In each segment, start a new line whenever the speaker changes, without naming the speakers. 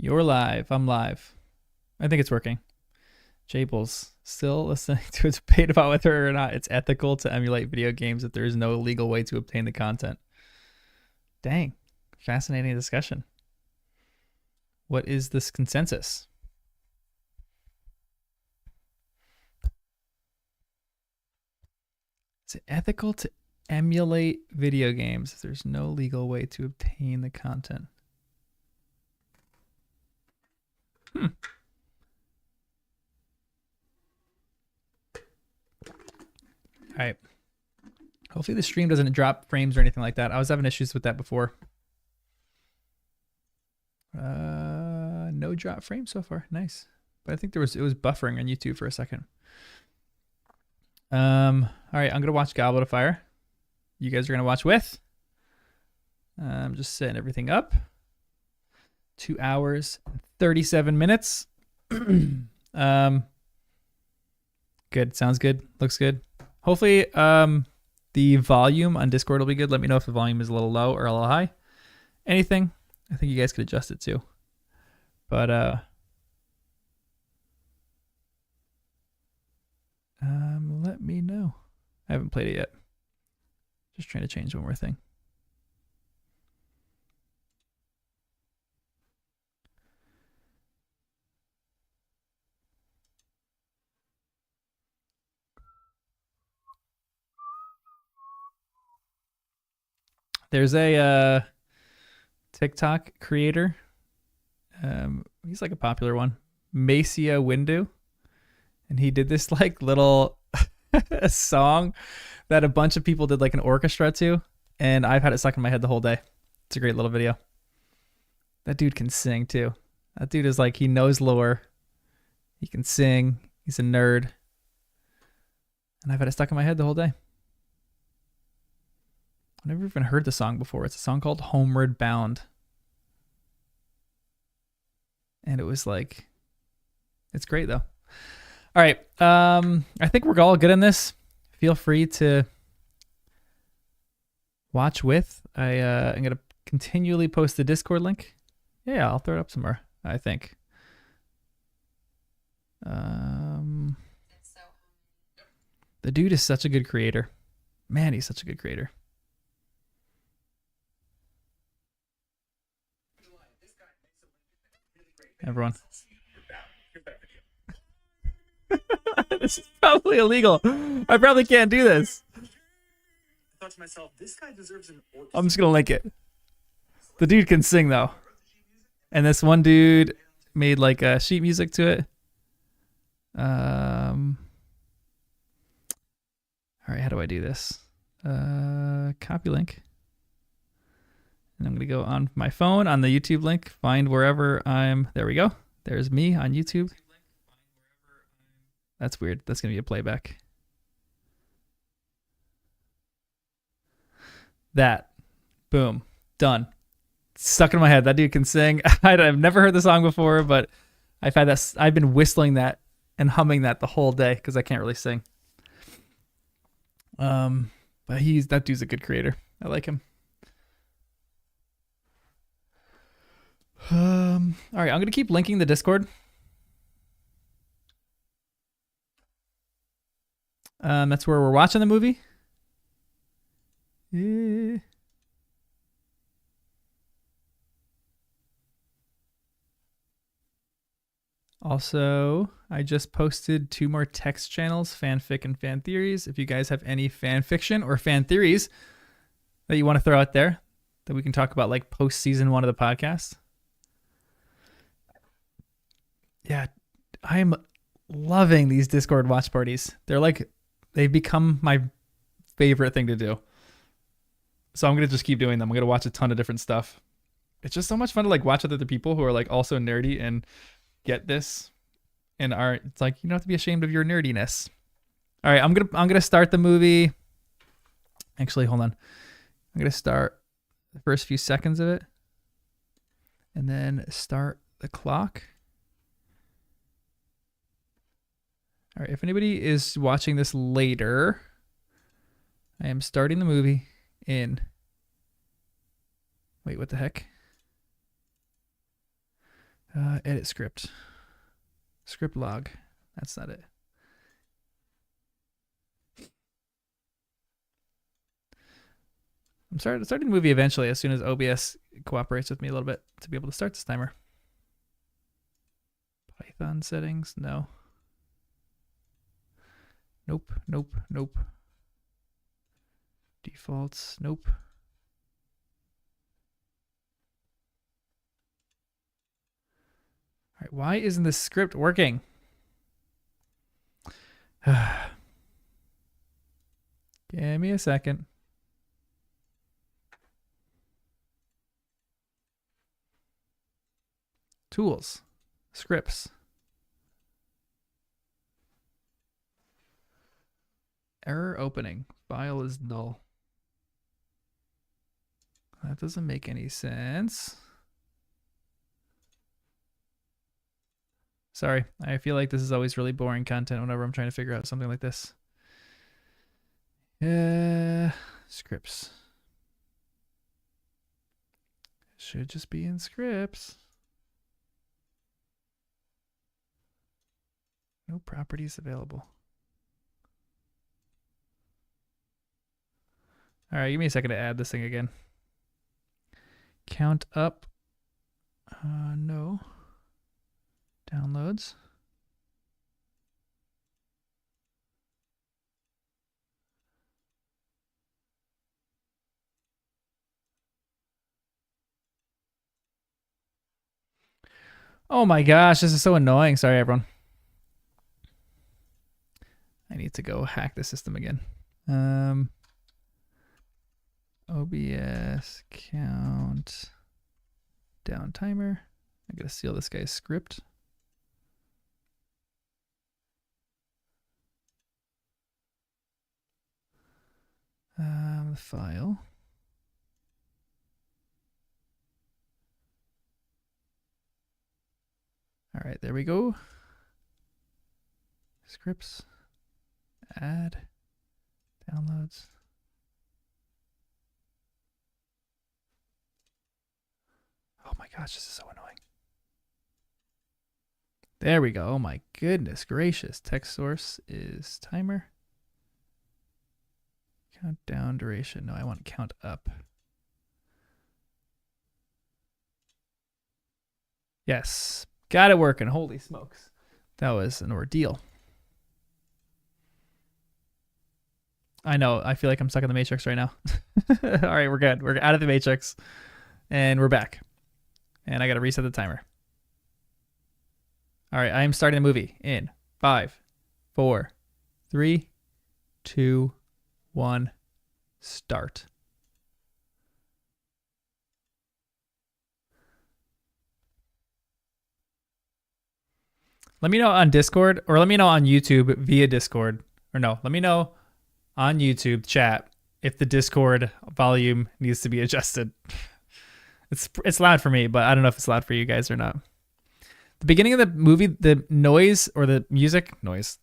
You're live. I'm live. I think it's working. Jables still listening to a debate about whether or not it's ethical to emulate video games if there is no legal way to obtain the content. Dang. Fascinating discussion. What is this consensus? Is it ethical to emulate video games if there's no legal way to obtain the content? All right. Hopefully the stream doesn't drop frames or anything like that. I was having issues with that before. No drop frames so far. Nice. But I think it was buffering on YouTube for a second. All right, I'm gonna watch Goblet of Fire. You guys are gonna watch with. I'm just setting everything up. 2 hours, 37 minutes. Good. Sounds good. Looks good. Hopefully, the volume on Discord will be good. Let me know if the volume is a little low or a little high. Anything. I think you guys could adjust it too. But let me know. I haven't played it yet. Just trying to change one more thing. There's a TikTok creator. He's like a popular one, Macia Windu, and he did this like little a song that a bunch of people did like an orchestra to, and I've had it stuck in my head the whole day. It's a great little video. That dude can sing too. That dude is like, he knows lore. He can sing. He's a nerd. And I've had it stuck in my head the whole day. I've never even heard the song before. It's a song called Homeward Bound. And it was like, it's great though. All right. I think we're all good in this. Feel free to watch with. I'm going to continually post the Discord link. Yeah, I'll throw it up somewhere, I think. The dude is such a good creator. Man, he's such a good creator. Everyone. This is probably illegal. I probably can't do this.
I thought to myself, this guy deserves an orchestra.
I'm just gonna link it. The dude can sing though. And this one dude made like a sheet music to it. All right, how do I do this? Copy link. And I'm going to go on my phone on the YouTube link, find wherever I'm. There we go. There's me on YouTube. That's weird. That's going to be a playback. That. Boom. Done. Stuck in my head. That dude can sing. I've never heard the song before, but I've been whistling that and humming that the whole day because I can't really sing. But that dude's a good creator. I like him. All right, I'm gonna keep linking the Discord. That's where we're watching the movie. Yeah. Also, I just posted 2 more text channels, fanfic and fan theories. If you guys have any fan fiction or fan theories that you want to throw out there that we can talk about like post season 1 of the podcast. Yeah, I'm loving these Discord watch parties. They've become my favorite thing to do. So I'm going to just keep doing them. I'm going to watch a ton of different stuff. It's just so much fun to like watch other people who are like also nerdy and get this and it's like, you don't have to be ashamed of your nerdiness. All right, I'm going to start the movie. Actually, hold on. I'm going to start the first few seconds of it and then start the clock. All right, if anybody is watching this later, I am starting the movie in... Wait, what the heck? Edit script. Script log. That's not it. I'm starting the movie eventually as soon as OBS cooperates with me a little bit to be able to start this timer. Python settings, no. Nope, nope, nope. Defaults, nope. All right, why isn't this script working? Give me a second. Tools, scripts. Error opening. File is null. That doesn't make any sense. Sorry, I feel like this is always really boring content whenever I'm trying to figure out something like this. Scripts. Should just be in scripts. No properties available. All right, give me a second to add this thing again. Count up. No. Downloads. Oh my gosh, this is so annoying. Sorry, everyone. I need to go hack the system again. OBS count down timer. I gotta steal this guy's script. The file. All right, there we go. Scripts, add, downloads. Oh my gosh, this is so annoying. There we go. Oh my goodness gracious. Text source is timer. Countdown duration. No, I want to count up. Yes. Got it working. Holy smokes. That was an ordeal. I know. I feel like I'm stuck in the Matrix right now. All right, we're good. We're out of the Matrix. And we're back. And I got to reset the timer. All right, I am starting the movie in 5, 4, 3, 2, 1, start. Let me know on Discord, or let me know on YouTube via Discord. Or no, let me know on YouTube chat if the Discord volume needs to be adjusted. It's loud for me, but I don't know if it's loud for you guys or not. The beginning of the movie, the noise or the music always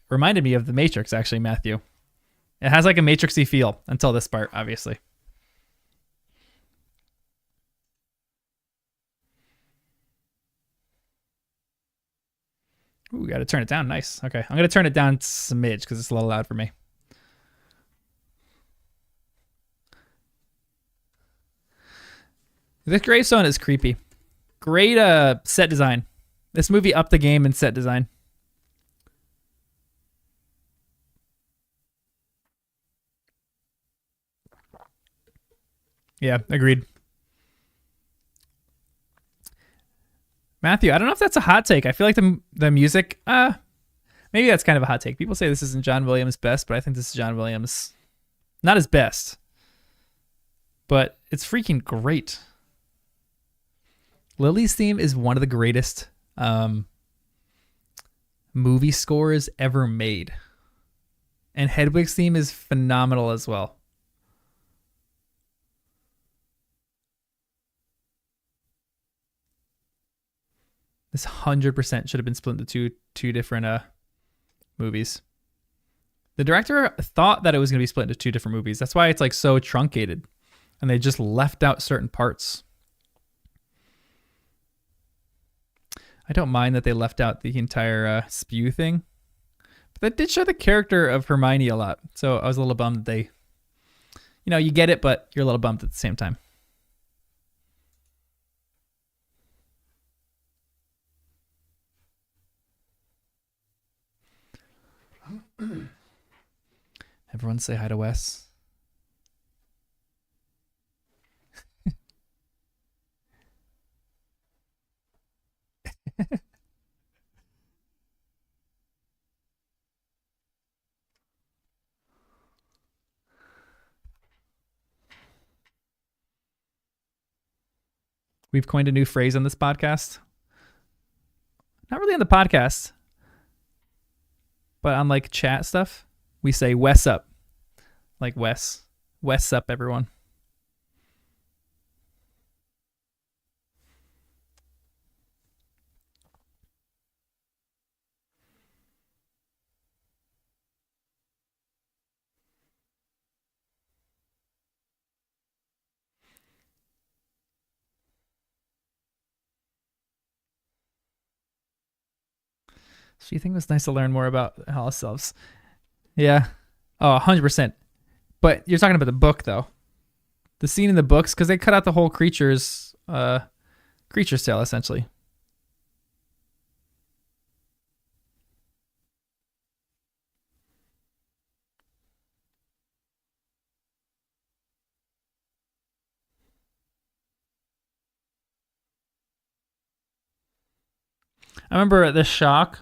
reminded me of the Matrix, actually, Matthew. It has like a Matrixy feel until this part, obviously. Ooh, got to turn it down. Nice. Okay, I'm going to turn it down smidge because it's a little loud for me. This gravestone is creepy. Great set design. This movie upped the game in set design. Yeah, agreed. Matthew, I don't know if that's a hot take. I feel like the music, maybe that's kind of a hot take. People say this isn't John Williams' best, but I think this is John Williams' not his best. But it's freaking great. Lily's theme is one of the greatest movie scores ever made. And Hedwig's theme is phenomenal as well. This 100% should have been split into two different movies. The director thought that it was going to be split into 2 different movies. That's why it's like so truncated. And they just left out certain parts. I don't mind that they left out the entire spew thing. But that did show the character of Hermione a lot. So I was a little bummed that they, you get it, but you're a little bummed at the same time. Everyone say hi to Wes. We've coined a new phrase on this podcast. Not really on the podcast, but on like chat stuff. We say Wes up. Like Wes. Wes up, everyone. So you think it was nice to learn more about house elves? Yeah. Oh, 100%. But you're talking about the book, though. The scene in the books, because they cut out the whole creature's tale, essentially. I remember the shock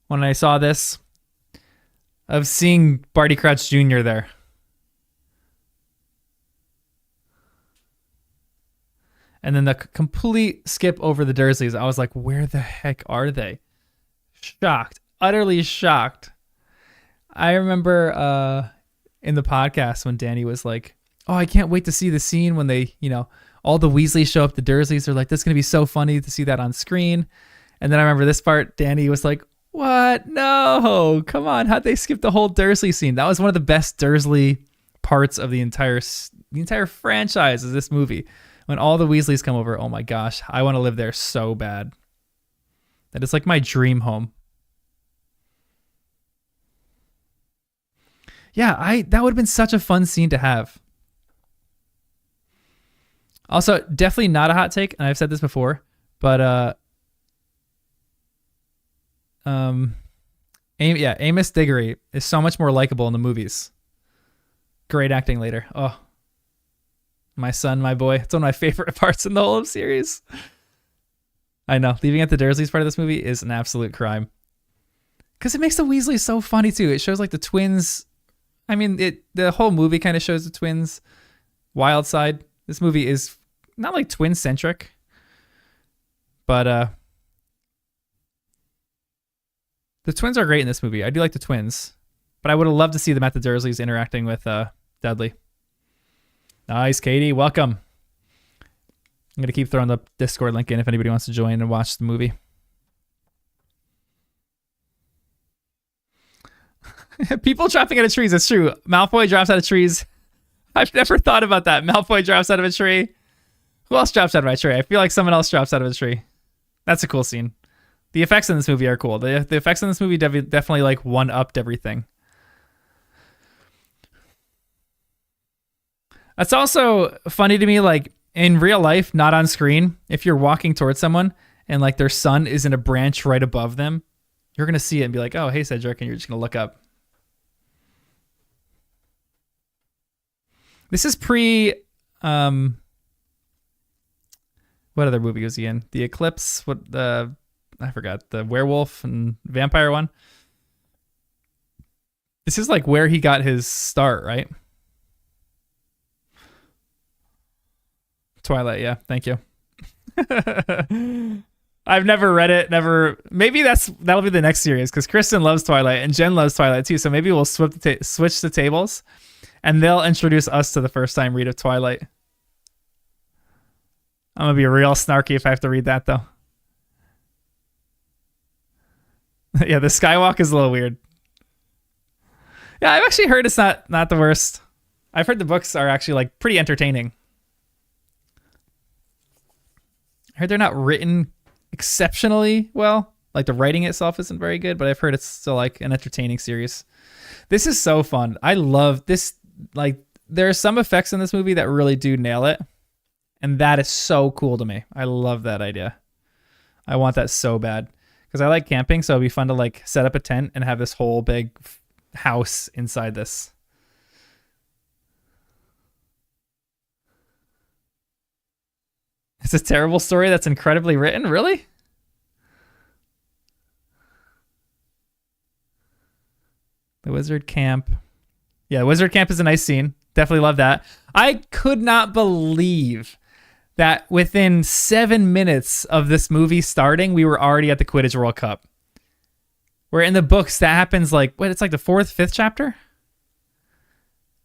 when I saw this of seeing Barty Crouch Jr. there. And then the complete skip over the Dursleys. I was like, where the heck are they? Shocked. Utterly shocked. I remember in the podcast when Danny was like, oh, I can't wait to see the scene when they, all the Weasleys show up, the Dursleys are like, this is going to be so funny to see that on screen. And then I remember this part, Danny was like, what? No, come on. How'd they skip the whole Dursley scene? That was one of the best Dursley parts of the entire franchise is this movie. When all the Weasleys come over, oh my gosh, I want to live there so bad. That is like my dream home. Yeah, that would have been such a fun scene to have. Also, definitely not a hot take, and I've said this before, but Amos Diggory is so much more likable in the movies. Great acting later. Oh, my son, my boy. It's one of my favorite parts in the whole series. I know. Leaving out the Dursleys part of this movie is an absolute crime. Because it makes the Weasleys so funny, too. It shows, like, the twins. I mean, the whole movie kind of shows the twins' wild side. This movie is not, like, twin-centric. But, the twins are great in this movie. I do like the twins. But I would have loved to see them at the Dursleys interacting with Dudley. Nice, Katie. Welcome. I'm going to keep throwing the Discord link in if anybody wants to join and watch the movie. People dropping out of trees. It's true. Malfoy drops out of trees. I've never thought about that. Malfoy drops out of a tree. Who else drops out of a tree? I feel like someone else drops out of a tree. That's a cool scene. The effects in this movie are cool. The effects in this movie definitely like one-upped everything. That's also funny to me, like in real life, not on screen, if you're walking towards someone and like their son is in a branch right above them, you're going to see it and be like, oh, hey, Cedric, and you're just going to look up. This is pre, what other movie was he in? The Eclipse, I forgot, the werewolf and vampire one. This is like where he got his start, right? Twilight, yeah, thank you. I've never read it, maybe that'll be the next series, because Kristen loves Twilight and Jen loves Twilight too, so maybe we'll switch the tables and they'll introduce us to the first time read of Twilight. I'm gonna be real snarky if I have to read that though. Yeah, the skywalk is a little weird. Yeah, I've actually heard it's not the worst. I've heard the books are actually like pretty entertaining. I heard they're not written exceptionally well. Like the writing itself isn't very good, but I've heard it's still like an entertaining series. This is so fun. I love this. Like there are some effects in this movie that really do nail it. And that is so cool to me. I love that idea. I want that so bad because I like camping. So it'd be fun to like set up a tent and have this whole big house inside this. It's a terrible story that's incredibly written. Really? The Wizard Camp. Yeah, Wizard Camp is a nice scene. Definitely love that. I could not believe that within 7 minutes of this movie starting, we were already at the Quidditch World Cup. Where in the books, that happens like, it's like the 4th, 5th chapter?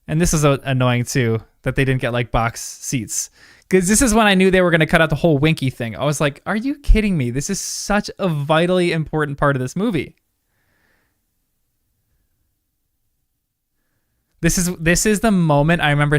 And this is annoying too, that they didn't get like box seats. Because this is when I knew they were going to cut out the whole Winky thing. I was like, are you kidding me? This is such a vitally important part of this movie. This is the moment I remember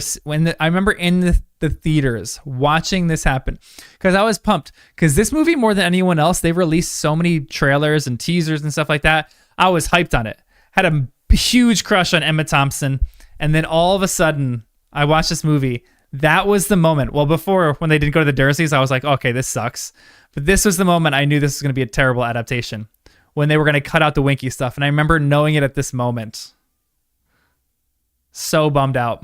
I remember in the theaters watching this happen because I was pumped because this movie more than anyone else they released so many trailers and teasers and stuff like that. I was hyped on it. Had a huge crush on Emma Thompson, and then all of a sudden I watched this movie. That was the moment. Well, before when they didn't go to the Dursleys, I was like, okay, this sucks. But this was the moment I knew this was going to be a terrible adaptation when they were going to cut out the Winky stuff, and I remember knowing it at this moment. So bummed out.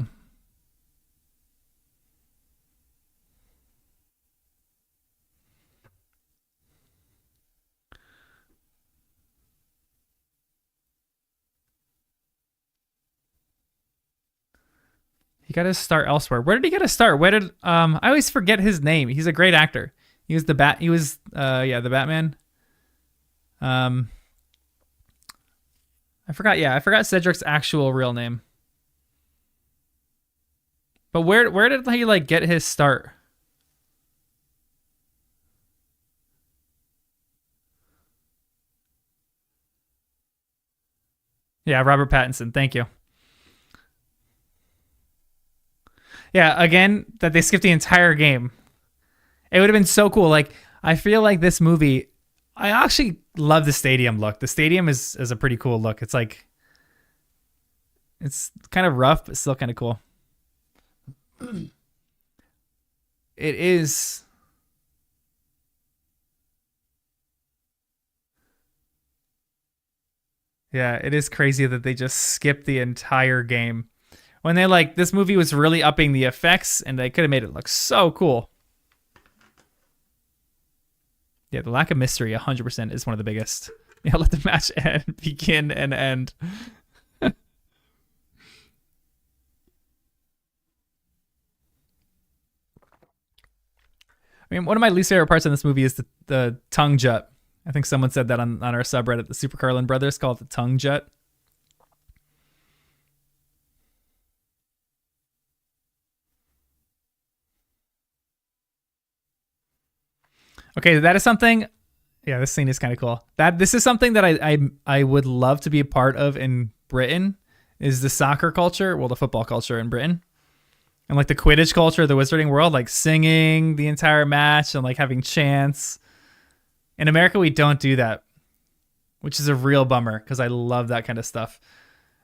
He got his start elsewhere. Where did he get a start? Where did I always forget his name. He's a great actor. He was the the Batman. I forgot Cedric's actual real name. But where did he like get his start? Yeah, Robert Pattinson. Thank you. Yeah, again, that they skipped the entire game. It would have been so cool. Like, I feel like this movie, I actually love the stadium look. The stadium is a pretty cool look. It's like, it's kind of rough, but still kind of cool. It is. Yeah, it is crazy that they just skipped the entire game. When they like, this movie was really upping the effects and they could have made it look so cool. Yeah, the lack of mystery 100% is one of the biggest. Yeah, let the match end, begin and end. I mean, one of my least favorite parts in this movie is the tongue jut. I think someone said that on our subreddit, the Super Carlin Brothers, call it the tongue jut. Okay, that is something. Yeah, this scene is kind of cool. This is something that I would love to be a part of in Britain. Is the soccer culture, well, the football culture in Britain, and like the Quidditch culture, the Wizarding world, like singing the entire match and like having chants. In America, we don't do that, which is a real bummer because I love that kind of stuff.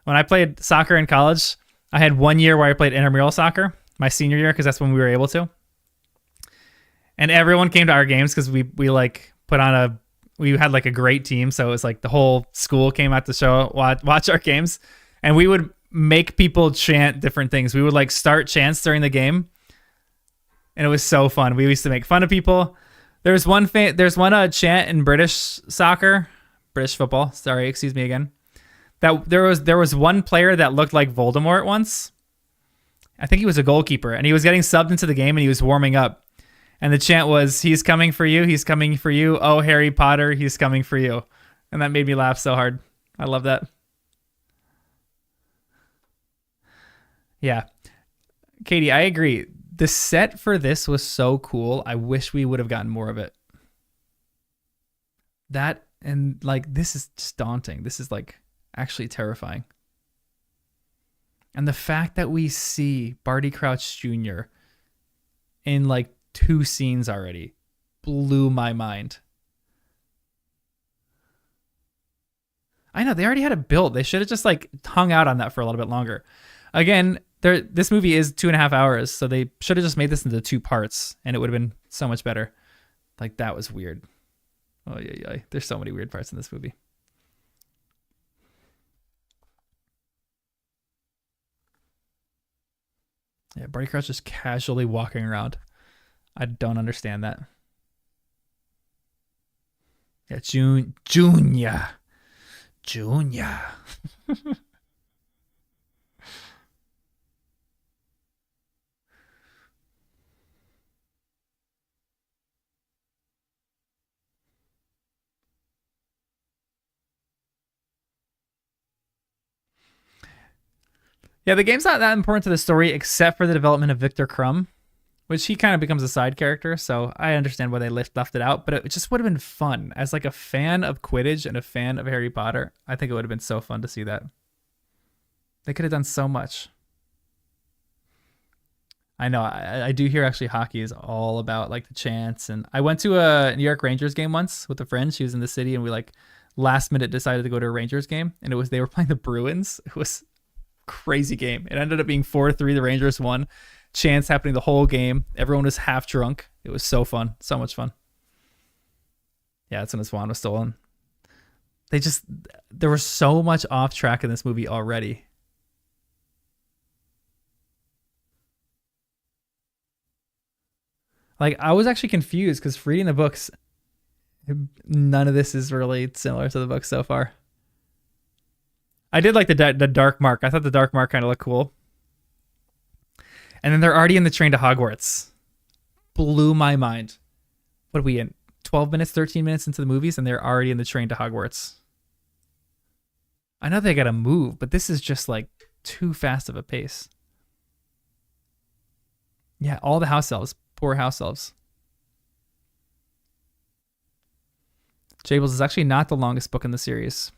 When I played soccer in college, I had 1 year where I played intramural soccer, my senior year, because that's when we were able to. And everyone came to our games because we like we had like a great team. So it was like the whole school came out to watch our games, and we would make people chant different things. We would like start chants during the game, and it was so fun. We used to make fun of people. There's one chant in British football. Sorry, excuse me again. That there was one player that looked like Voldemort once. I think he was a goalkeeper, and he was getting subbed into the game, and he was warming up. And the chant was, "He's coming for you. He's coming for you. Oh, Harry Potter, he's coming for you." And that made me laugh so hard. I love that. Yeah. Katie, I agree. The set for this was so cool. I wish we would have gotten more of it. That, and like, this is just daunting. This is like actually terrifying. And the fact that we see Barty Crouch Jr. in like 2 scenes already blew my mind. I know they already had it built. They should have just like hung out on that for a little bit longer. Again, this movie is 2.5 hours, so they should have just made this into 2 parts, and it would have been so much better. Like that was weird. Oh yeah. There's so many weird parts in this movie. Yeah, Barty Crouch just casually walking around. I don't understand that. Yeah, Junior. Yeah, the game's not that important to the story except for the development of Victor Crumb, which he kind of becomes a side character. So I understand why they left it out, but it just would have been fun as like a fan of Quidditch and a fan of Harry Potter. I think it would have been so fun to see that. They could have done so much. I know. I do hear actually hockey is all about like the chants, and I went to a New York Rangers game once with a friend. She was in the city, and we like last minute decided to go to a Rangers game, and they were playing the Bruins. It was crazy game. It ended up being 4-3. The Rangers won. Chants happening the whole game. Everyone was half drunk. It was so fun. So much fun. Yeah, that's when his wand was stolen. There was so much off track in this movie already. Like, I was actually confused because reading the books, none of this is really similar to the books so far. I did like the Dark Mark. I thought the Dark Mark kind of looked cool. And then they're already in the train to Hogwarts. Blew my mind. What are we in? 12 minutes, 13 minutes into the movies, and they're already in the train to Hogwarts. I know they gotta move, but this is just like too fast of a pace. Yeah, all the house elves. Poor house elves. Jables is actually not the longest book in the series.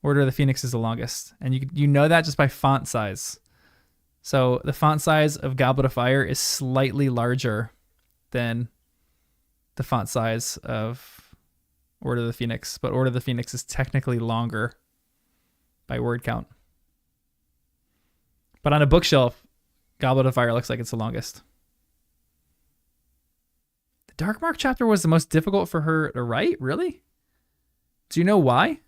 Order of the Phoenix is the longest. And you know that just by font size. So the font size of Goblet of Fire is slightly larger than the font size of Order of the Phoenix. But Order of the Phoenix is technically longer by word count. But on a bookshelf, Goblet of Fire looks like it's the longest. The Dark Mark chapter was the most difficult for her to write? Really? Do you know why?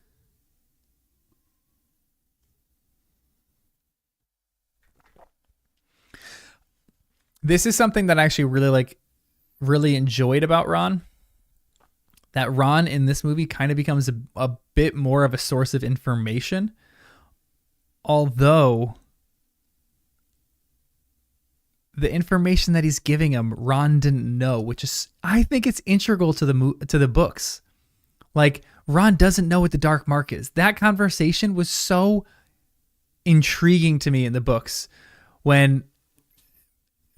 This is something that I actually really enjoyed about Ron. That Ron in this movie kind of becomes a bit more of a source of information. Although the information that he's giving him, Ron didn't know, which is, I think it's integral to the books. Like, Ron doesn't know what the Dark Mark is. That conversation was so intriguing to me in the books when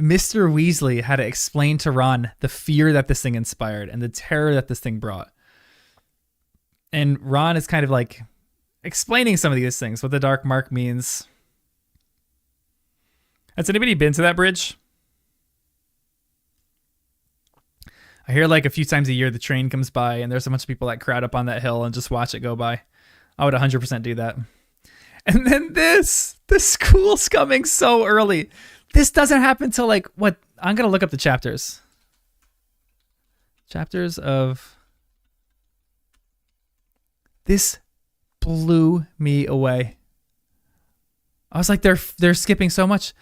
Mr. Weasley had to explain to Ron the fear that this thing inspired and the terror that this thing brought. And Ron is kind of like explaining some of these things, what the Dark Mark means. Has anybody been to that bridge? I hear like a few times a year the train comes by and there's a bunch of people that crowd up on that hill and just watch it go by. I would 100% do that. And then the school's coming so early. This doesn't happen till like, what? I'm going to look up the chapters. Chapters of... This blew me away. I was like, they're skipping so much.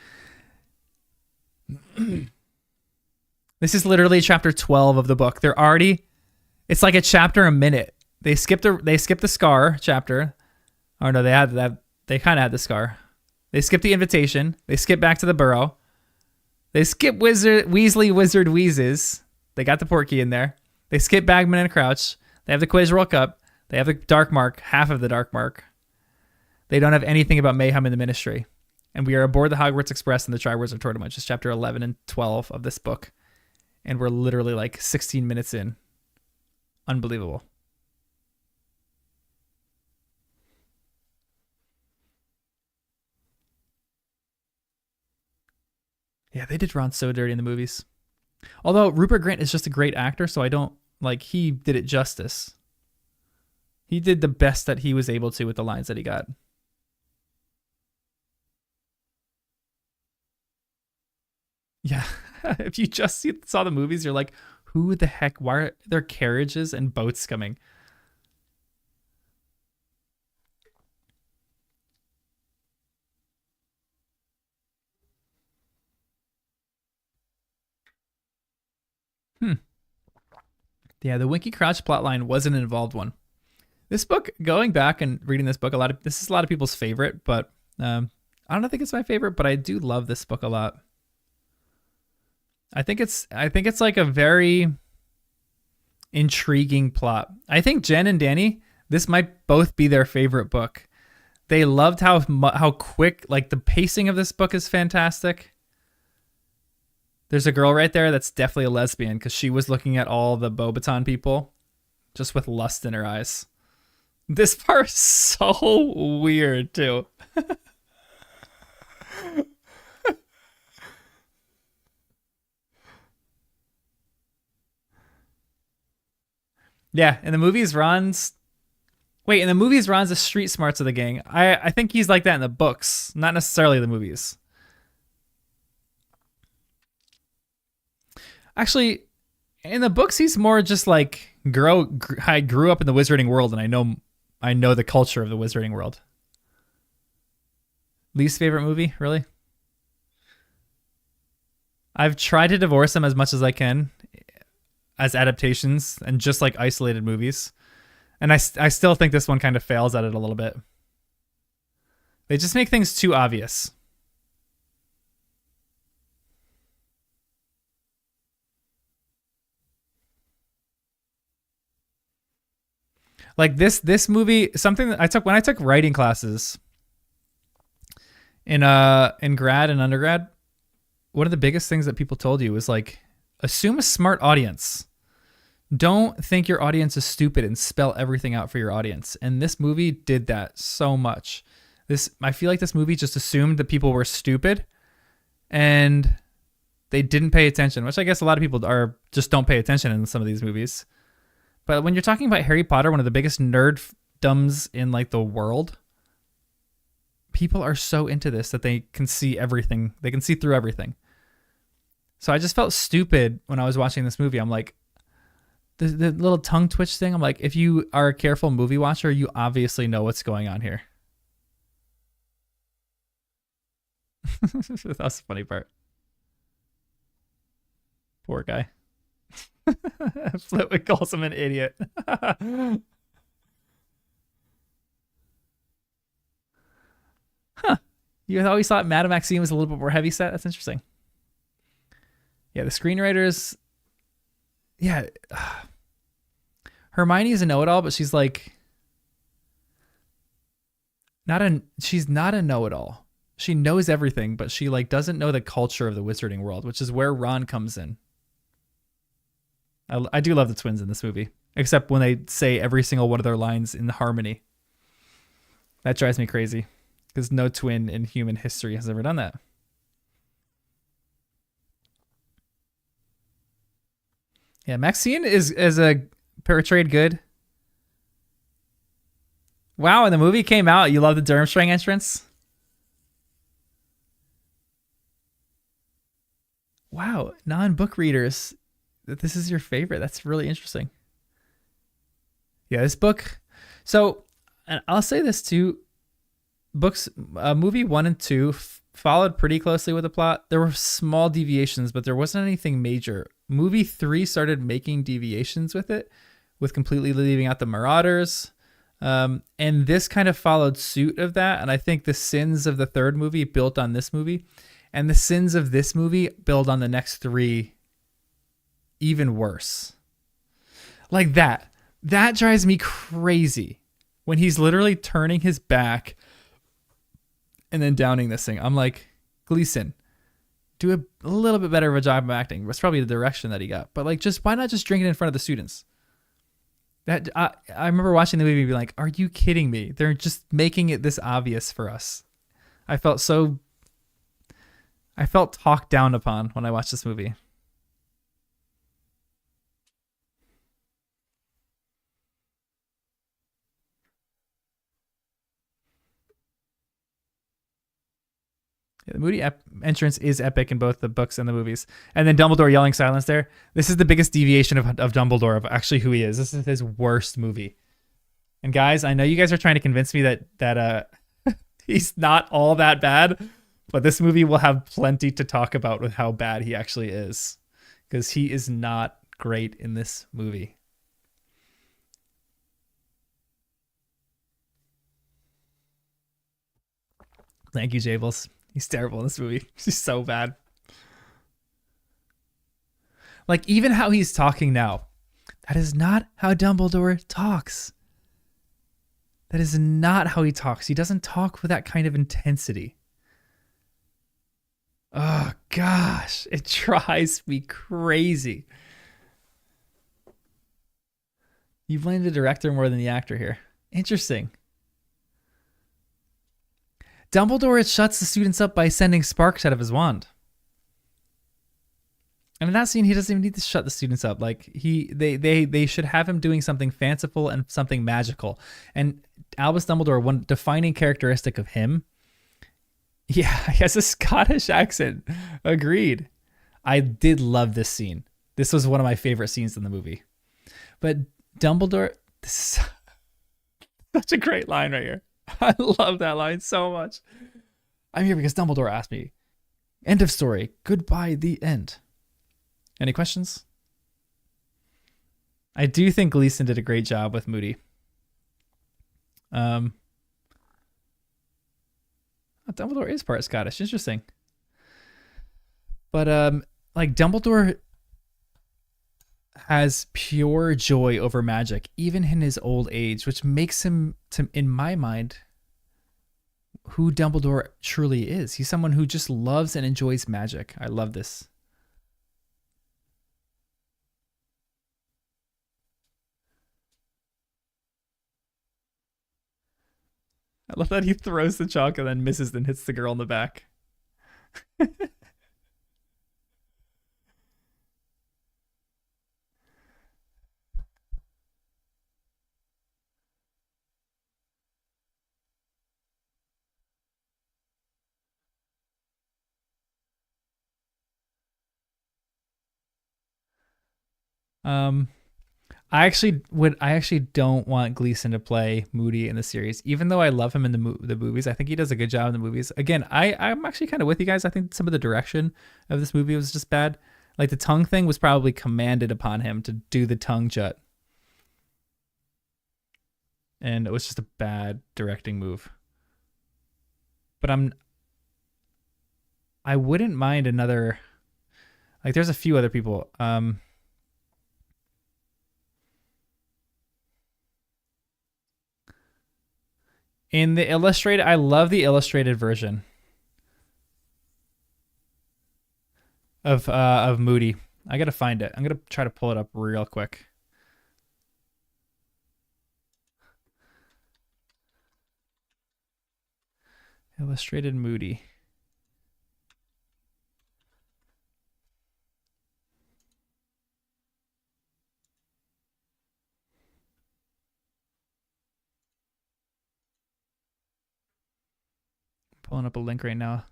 This is literally chapter 12 of the book. They're already... It's like a chapter a minute. They skipped the Scar chapter. Oh no, they had that. They kind of had the Scar. They skip the invitation. They skip back to the burrow. They skip Weasley Wizard Wheezes. They got the Porky in there. They skip Bagman and Crouch. They have the Quiz World Cup. They have the Dark Mark, half of the Dark Mark. They don't have anything about mayhem in the Ministry. And we are aboard the Hogwarts Express in the Triwizard Tournament, which is chapter 11 and 12 of this book. And we're literally like 16 minutes in. Unbelievable. Yeah, they did Ron so dirty in the movies. Although Rupert Grint is just a great actor, so I don't, like, he did it justice. He did the best that he was able to with the lines that he got. Yeah. If you just saw the movies, you're like, who the heck? Why are there carriages and boats coming? Hmm. Yeah, the Winky Crouch plotline was an involved one. This book, going back and reading this book, this is a lot of people's favorite, but I don't think it's my favorite, but I do love this book a lot. I think it's like a very intriguing plot. I think Jen and Danny, this might both be their favorite book. They loved how quick, like the pacing of this book is fantastic. There's a girl right there that's definitely a lesbian because she was looking at all the Bobaton people just with lust in her eyes. This part's so weird too. Yeah, in the movies, Ron's the street smarts of the gang. I think he's like that in the books, not necessarily the movies. Actually, in the books, he's more just like I grew up in the wizarding world, and I know the culture of the wizarding world. Least favorite movie, really? I've tried to divorce them as much as I can as adaptations and just like isolated movies. And I still think this one kind of fails at it a little bit. They just make things too obvious. Like this movie, something that I took when I took writing classes in grad and undergrad, one of the biggest things that people told you was like assume a smart audience. Don't think your audience is stupid and spell everything out for your audience. And this movie did that so much. I feel like this movie just assumed that people were stupid and they didn't pay attention, which I guess a lot of people just don't pay attention in some of these movies. But when you're talking about Harry Potter, one of the biggest nerddoms in like the world, people are so into this that they can see everything. They can see through everything. So I just felt stupid when I was watching this movie. I'm like, the little tongue twitch thing. I'm like, if you are a careful movie watcher, you obviously know what's going on here. That's the funny part. Poor guy. Flitwick calls him an idiot. Huh. You always thought Madame Maxime was a little bit more heavy set? That's interesting. Yeah, the screenwriters. Yeah. Hermione's a know-it-all, but she's like she's not a know-it-all. She knows everything, but she like doesn't know the culture of the wizarding world, which is where Ron comes in. I do love the twins in this movie, except when they say every single one of their lines in harmony. That drives me crazy because no twin in human history has ever done that. Yeah, Maxine is a portrayed good. Wow, when the movie came out, you love the Durmstrang entrance? Wow, non-book readers, this is your favorite. That's really interesting. Yeah, this book. So, and I'll say this too. Movie 1 and 2 followed pretty closely with the plot. There were small deviations, but there wasn't anything major. Movie 3 started making deviations with it, with completely leaving out the Marauders. And this kind of followed suit of that. And I think the sins of the third movie built on this movie. And the sins of this movie build on the next 3 even worse. Like that. That drives me crazy. When he's literally turning his back and then downing this thing. I'm like, Gleason, do a little bit better of a job of acting. That's probably the direction that he got. But like, just why not just drink it in front of the students? That I remember watching the movie and being like, are you kidding me? They're just making it this obvious for us. I felt talked down upon when I watched this movie. The Moody entrance is epic in both the books and the movies. And then Dumbledore yelling silence there. This is the biggest deviation of Dumbledore, of actually who he is. This is his worst movie. And guys, I know you guys are trying to convince me that he's not all that bad, but this movie will have plenty to talk about with how bad he actually is, because he is not great in this movie. Thank you, Jables. He's terrible in this movie. He's so bad. Like, even how he's talking now, that is not how Dumbledore talks. That is not how he talks. He doesn't talk with that kind of intensity. Oh, gosh. It drives me crazy. You blame the director more than the actor here. Interesting. Dumbledore shuts the students up by sending sparks out of his wand. And in that scene, he doesn't even need to shut the students up. Like, they should have him doing something fanciful and something magical. And Albus Dumbledore, one defining characteristic of him, yeah, he has a Scottish accent. Agreed. I did love this scene. This was one of my favorite scenes in the movie. But Dumbledore, this is such a great line right here. I love that line so much. I'm here because Dumbledore asked me. End of story. Goodbye, the end. Any questions? I do think Gleason did a great job with Moody. Dumbledore is part Scottish. Interesting. But like, Dumbledore has pure joy over magic, even in his old age, which makes him, in my mind, who Dumbledore truly is. He's someone who just loves and enjoys magic. I love this. I love that he throws the chalk and then misses, then hits the girl in the back. I actually don't want Gleason to play Moody in the series, even though I love him in the movies. I think he does a good job in the movies. Again, I'm actually kind of with you guys. I think some of the direction of this movie was just bad. Like, the tongue thing was probably commanded upon him to do the tongue jut, and it was just a bad directing move. But I wouldn't mind another. Like, there's a few other people. In the illustrated, I love the illustrated version of Moody. I gotta find it. I'm gonna try to pull it up real quick. Illustrated Moody. Pulling up a link right now.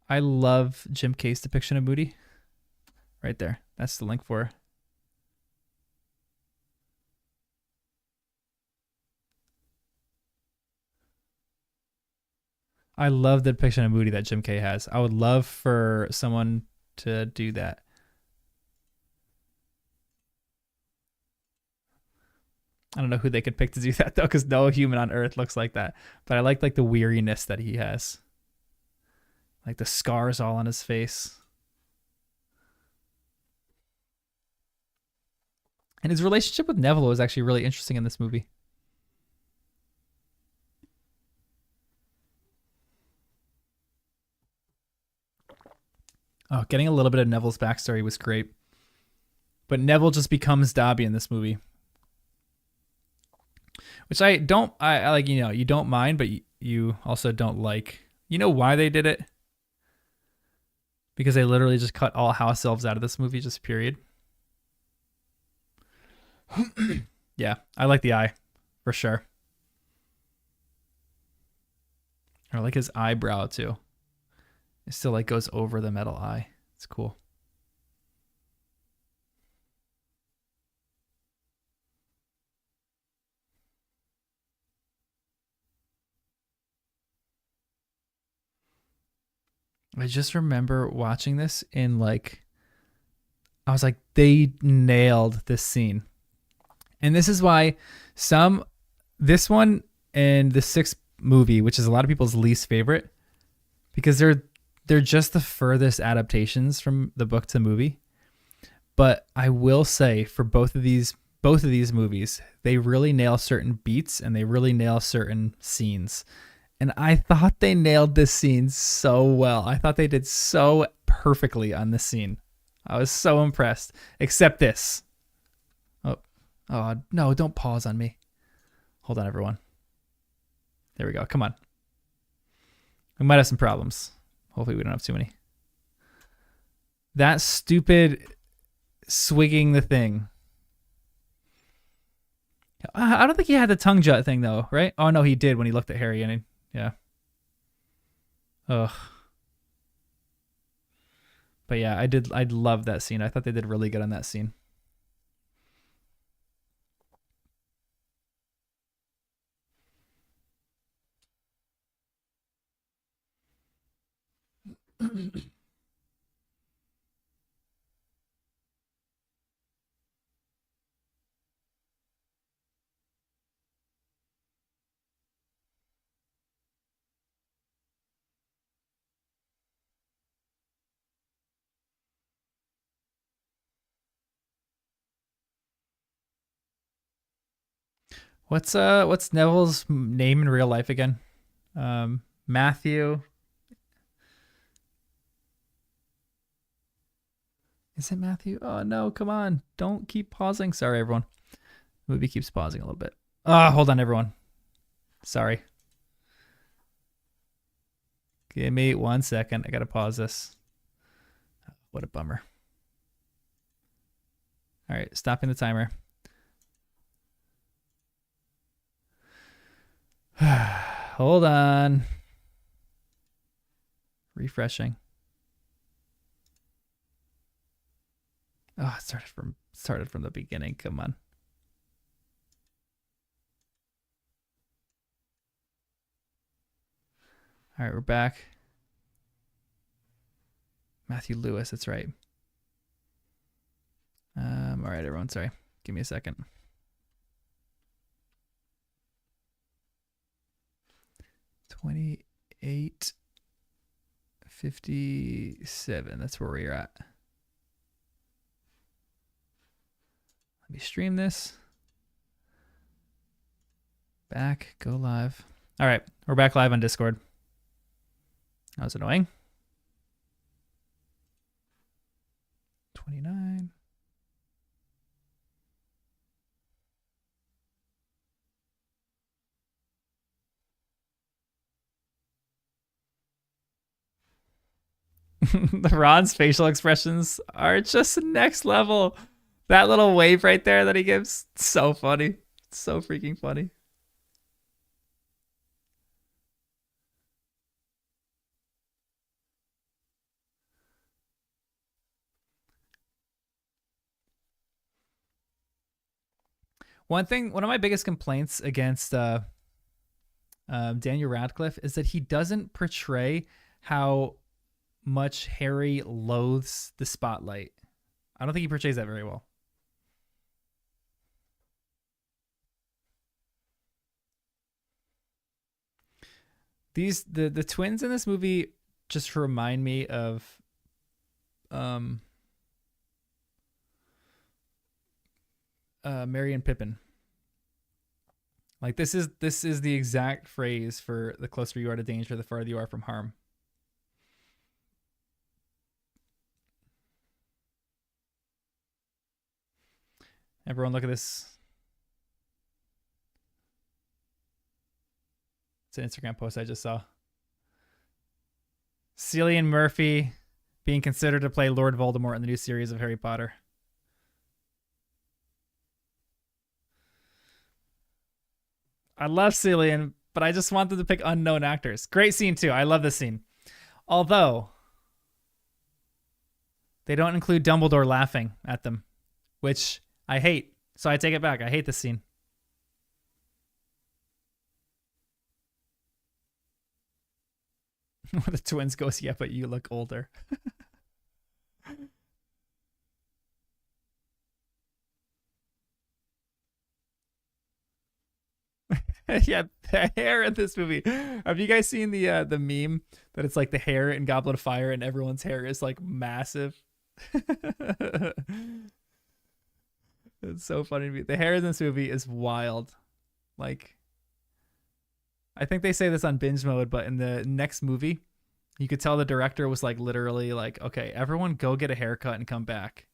I love Jim Kay's depiction of Moody. Right there. That's the link for her. I love the depiction of Moody that Jim Kay has. I would love for someone to do that. I don't know who they could pick to do that, though, because no human on Earth looks like that. But I like the weariness that he has. Like the scars all on his face. And his relationship with Neville was actually really interesting in this movie. Oh, getting a little bit of Neville's backstory was great. But Neville just becomes Dobby in this movie. Which I like, you don't mind, but you also don't like. You know why they did it? Because they literally just cut all house elves out of this movie, just period. Yeah, I like the eye, for sure. Or like his eyebrow too. It still like goes over the metal eye. It's cool. I just remember watching this in like, I was like, they nailed this scene. And this is why this one and the sixth movie, which is a lot of people's least favorite, because they're just the furthest adaptations from the book to movie. But I will say for both of these movies, they really nail certain beats and they really nail certain scenes. And I thought they nailed this scene so well. I thought they did so perfectly on this scene. I was so impressed. Except this. Oh no, don't pause on me. Hold on, everyone. There we go. Come on. We might have some problems. Hopefully we don't have too many. That stupid swigging the thing. I don't think he had the tongue jut thing though, right? Oh no, he did when he looked at Harry and yeah. Ugh. But yeah, I love that scene. I thought they did really good on that scene. What's Neville's name in real life again? Matthew. Is it Matthew? Oh no, come on. Don't keep pausing. Sorry, everyone. The movie keeps pausing a little bit. Hold on, everyone. Sorry. Give me 1 second. I gotta pause this. What a bummer. All right, stopping the timer. Hold on. Refreshing. Oh, it started from the beginning. Come on. All right, we're back. Matthew Lewis, that's right. All right, everyone. Sorry. Give me a second. $28.57. That's where we're at. Let me stream this. Back. Go live. All right, we're back live on Discord. That was annoying. 29. The Ron's facial expressions are just next level. That little wave right there that he gives, so funny. So freaking funny. One of my biggest complaints against Daniel Radcliffe is that he doesn't portray how much Harry loathes the spotlight. I don't think he portrays that very well. The twins in this movie just remind me of Merry and Pippin. Like this is the exact phrase for the closer you are to danger, the farther you are from harm. Everyone look at this. It's an Instagram post I just saw. Cillian Murphy being considered to play Lord Voldemort in the new series of Harry Potter. I love Cillian, but I just wanted to pick unknown actors. Great scene too. I love this scene. Although they don't include Dumbledore laughing at them, which I hate. So I take it back. I hate this scene. The twins goes, yeah, but you look older. Yeah, the hair in this movie. Have you guys seen the meme that it's like the hair in Goblet of Fire and everyone's hair is like massive? It's so funny to me. The hair in this movie is wild. Like, I think they say this on binge mode, but in the next movie, you could tell the director was like literally like, okay, everyone go get a haircut and come back.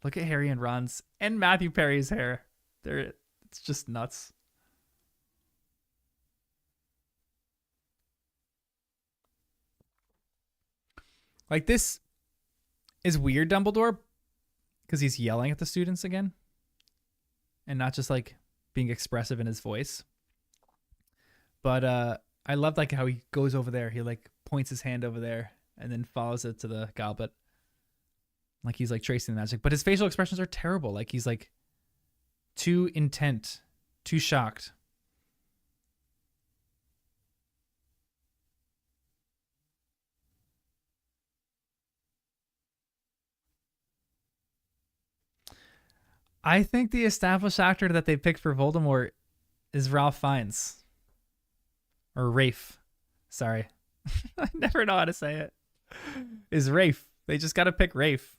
Look at Harry and Ron's and Matthew Perry's hair. It's just nuts. Like, this is weird, Dumbledore, because he's yelling at the students again and not just like being expressive in his voice. But I love like how he goes over there. He like points his hand over there and then follows it to the goblet. Like he's like tracing the magic. But his facial expressions are terrible. Like he's like too intent, too shocked. I think the established actor that they picked for Voldemort is Ralph Fiennes. Or Rafe. Sorry. I never know how to say it. Is Rafe. They just got to pick Rafe.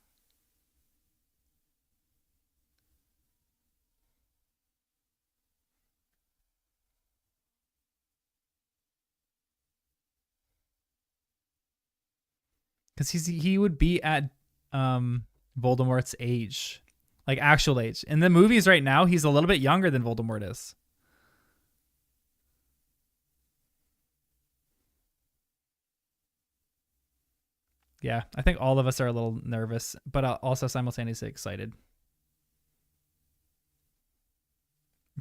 Because he would be at Voldemort's age. Like actual age. In the movies right now, he's a little bit younger than Voldemort is. Yeah, I think all of us are a little nervous, but also simultaneously excited.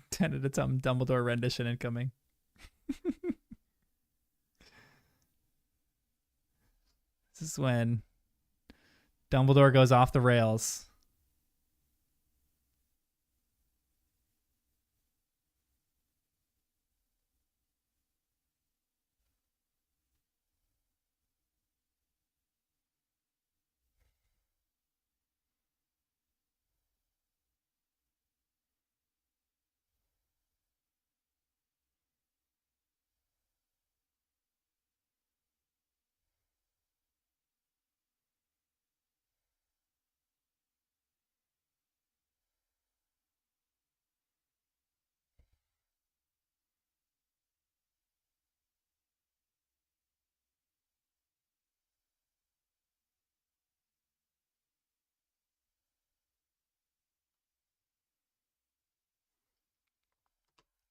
10 at a time Dumbledore rendition incoming. This is when Dumbledore goes off the rails.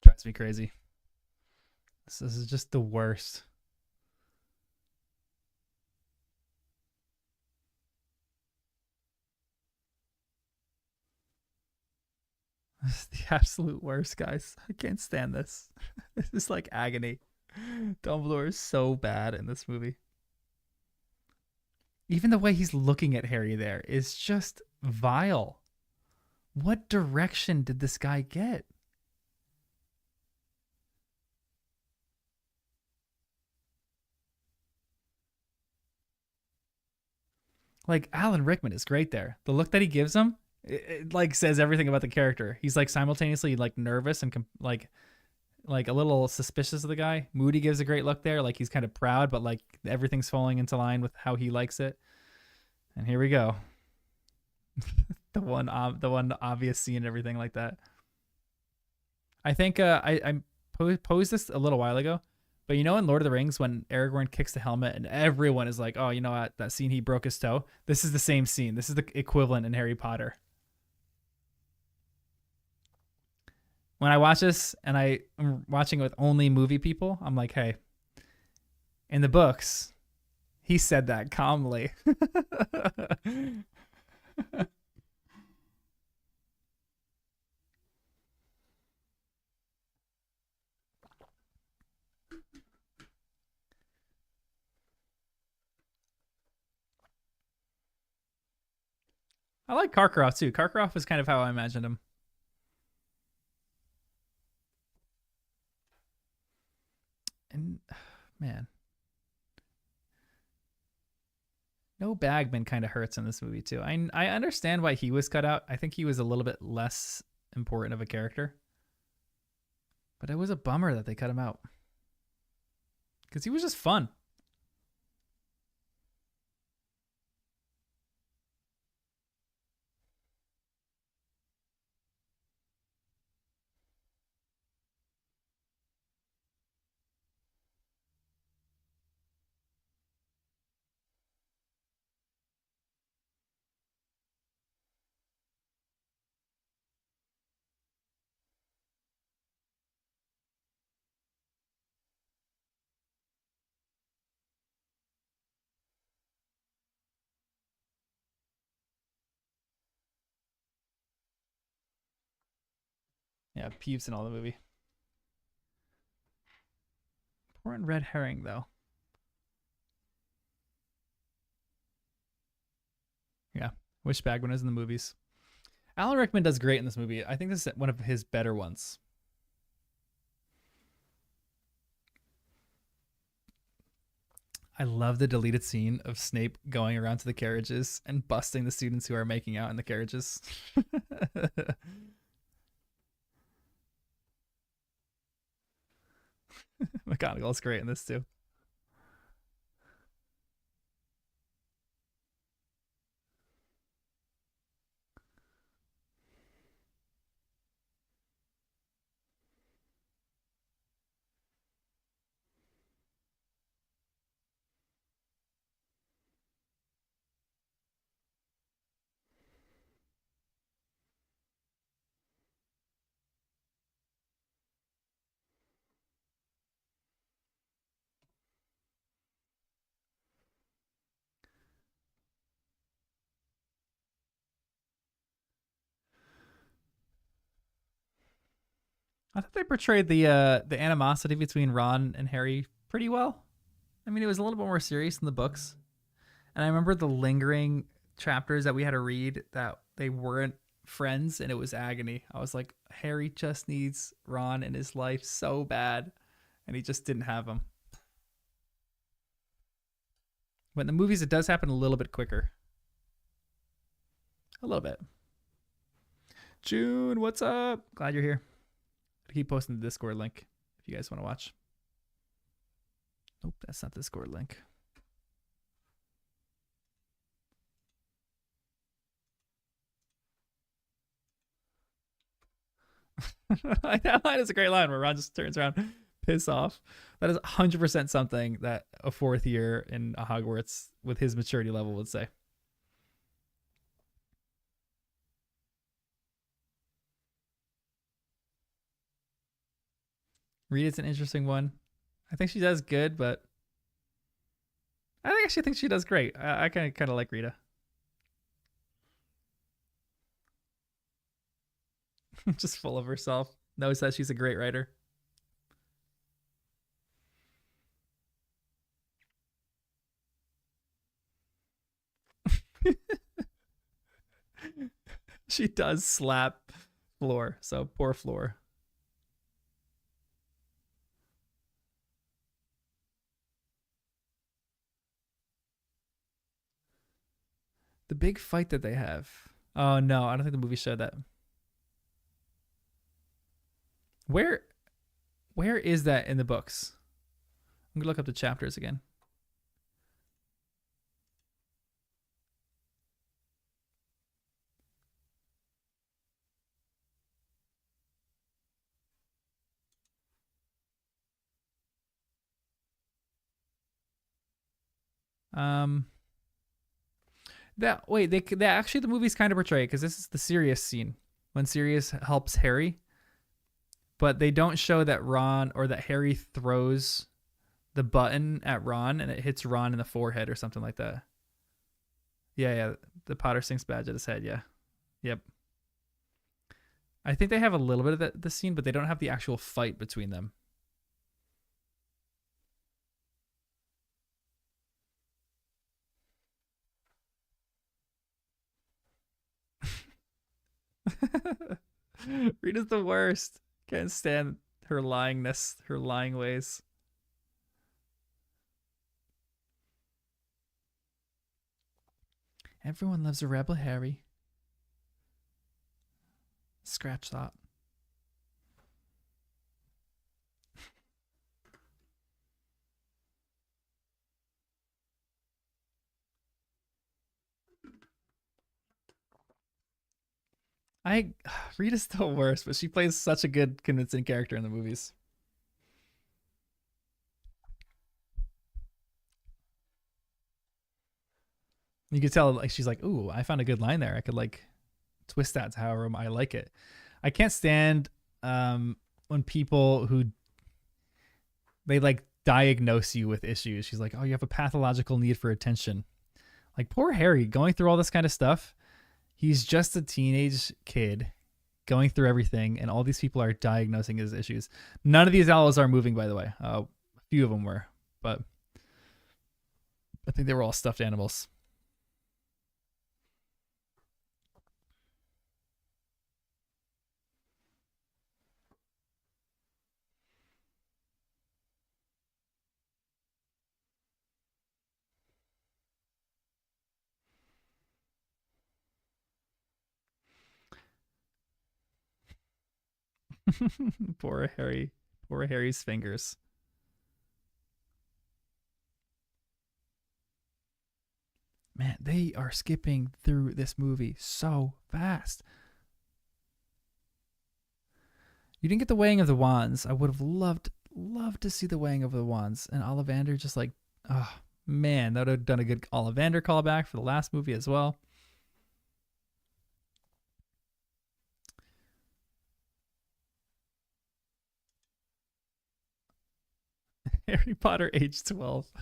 Drives me crazy. This is just the worst. This is the absolute worst, guys. I can't stand this. This is like agony. Dumbledore is so bad in this movie. Even the way he's looking at Harry there is just vile. What direction did this guy get? Like, Alan Rickman is great there. The look that he gives him, it like says everything about the character. He's like simultaneously like nervous and like a little suspicious of the guy. Moody gives a great look there. Like he's kind of proud, but like everything's falling into line with how he likes it. And here we go. The one obvious scene and everything like that. I think I posed this a little while ago, but you know in Lord of the Rings when Aragorn kicks the helmet and everyone is like, oh, you know what, that scene he broke his toe. This is the same scene. This is the equivalent in Harry Potter. When I watch this and I'm watching it with only movie people, I'm like, hey, in the books, he said that calmly. I like Karkaroff too. Karkaroff was kind of how I imagined him. And man, no Bagman kind of hurts in this movie too. I understand why he was cut out. I think he was a little bit less important of a character, but it was a bummer that they cut him out because he was just fun. Yeah, Peeves in all the movie. Important red herring though. Yeah, wish Bagman was in the movies. Alan Rickman does great in this movie. I think this is one of his better ones. I love the deleted scene of Snape going around to the carriages and busting the students who are making out in the carriages. McGonagall's great in this too. I thought they portrayed the animosity between Ron and Harry pretty well. I mean, it was a little bit more serious in the books, and I remember the lingering chapters that we had to read that they weren't friends, and it was agony. I was like, Harry just needs Ron in his life so bad, and he just didn't have him. But in the movies, it does happen a little bit quicker. A little bit. June, what's up? Glad you're here. I keep posting the Discord link if you guys want to watch. Nope, that's not the Discord link. That line is a great line where Ron just turns around, piss off. That is 100% something that a fourth year in Hogwarts with his maturity level would say. Rita's an interesting one. I think she does good, but I actually think she does great. I kind of like Rita. Just full of herself. Knows that she's a great writer. She does slap Floor, so poor Floor. The big fight that they have. Oh no, I don't think the movie showed that. Where where is that in the books? I'm gonna look up the chapters again. Um, that wait, they actually the movie's kind of portray because this is the Sirius scene when Sirius helps Harry, but they don't show that Ron or that Harry throws the button at Ron and it hits Ron in the forehead or something like that. Yeah, yeah, the Potter Sinks badge at his head. Yeah, yep. I think they have a little bit of the scene, but they don't have the actual fight between them. Rita's the worst. Can't stand her lyingness, her lying ways. Everyone loves a rebel, Harry. Scratch that. I Rita's the worst, but she plays such a good, convincing character in the movies. You could tell, like she's like, "Ooh, I found a good line there. I could like twist that to however I like it." I can't stand when people who they like diagnose you with issues. She's like, "Oh, you have a pathological need for attention." Like poor Harry going through all this kind of stuff. He's just a teenage kid going through everything, and all these people are diagnosing his issues. None of these owls are moving, by the way. A few of them were, but I think they were all stuffed animals. Poor Harry. Poor Harry's fingers. Man, they are skipping through this movie so fast. You didn't get the weighing of the wands. I would have loved to see the weighing of the wands. And Ollivander just like, oh man, that would have done a good Ollivander callback for the last movie as well. Harry Potter age 12.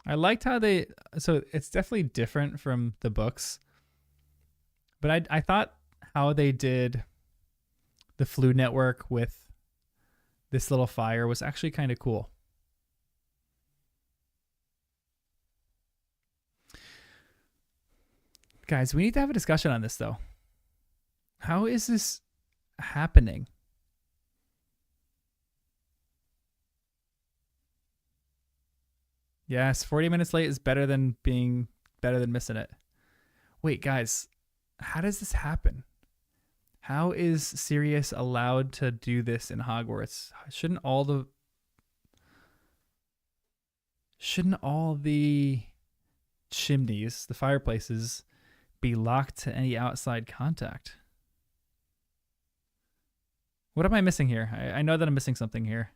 I liked how they, so it's definitely different from the books, but I thought how they did the Flu Network with this little fire was actually kind of cool. Guys, we need to have a discussion on this though. How is this happening? Yes, 40 minutes late is better than missing it. Wait, guys, how does this happen? How is Sirius allowed to do this in Hogwarts? Shouldn't all the chimneys, the fireplaces, be locked to any outside contact? What am I missing here? I know that I'm missing something here.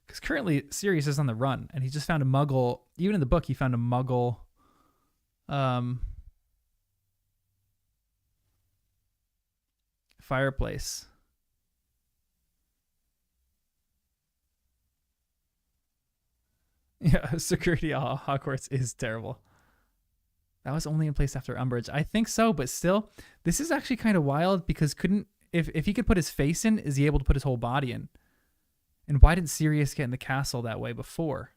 Because currently Sirius is on the run, and he just found a Muggle. Even in the book, he found a Muggle um, fireplace. Yeah, security at Hogwarts is terrible. That was only in place after Umbridge. I think so, but still, this is actually kind of wild because couldn't if he could put his face in, is he able to put his whole body in? And why didn't Sirius get in the castle that way before?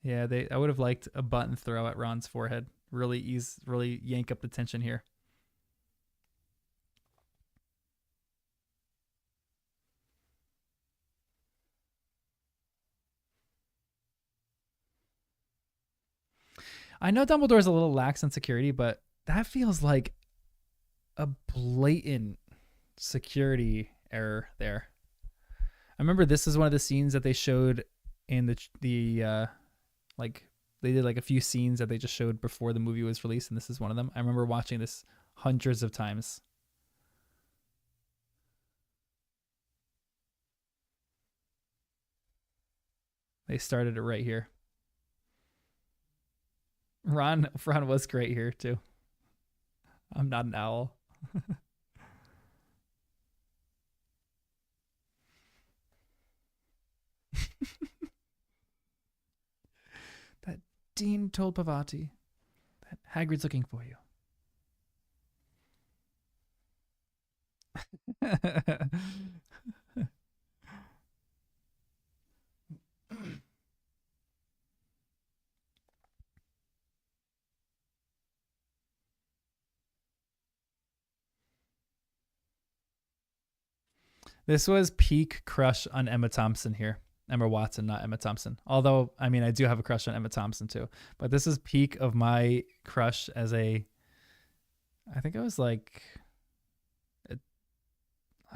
Yeah, they. I would have liked a button throw at Ron's forehead. Really yank up the tension here. I know Dumbledore's a little lax on security, but that feels like a blatant security error there. I remember this is one of the scenes that they showed in the like they did like a few scenes that they just showed before the movie was released, and this is one of them. I remember watching this hundreds of times. They started it right here. Ron was great here too. I'm not an owl. That Dean told Pavati that Hagrid's looking for you. This was peak crush on Emma Thompson here. Emma Watson, not Emma Thompson. Although, I mean, I do have a crush on Emma Thompson too. But this is peak of my crush as a, I think I was like a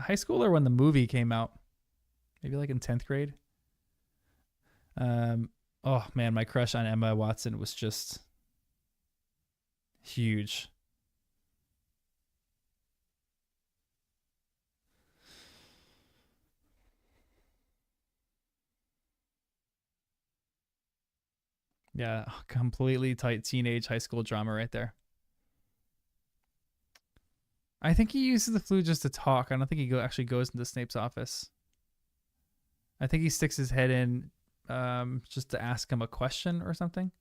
high schooler when the movie came out. Maybe like in 10th grade. Oh man, my crush on Emma Watson was just huge. Yeah, completely tight teenage high school drama right there. I think he uses the flute just to talk. I don't think actually goes into Snape's office. I think he sticks his head in just to ask him a question or something.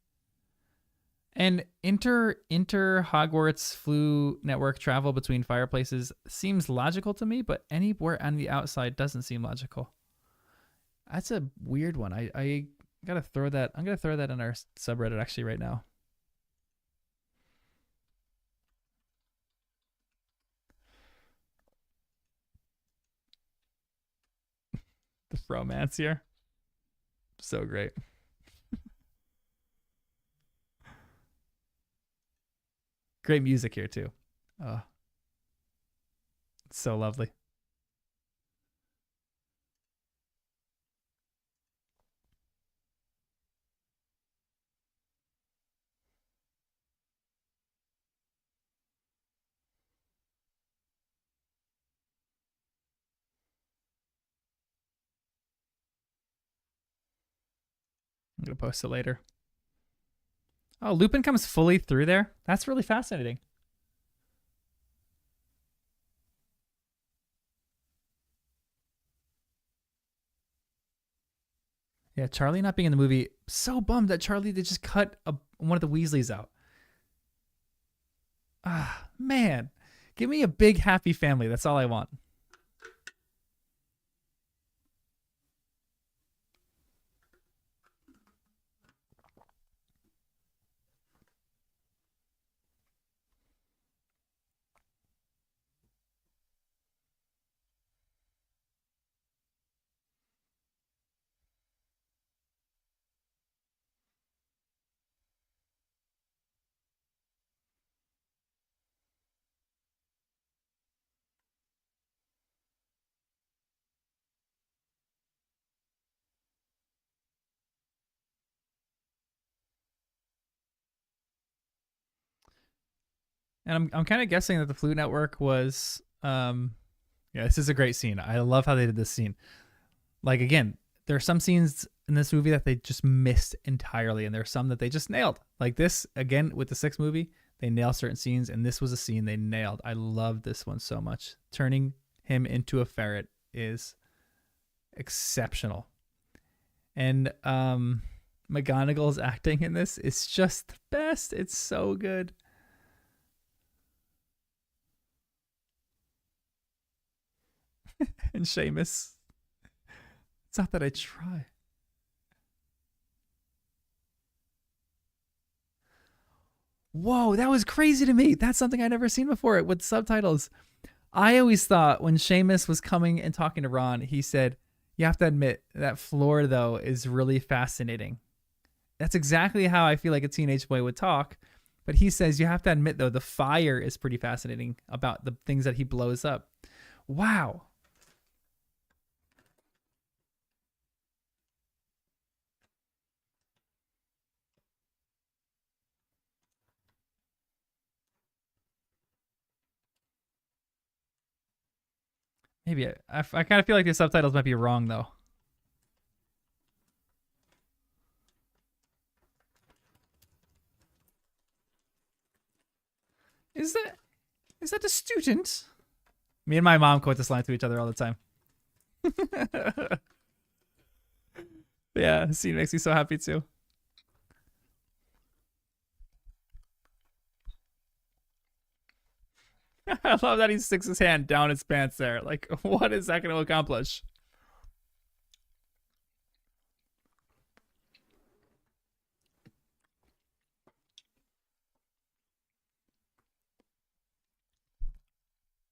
And inter Hogwarts flu network travel between fireplaces seems logical to me, but anywhere on the outside doesn't seem logical. That's a weird one. I gotta throw that. I'm gonna throw that in our subreddit actually right now. The romance here, so great. Great music here too. Oh, so lovely. I'm gonna post it later. Oh, Lupin comes fully through there. That's really fascinating. Yeah, Charlie not being in the movie. So bummed that Charlie they just cut one of the Weasleys out. Ah, man. Give me a big happy family. That's all I want. And I'm kind of guessing that the Flute Network was yeah, this is a great scene. I love how they did this scene. Like again, there are some scenes in this movie that they just missed entirely, and there are some that they just nailed. Like this again with the sixth movie, they nail certain scenes, and this was a scene they nailed. I love this one so much. Turning him into a ferret is exceptional, and McGonagall's acting in this is just the best. It's so good. And Seamus, it's not that I try. Whoa, that was crazy to me. That's something I'd never seen before with subtitles. I always thought when Seamus was coming and talking to Ron, he said, "You have to admit that floor though is really fascinating." That's exactly how I feel like a teenage boy would talk. But he says, "You have to admit though, the fire is pretty fascinating about the things that he blows up." Wow. Maybe I kind of feel like the subtitles might be wrong though. Is that the student? Me and my mom quote this line to each other all the time. Yeah, the scene makes me so happy too. I love that he sticks his hand down his pants there. Like, what is that going to accomplish?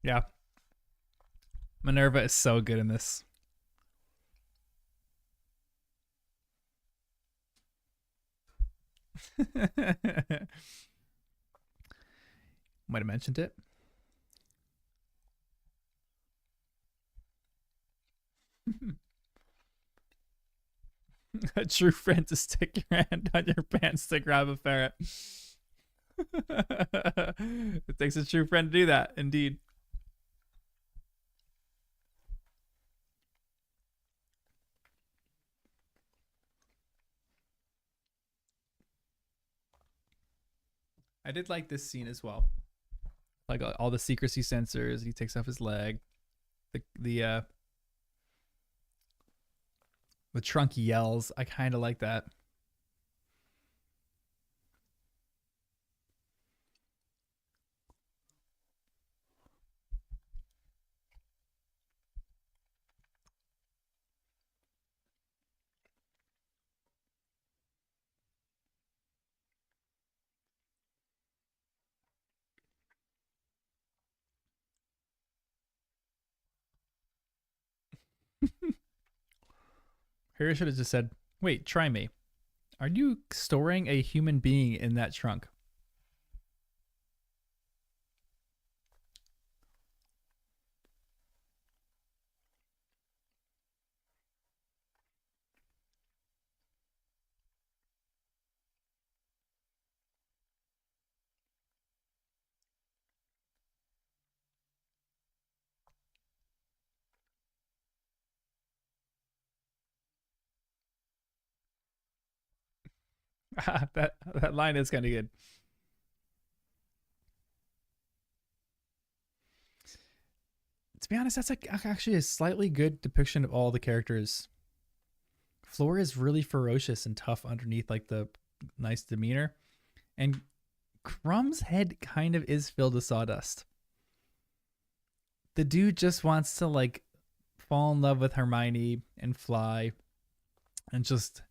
Yeah, Minerva is so good in this. Might have mentioned it. A true friend to stick your hand on your pants to grab a ferret. It takes a true friend to do that, indeed. I did like this scene as well. Like all the secrecy sensors. He takes off his leg. The trunk yells. I kind of like that. Harry should have just said, "Wait, try me. Are you storing a human being in that trunk?" That line is kind of good. To be honest, that's like actually a slightly good depiction of all the characters. Floor is really ferocious and tough underneath like the nice demeanor, and Crumb's head kind of is filled with sawdust. The dude just wants to like fall in love with Hermione and fly, and just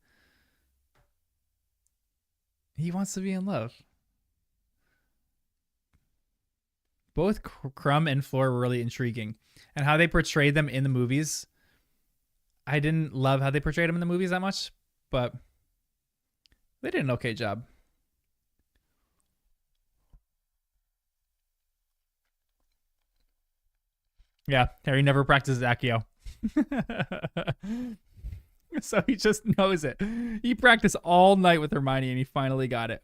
he wants to be in love. Both Crumb and Floor were really intriguing, and how they portrayed them in the movies. I didn't love how they portrayed them in the movies that much, but they did an okay job. Yeah, Harry never practices Accio. So he just knows it. He practiced all night with Hermione and he finally got it.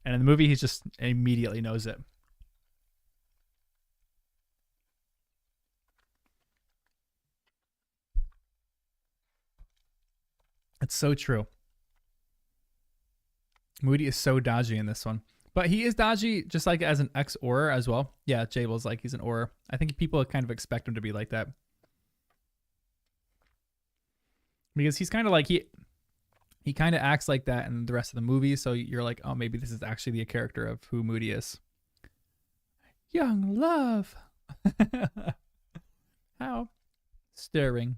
And in the movie, he just immediately knows it. It's so true. Moody is so dodgy in this one. But he is dodgy just like as an ex Auror as well. Yeah, Jabel's like he's an Auror. I think people kind of expect him to be like that. Because he's kind of like he kind of acts like that in the rest of the movie, so you're like, oh, maybe this is actually the character of who Moody is. Young love. How stirring.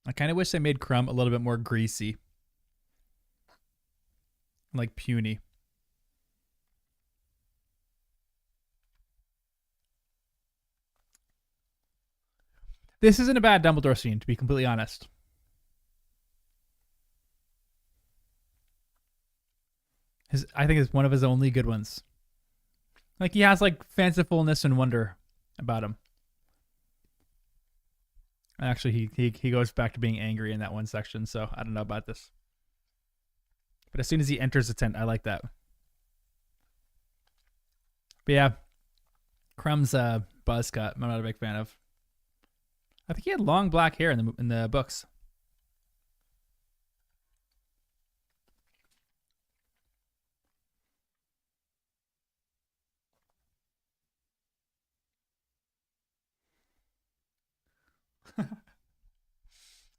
I kind of wish they made Crumb a little bit more greasy, like puny. This isn't a bad Dumbledore scene, to be completely honest. I think it's one of his only good ones. Like he has like fancifulness and wonder about him. And actually, he goes back to being angry in that one section. So I don't know about this. But as soon as he enters the tent, I like that. But yeah, Crumb's buzz cut. I'm not a big fan of. I think he had long black hair in the books.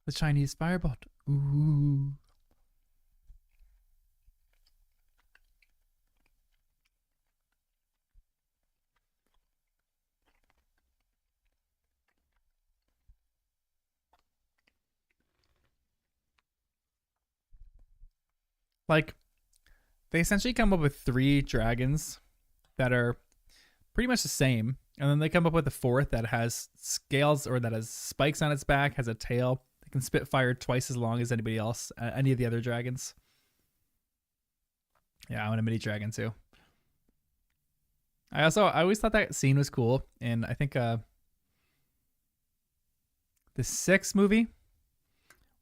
The Chinese fireball. Ooh. Like, they essentially come up with 3 dragons that are pretty much the same. And then they come up with a 4th that has scales or that has spikes on its back, has a tail. They can spit fire twice as long as anybody else, any of the other dragons. Yeah, I want a mini dragon too. I always thought that scene was cool. And I think the 6th movie,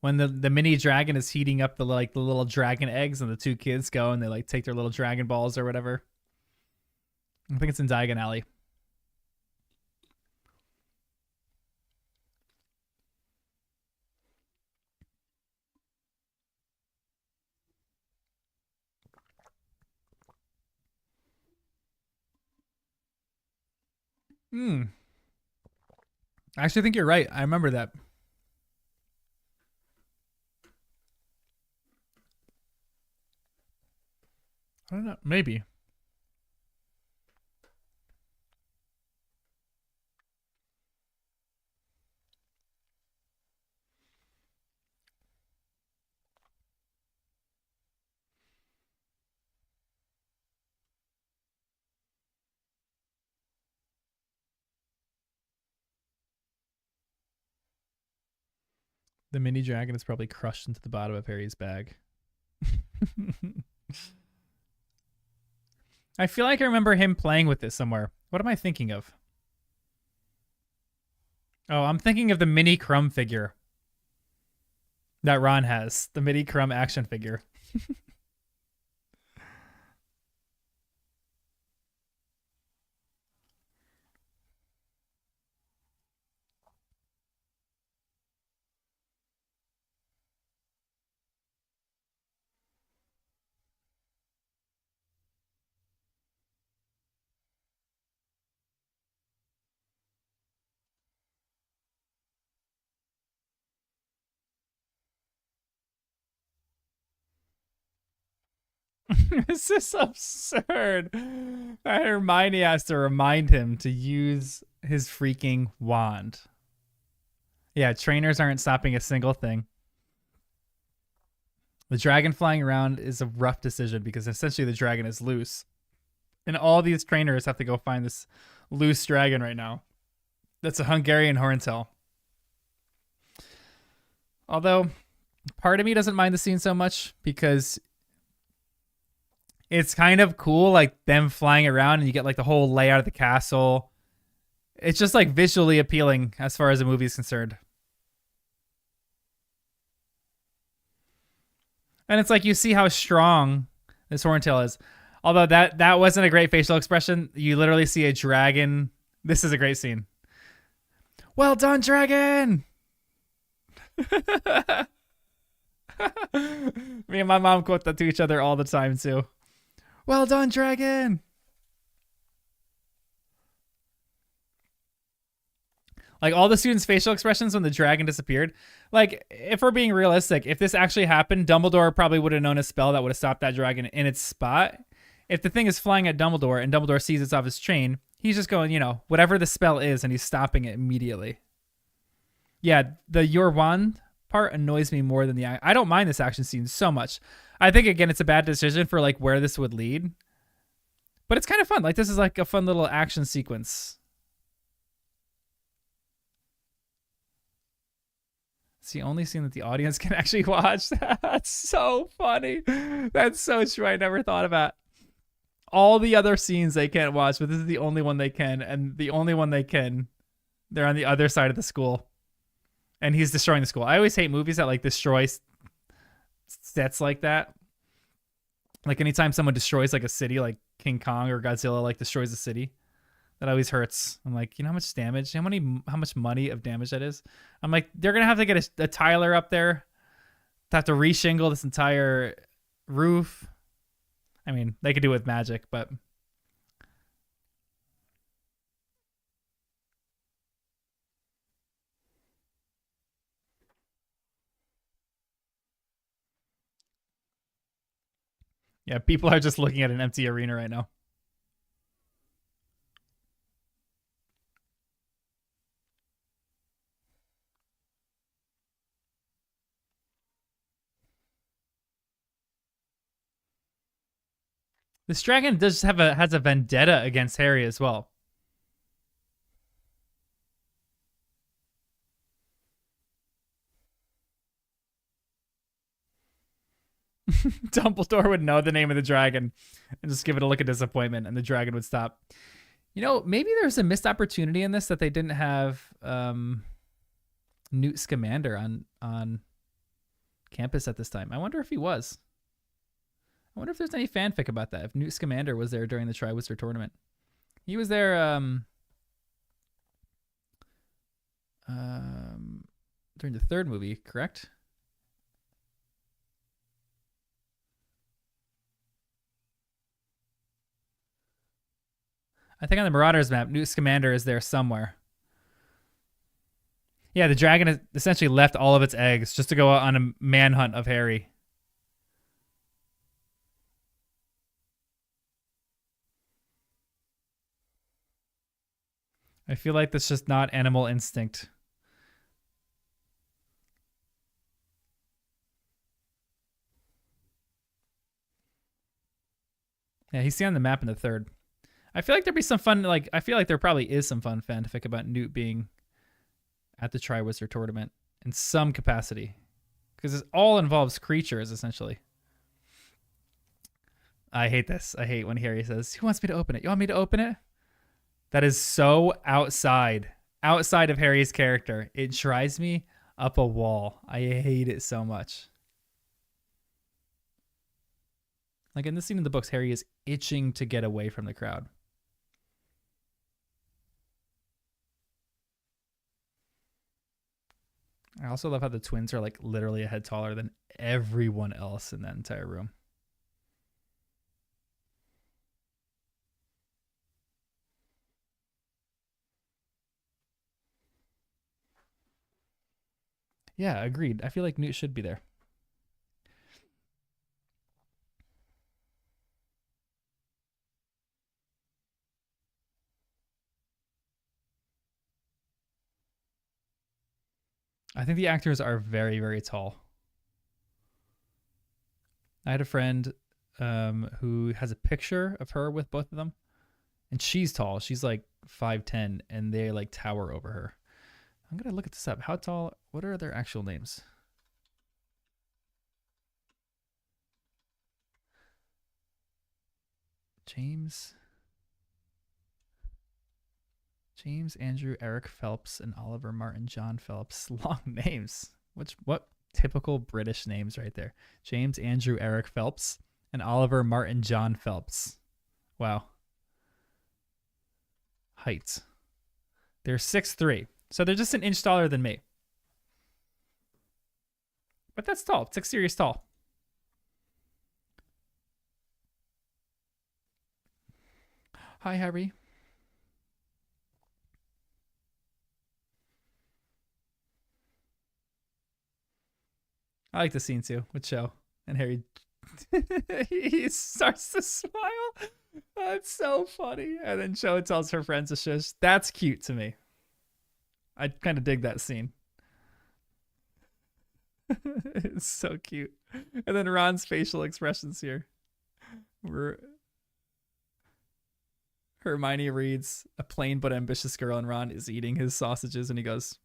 when the mini dragon is heating up the little dragon eggs and the 2 kids go and they like take their little dragon balls or whatever. I think it's in Diagon Alley. I actually think you're right. I remember that. I don't know. Maybe. The mini dragon is probably crushed into the bottom of Harry's bag. I feel like I remember him playing with this somewhere. What am I thinking of? Oh, I'm thinking of the mini Crumb figure that Ron has. The mini Crumb action figure. This is absurd. That Hermione has to remind him to use his freaking wand. Yeah, trainers aren't stopping a single thing. The dragon flying around is a rough decision because essentially the dragon is loose. And all these trainers have to go find this loose dragon right now. That's a Hungarian horntail. Although, part of me doesn't mind the scene so much because it's kind of cool, like them flying around and you get like the whole layout of the castle. It's just like visually appealing as far as the movie is concerned. And it's like you see how strong this horntail is. Although that wasn't a great facial expression. You literally see a dragon. This is a great scene. Well done, dragon! Me and my mom quote that to each other all the time too. Well done, dragon! Like all the students' facial expressions when the dragon disappeared. Like, if we're being realistic, if this actually happened, Dumbledore probably would have known a spell that would have stopped that dragon in its spot. If the thing is flying at Dumbledore and Dumbledore sees it's off his chain, he's just going, whatever the spell is, and he's stopping it immediately. Yeah, the your wand part annoys me more than I don't mind this action scene so much. I think, again, it's a bad decision for like where this would lead. But it's kind of fun. Like, this is like a fun little action sequence. It's the only scene that the audience can actually watch. That's so funny. That's so true. I never thought about. All the other scenes they can't watch, but this is the only one they can, and the only one they can, they're on the other side of the school, and he's destroying the school. I always hate movies that like destroy sets like that. Like anytime someone destroys like a city, like King Kong or Godzilla, like destroys a city, that always hurts. I'm like, you know how much damage, how much money of damage that is. I'm like, they're gonna have to get a tiler up there, to have to reshingle this entire roof. I mean, they could do it with magic, but yeah, people are just looking at an empty arena right now. This dragon does has a vendetta against Harry as well. Dumbledore would know the name of the dragon and just give it a look of disappointment, and the dragon would stop. You know, maybe there's a missed opportunity in this that they didn't have Newt Scamander on campus at this time. I wonder if he was. I wonder if there's any fanfic about that. If Newt Scamander was there during the Triwizard Tournament, he was there during the third movie, correct? I think on the Marauders map, Newt Scamander is there somewhere. Yeah, the dragon has essentially left all of its eggs just to go on a manhunt of Harry. I feel like that's just not animal instinct. Yeah, he's seen on the map in the third. I feel like there'd be some fun, like, I feel like there probably is some fun fanfic about Newt being at the Triwizard Tournament in some capacity. Because it all involves creatures, essentially. I hate this. I hate when Harry says, "Who wants me to open it? You want me to open it?" That is so outside of Harry's character. It drives me up a wall. I hate it so much. Like in this scene in the books, Harry is itching to get away from the crowd. I also love how the twins are like literally a head taller than everyone else in that entire room. Yeah, agreed. I feel like Newt should be there. I think the actors are very, very tall. I had a friend who has a picture of her with both of them, and she's tall. She's like 5'10", and they like tower over her. I'm gonna look at this up. How tall? What are their actual names? James, Andrew, Eric Phelps, and Oliver Martin John Phelps. Long names. What typical British names right there? James, Andrew, Eric Phelps, and Oliver Martin John Phelps. Wow. Height. They're 6'3", so they're just an inch taller than me. But that's tall. 6'3" is tall. Hi, Harry. I like the scene too with Cho and Harry. He starts to smile. That's so funny. And then Cho tells her friends to shush. That's cute to me. I kind of dig that scene. It's so cute. And then Ron's facial expressions here. Where Hermione reads a plain but ambitious girl, and Ron is eating his sausages, and he goes,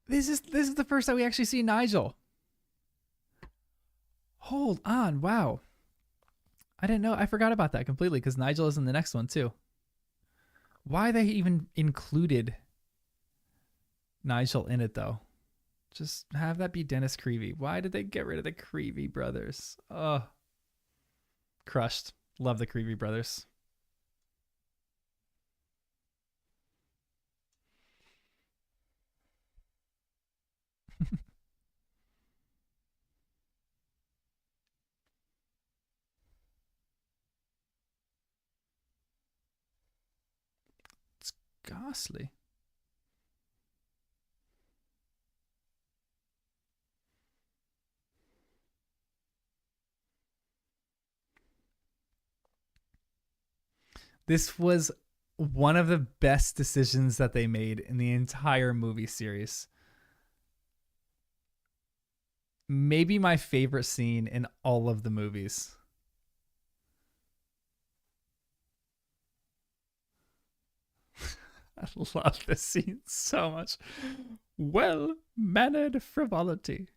This is the first time we actually see Nigel. Hold on, wow. I didn't know. I forgot about that completely because Nigel is in the next one too. Why they even included Nigel in it though? Just have that be Dennis Creevy. Why did they get rid of the Creevy brothers? Oh, crushed. Love the Creevy brothers. It's ghastly. This was one of the best decisions that they made in the entire movie series. Maybe my favorite scene in all of the movies. I love this scene so much. Well mannered frivolity.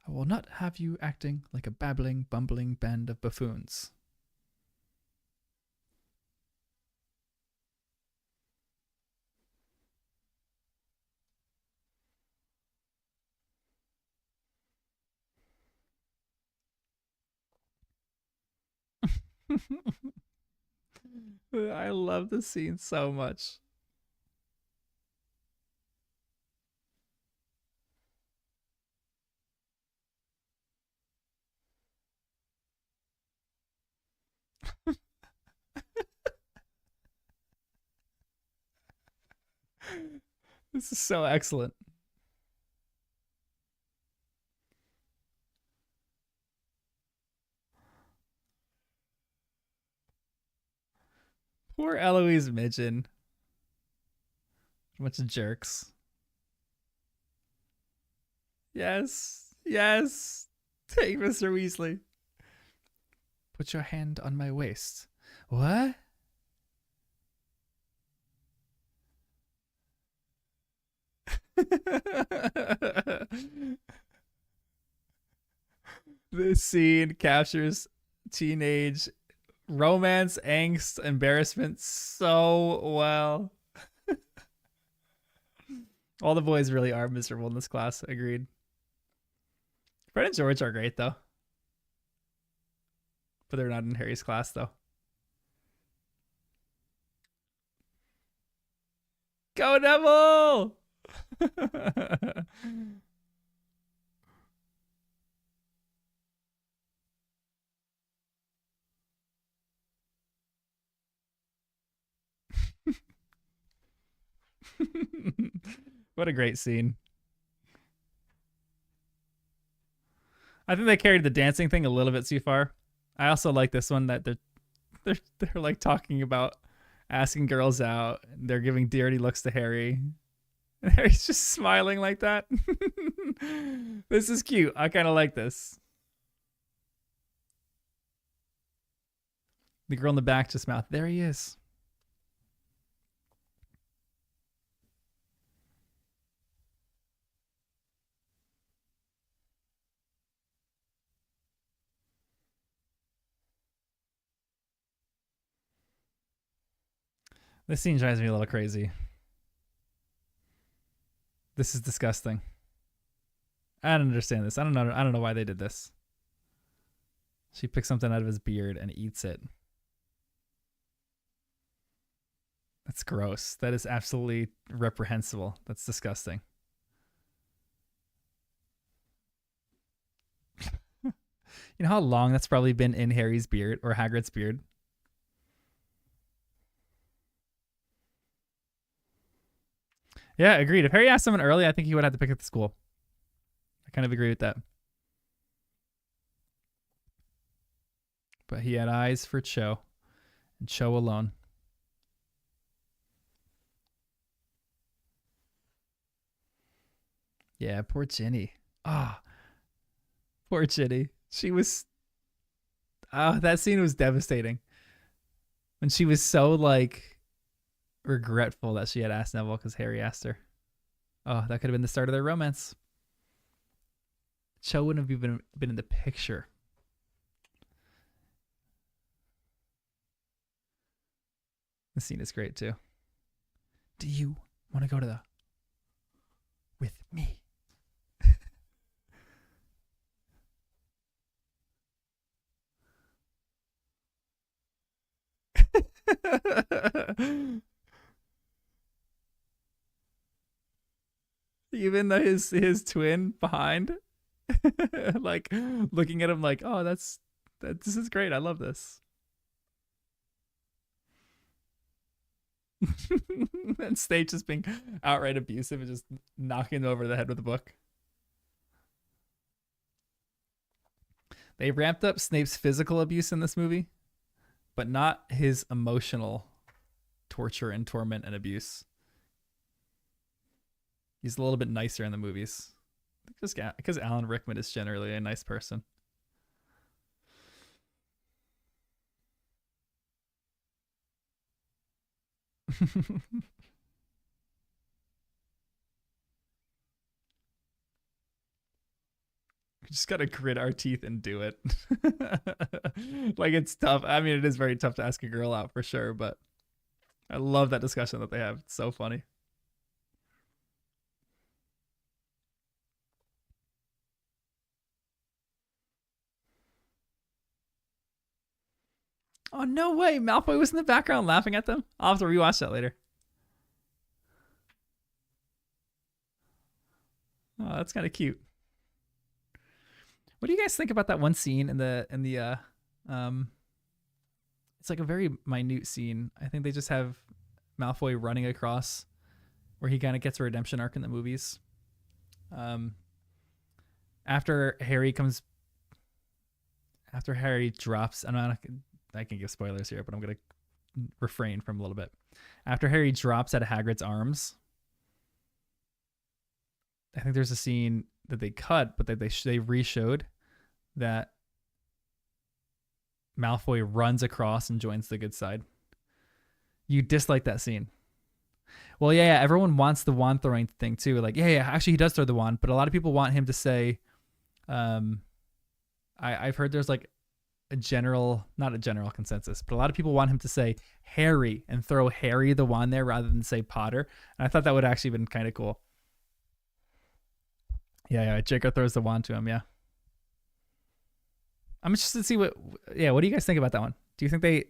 I will not have you acting like a babbling, bumbling band of buffoons. I love this scene so much. This is so excellent. Poor Eloise Midgen. A bunch of jerks. Yes. Yes. Take Mr. Weasley. Put your hand on my waist. What? This scene captures teenage romance, angst, embarrassment so well. All the boys really are miserable in this class. Agreed. Fred and George are great though, but they're not in Harry's class though. Go Neville! What a great scene. I think they carried the dancing thing a little bit too far. I also like this one that they're like talking about asking girls out. They're giving dirty looks to Harry. And Harry's just smiling like that. This is cute. I kind of like this. The girl in the back just mouthed, "There he is." This scene drives me a little crazy. This is disgusting. I don't understand this. I don't know. I don't know why they did this. She picks something out of his beard and eats it. That's gross. That is absolutely reprehensible. That's disgusting. You know how long that's probably been in Harry's beard or Hagrid's beard? Yeah, agreed. If Harry asked someone early, I think he would have to pick at the school. I kind of agree with that. But he had eyes for Cho, and Cho alone. Yeah, poor Ginny. Ah, oh, poor Ginny. She was. Ah, oh, that scene was devastating. When she was so like regretful that she had asked Neville because Harry asked her. Oh, that could have been the start of their romance. Cho wouldn't have even been in the picture. The scene is great too. Do you want to go to the with me? Even though his twin behind, like looking at him like, oh, this is great. I love this. And Snape just being outright abusive and just knocking him over the head with a book. They ramped up Snape's physical abuse in this movie, but not his emotional torture and torment and abuse. He's a little bit nicer in the movies. Just because Alan Rickman is generally a nice person. We just gotta grit our teeth and do it. Like, it's tough. I mean, it is very tough to ask a girl out for sure, but I love that discussion that they have. It's so funny. Oh, no way. Malfoy was in the background laughing at them. I'll have to rewatch that later. Oh, that's kind of cute. What do you guys think about that one scene in the um it's like a very minute scene. I think they just have Malfoy running across where he kind of gets a redemption arc in the movies. Um after Harry comes after Harry drops, I can give spoilers here, but I'm going to refrain from a little bit. After Harry drops out of Hagrid's arms, I think there's a scene that they cut, but that they re-showed that Malfoy runs across and joins the good side. You dislike that scene. Well, yeah, everyone wants the wand throwing thing too. Like, yeah, actually he does throw the wand, but a lot of people want him to say, I've heard there's like not a general consensus, but a lot of people want him to say Harry and throw Harry the wand there rather than say Potter. And I thought that would actually been kind of cool. Yeah, Jacob throws the wand to him. Yeah. I'm interested to see what do you guys think about that one? Do you think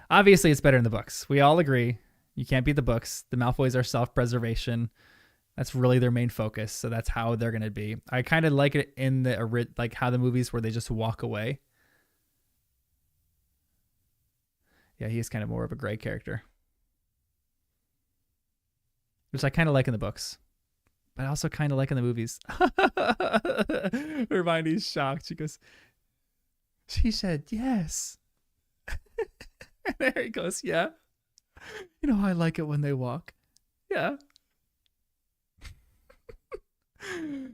obviously it's better in the books. We all agree. You can't beat the books. The Malfoys are self-preservation. That's really their main focus. So that's how they're going to be. I kind of like it in like how the movies where they just walk away. Yeah, he's kind of more of a gray character, which I kind of like in the books, but I also kind of like in the movies. Hermione's shocked. She goes, she said yes. And Harry goes, yeah. You know, I like it when they walk. Yeah.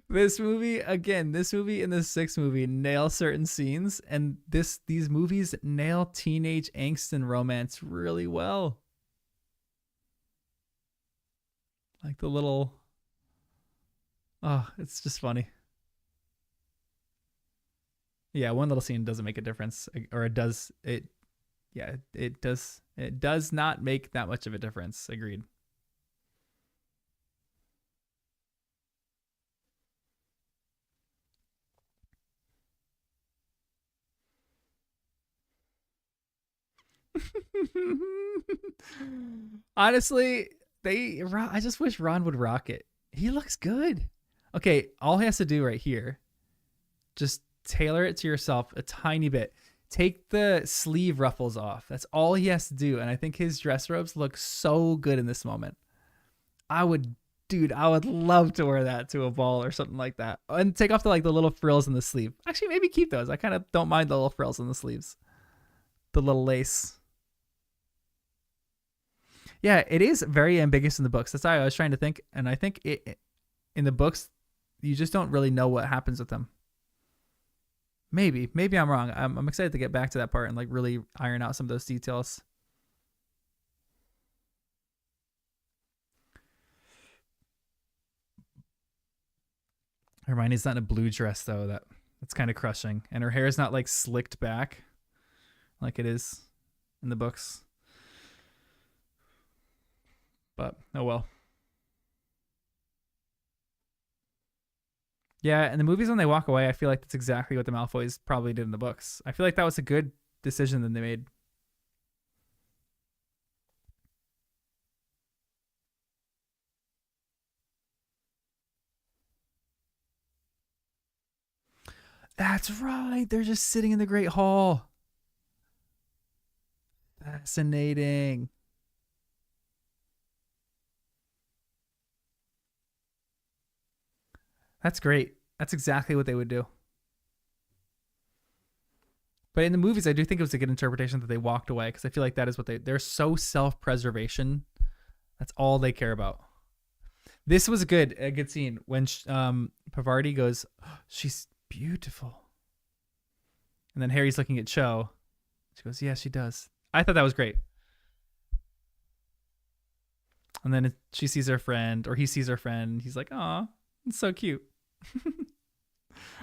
This movie and the sixth movie nail certain scenes, and these movies nail teenage angst and romance really well. Like the little, oh, it's just funny. Yeah, one little scene doesn't make a difference, or it does. Yeah, it does. It does not make that much of a difference. Agreed. Honestly, I just wish Ron would rock it. He looks good. Okay, all he has to do right here, just tailor it to yourself a tiny bit. Take the sleeve ruffles off. That's all he has to do. And I think his dress robes look so good in this moment. I would love to wear that to a ball or something like that. And take off the little frills in the sleeve. Actually, maybe keep those. I kind of don't mind the little frills in the sleeves. The little lace. Yeah, it is very ambiguous in the books. That's why I was trying to think. And I think in the books, you just don't really know what happens with them. Maybe I'm wrong. I'm excited to get back to that part and really iron out some of those details. Hermione's not in a blue dress though. That's kind of crushing, and her hair is not like slicked back like it is in the books. But oh well. Yeah, in the movies when they walk away, I feel like that's exactly what the Malfoys probably did in the books. I feel like that was a good decision that they made. That's right. They're just sitting in the Great Hall. Fascinating. That's great. That's exactly what they would do. But in the movies, I do think it was a good interpretation that they walked away because I feel like that is what they're so self-preservation. That's all they care about. This was a good scene when Pavarti goes, oh, "She's beautiful," and then Harry's looking at Cho. She goes, "Yeah, she does." I thought that was great. And then she sees her friend, or he sees her friend. He's like, "Aw, it's so cute."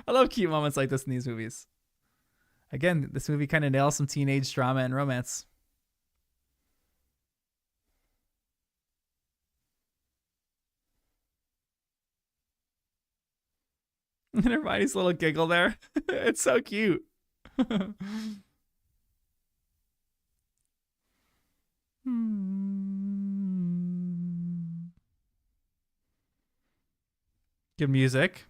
I love cute moments like this in these movies. Again, this movie kind of nails some teenage drama and romance. And Hermione's little giggle there. It's so cute. Good music.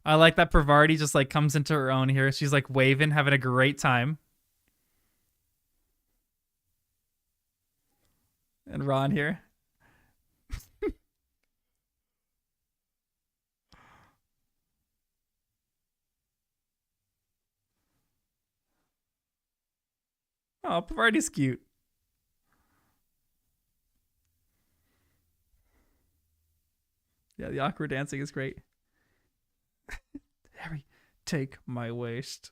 I like that Pravarti just like comes into her own here. She's like waving, having a great time. And Ron here. Oh, Pravarti's cute. Yeah, the awkward dancing is great. Harry, take my waist.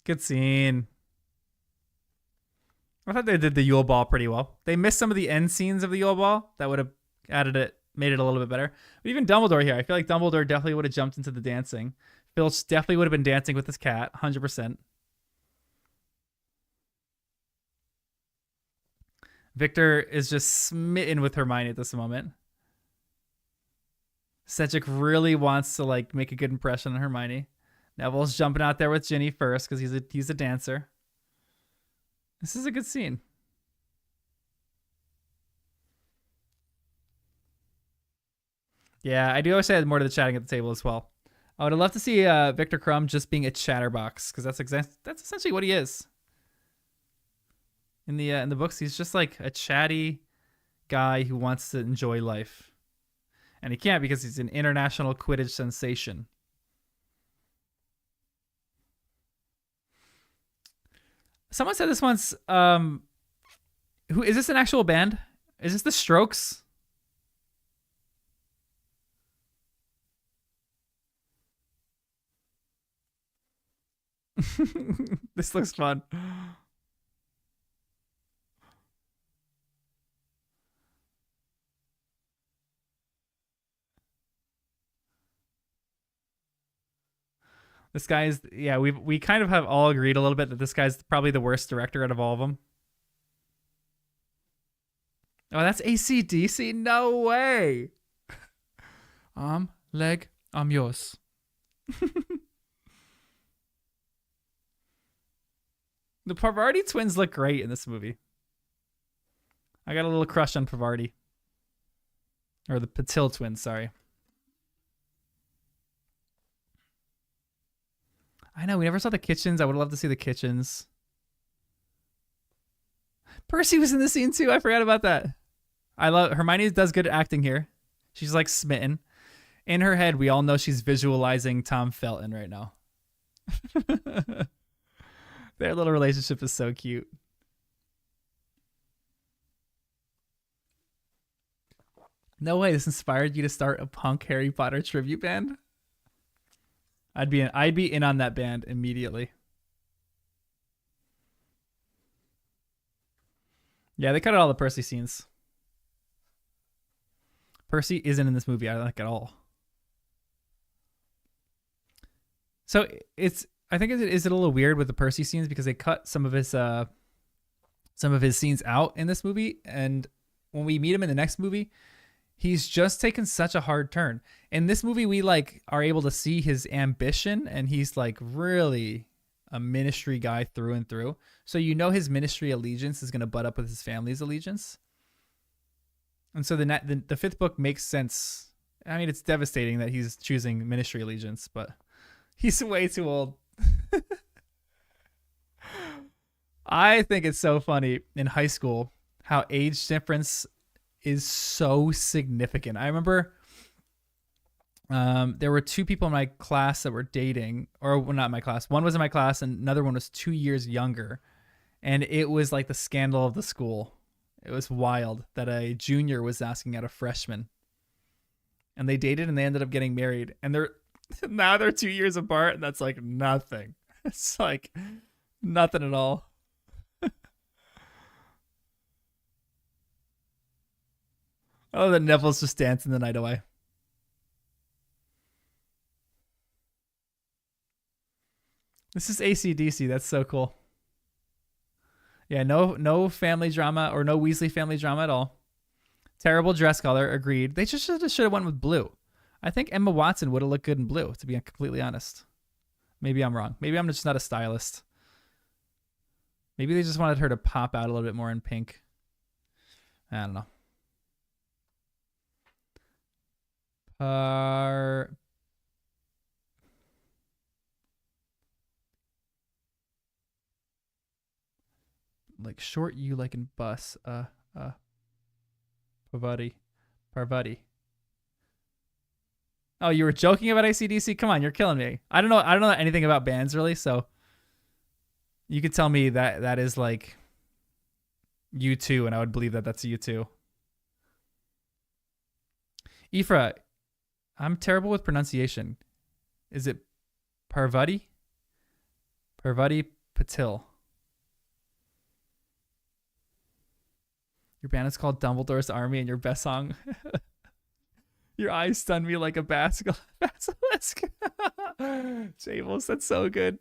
Good scene. I thought they did the Yule Ball pretty well. They missed some of the end scenes of the Yule Ball that would have added it, made it a little bit better. But even Dumbledore here, I feel like Dumbledore definitely would have jumped into the dancing. Filch definitely would have been dancing with his cat, 100%. Victor is just smitten with Hermione at this moment. Cedric really wants to like make a good impression on Hermione. Neville's jumping out there with Ginny first because he's a dancer. This is a good scene. Yeah, I do wish I had more to the chatting at the table as well. I would have loved to see Victor Crumb just being a chatterbox because that's essentially what he is. In the books, he's just like a chatty guy who wants to enjoy life, and he can't because he's an international Quidditch sensation. Someone said this once. Who is this? An actual band? Is this the Strokes? This looks fun. This guy's yeah. We kind of have all agreed a little bit that this guy's probably the worst director out of all of them. Oh, that's AC/DC? No way. Leg, yours. The Parvati twins look great in this movie. I got a little crush on Parvati. Or the Patil twins, sorry. I know, we never saw the kitchens. I would love to see the kitchens. Percy was in the scene too. I forgot about that. I love Hermione does good acting here. She's like smitten. In her head, we all know she's visualizing Tom Felton right now. Their little relationship is so cute. No way, this inspired you to start a punk Harry Potter tribute band? I'd be in on that band immediately. Yeah, they cut out all the Percy scenes. Percy isn't in this movie, I don't think, at all. So it's I think is it a little weird with the Percy scenes because they cut some of his scenes out in this movie, and when we meet him in the next movie, he's just taken such a hard turn. In this movie, we like are able to see his ambition, and he's like really a ministry guy through and through. So you know his ministry allegiance is going to butt up with his family's allegiance, and so the fifth book makes sense. I mean, it's devastating that he's choosing ministry allegiance, but he's way too old. I think it's so funny in high school how age difference is so significant. I remember there were two people in my class that were dating, or well, not my class. One was in my class, and another one was 2 years younger, and it was like the scandal of the school. It was wild that a junior was asking out a freshman, and they dated, and they ended up getting married, and they're now they're 2 years apart, and that's like nothing. It's like nothing at all. Oh, the Neville's just dancing the night away. This is ACDC. That's so cool. Yeah, no family drama or no Weasley family drama at all. Terrible dress color. Agreed. They just should have went with blue. I think Emma Watson would have looked good in blue, to be completely honest. Maybe I'm wrong. Maybe I'm just not a stylist. Maybe they just wanted her to pop out a little bit more in pink. I don't know. Like short you like in bus. Parvati. Parvati. Oh, you were joking about ACDC? Come on, you're killing me. I don't know anything about bands really, so you could tell me that that is like U2, and I would believe that that's U2. Ifra, I'm terrible with pronunciation. Is it Parvati? Parvati Patil. Your band is called Dumbledore's Army, and your best song. Your eyes stun me like a basilisk. Jables, that's so good.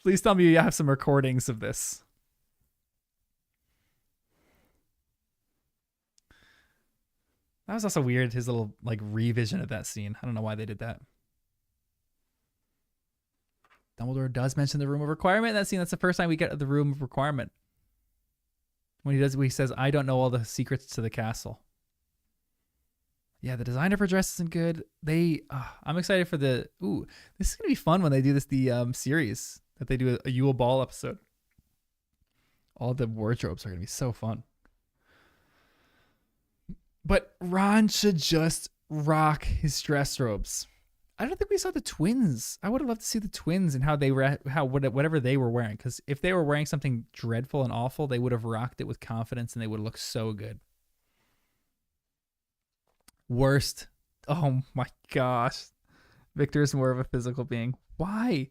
Please tell me you have some recordings of this. That was also weird, his little like revision of that scene. I don't know why they did that. Dumbledore does mention the room of requirement in that scene. That's the first time we get the room of requirement. When he says, I don't know all the secrets to the castle. Yeah, the design of her dress isn't good. I'm excited for this is going to be fun when they do the series, that they do a Yule Ball episode. All the wardrobes are going to be so fun. But Ron should just rock his dress robes. I don't think we saw the twins. I would have loved to see the twins and whatever they were wearing. Because if they were wearing something dreadful and awful, they would have rocked it with confidence and they would have looked so good. Worst. Oh my gosh. Victor is more of a physical being. Why?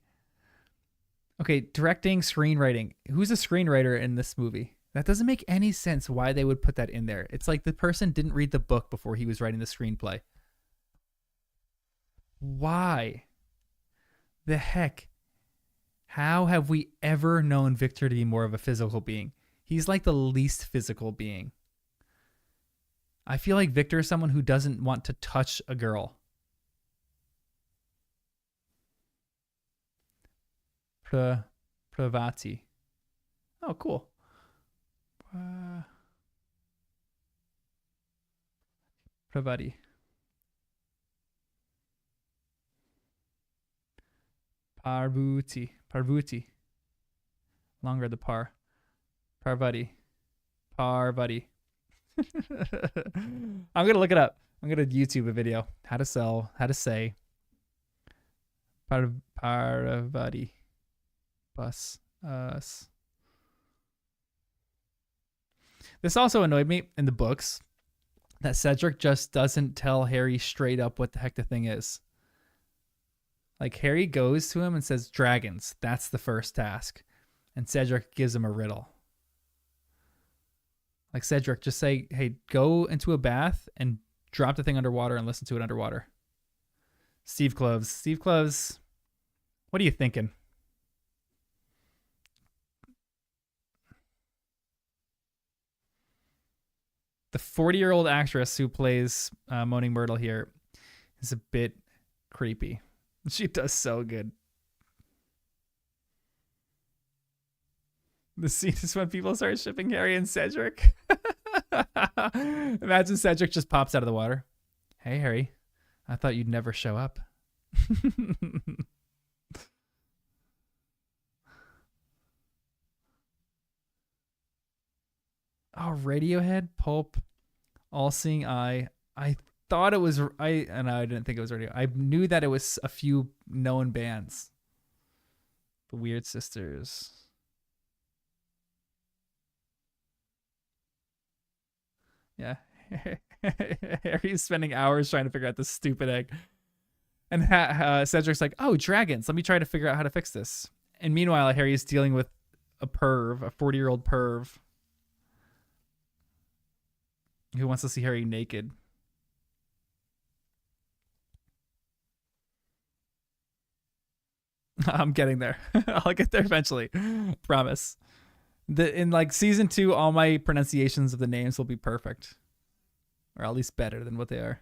Okay, directing, screenwriting. Who's a screenwriter in this movie? That doesn't make any sense why they would put that in there. It's like the person didn't read the book before he was writing the screenplay. Why? The heck? How have we ever known Victor to be more of a physical being? He's like the least physical being. I feel like Victor is someone who doesn't want to touch a girl. Pravati. Oh, cool. Pravati. Parvuti. Longer the par. Parvati. I'm gonna look it up. I'm gonna YouTube a video. How to say Parvati. Bus. This also annoyed me in the books that Cedric just doesn't tell Harry straight up what the heck the thing is. Like, Harry goes to him and says, dragons, that's the first task. And Cedric gives him a riddle. Like Cedric, just say, "Hey, go into a bath and drop the thing underwater and listen to it underwater." Steve Cloves. Steve Cloves, what are you thinking? The 40-year-old actress who plays Moaning Myrtle here is a bit creepy. She does so good. The scene is when people start shipping Harry and Cedric. Imagine Cedric just pops out of the water. Hey, Harry, I thought you'd never show up. Oh, Radiohead, Pulp, All Seeing Eye. I thought it was I didn't think it was radio. I knew that it was a few known bands. The Weird Sisters. Yeah. Harry's spending hours trying to figure out this stupid egg. And Cedric's like, "Oh, dragons. Let me try to figure out how to fix this." And meanwhile, Harry's dealing with a 40-year-old perv who wants to see Harry naked. I'm getting there. I'll get there eventually. Promise. In like season 2, all my pronunciations of the names will be perfect, or at least better than what they are.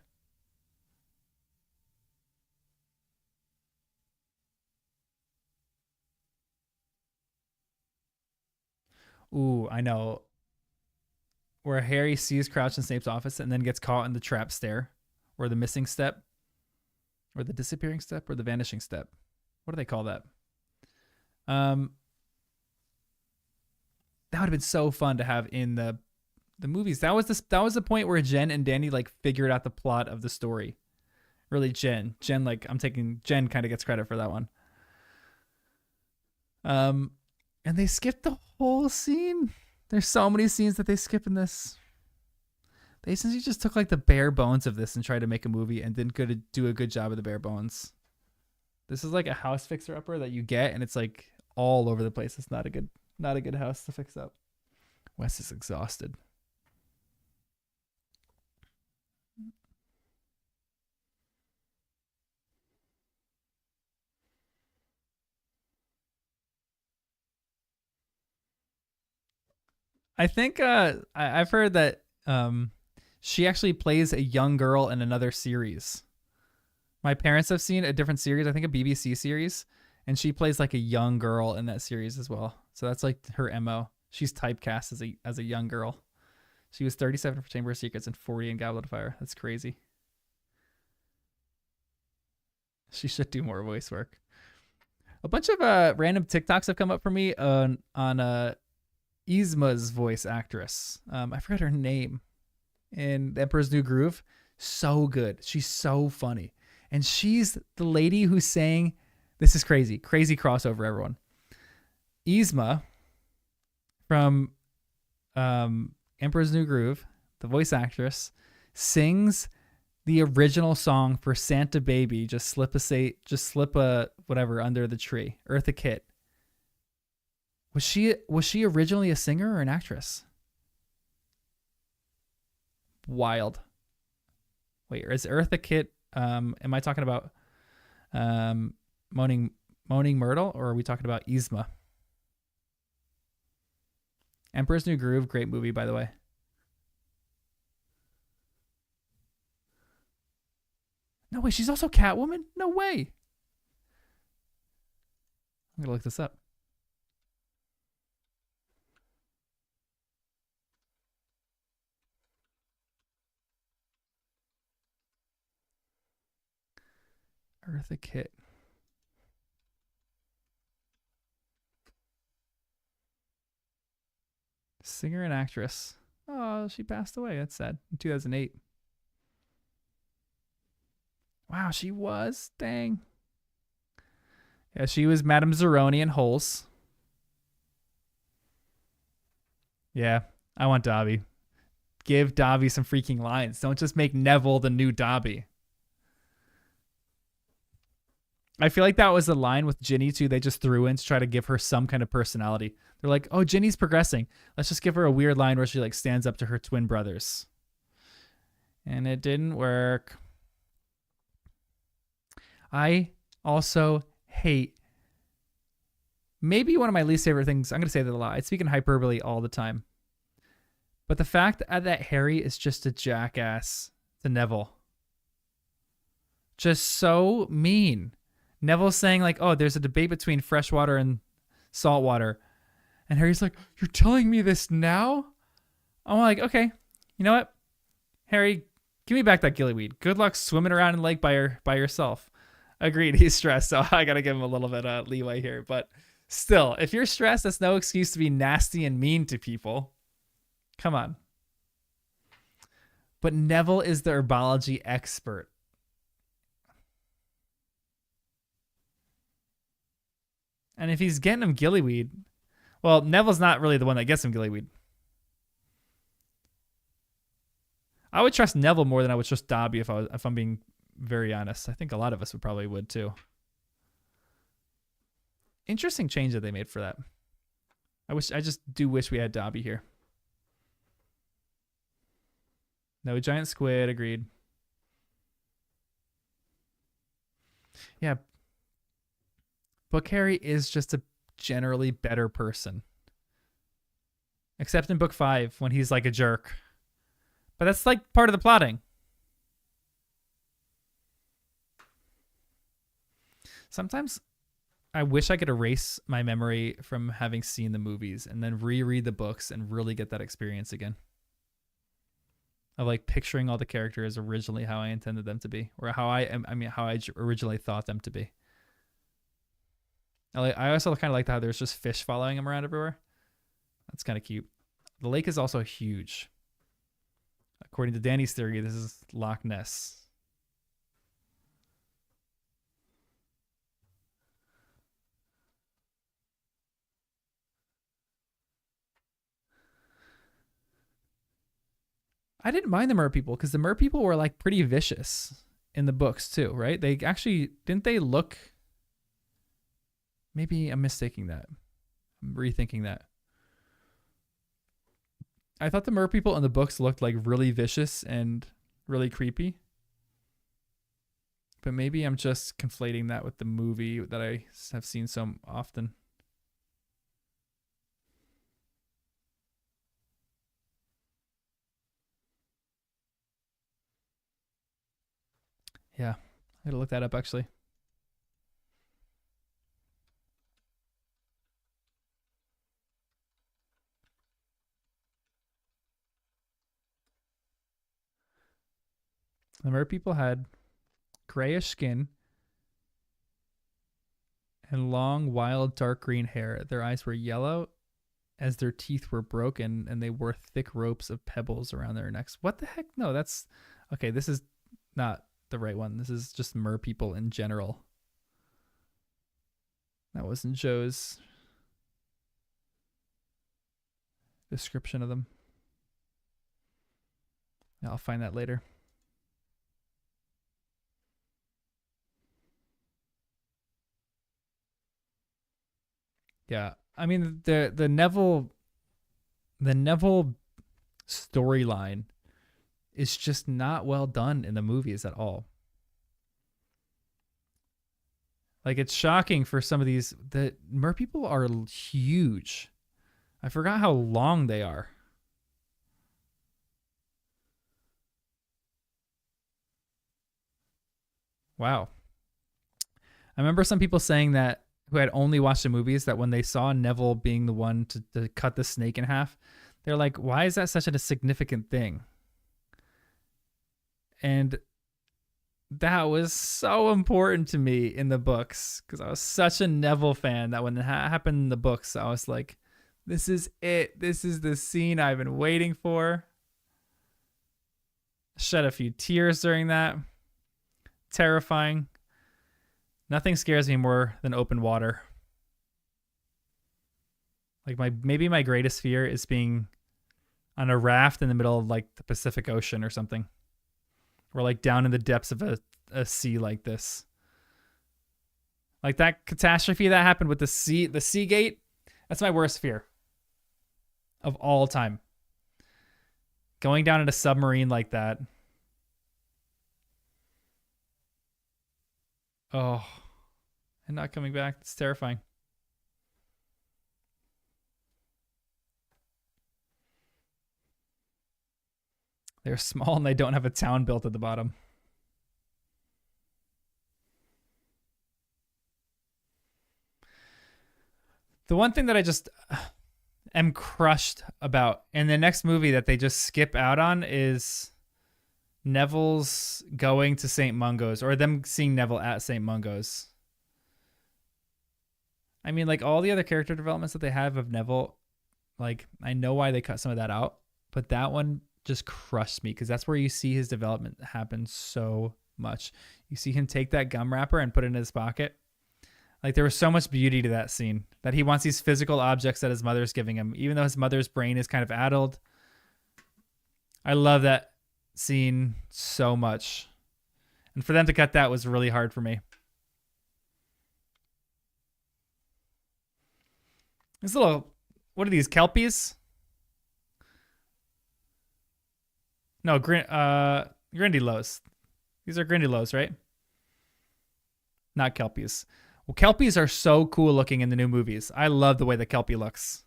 Ooh, I know. Where Harry sees Crouch in Snape's office and then gets caught in the trap stair, or the missing step, or the disappearing step, or the vanishing step. What do they call that? That would have been so fun to have in the movies. That was the point where Jen and Danny like figured out the plot of the story. Really, Jen, like I'm taking Jen kind of gets credit for that one. And they skipped the whole scene. There's so many scenes that they skip in this. They essentially just took like the bare bones of this and tried to make a movie and didn't do a good job of the bare bones. This is like a house fixer upper that you get, and it's like all over the place. It's not a good house to fix up. Wes is exhausted. I think I've heard that she actually plays a young girl in another series. My parents have seen a different series, I think a BBC series, and she plays like a young girl in that series as well. So that's like her MO. She's typecast as a young girl. She was 37 for Chamber of Secrets and 40 in Goblet of Fire. That's crazy. She should do more voice work. A bunch of random TikToks have come up for me on Yzma's voice actress. I forgot her name in The Emperor's New Groove. So good. She's so funny. And she's the lady who's saying, this is crazy crossover, everyone. Yzma from Emperor's New Groove, the voice actress, sings the original song for Santa Baby, just slip a whatever under the tree, Eartha Kitt. Was she originally a singer or an actress? Wild. Wait, is Eartha Kitt? Am I talking about Moaning Myrtle, or are we talking about Yzma? Emperor's New Groove, great movie, by the way. No way, she's also Catwoman? No way. I'm gonna look this up. Eartha Kitt. Singer and actress. Oh, she passed away. That's sad. In 2008. Wow, she was. Dang. Yeah, she was Madame Zeroni in Holes. Yeah, I want Dobby. Give Dobby some freaking lines. Don't just make Neville the new Dobby. I feel like that was the line with Ginny too. They just threw in to try to give her some kind of personality. They're like, "Oh, Ginny's progressing. Let's just give her a weird line where she like stands up to her twin brothers." And it didn't work. I also hate maybe one of my least favorite things. I'm going to say that a lot. I speak in hyperbole all the time. But the fact that Harry is just a jackass to Neville. Just so mean. Neville's saying like, "Oh, there's a debate between fresh water and salt water." And Harry's like, "You're telling me this now?" I'm like, "Okay, you know what? Harry, give me back that gillyweed. Good luck swimming around in the lake by yourself." Agreed, he's stressed, so I got to give him a little bit of leeway here. But still, if you're stressed, that's no excuse to be nasty and mean to people. Come on. But Neville is the herbology expert. And if he's getting him gillyweed, well, Neville's not really the one that gets him gillyweed. I would trust Neville more than I would trust Dobby if I'm being very honest. I think a lot of us would too. Interesting change that they made for that. I just do wish we had Dobby here. No giant squid, agreed. Yeah. Book Harry is just a generally better person. Except in book 5 when he's like a jerk. But that's like part of the plotting. Sometimes I wish I could erase my memory from having seen the movies and then reread the books and really get that experience again. Of like picturing all the characters originally how I intended them to be, or how I originally thought them to be. I also kind of like how there's just fish following him around everywhere. That's kind of cute. The lake is also huge. According to Danny's theory, this is Loch Ness. I didn't mind the mer people because the mer people were like pretty vicious in the books too, right? They actually didn't they look. Maybe I'm mistaking that. I'm rethinking that. I thought the mer people in the books looked like really vicious and really creepy. But maybe I'm just conflating that with the movie that I have seen so often. Yeah, I gotta look that up actually. The mer people had grayish skin and long, wild, dark green hair. Their eyes were yellow as their teeth were broken, and they wore thick ropes of pebbles around their necks. What the heck? No, that's okay. This is not the right one. This is just mer people in general. That wasn't Joe's description of them. I'll find that later. Yeah, I mean the Neville storyline is just not well done in the movies at all. Like it's shocking for some of these. The mer people are huge. I forgot how long they are. Wow. I remember some people saying that who had only watched the movies that when they saw Neville being the one to cut the snake in half, they're like, why is that such a significant thing? And that was so important to me in the books because I was such a Neville fan that when it happened in the books, I was like, this is it. This is the scene I've been waiting for. Shed a few tears during that. Terrifying. Nothing scares me more than open water. Like maybe my greatest fear is being on a raft in the middle of like the Pacific Ocean or something. Or like down in the depths of a sea like this. Like that catastrophe that happened with the sea gate. That's my worst fear of all time. Going down in a submarine like that. Oh, and not coming back. It's terrifying. They're small and they don't have a town built at the bottom. The one thing that I just am crushed about in the next movie that they just skip out on is Neville's going to St. Mungo's, or them seeing Neville at St. Mungo's. I mean, like all the other character developments that they have of Neville, like I know why they cut some of that out, but that one just crushed me because that's where you see his development happen so much. You see him take that gum wrapper and put it in his pocket. Like there was so much beauty to that scene that he wants these physical objects that his mother's giving him, even though his mother's brain is kind of addled. I love that scene so much. And for them to cut that was really hard for me. This little, what are these, Kelpies? No, Grindylows. These are Grindylows, right? Not Kelpies. Well, Kelpies are so cool looking in the new movies. I love the way the Kelpie looks.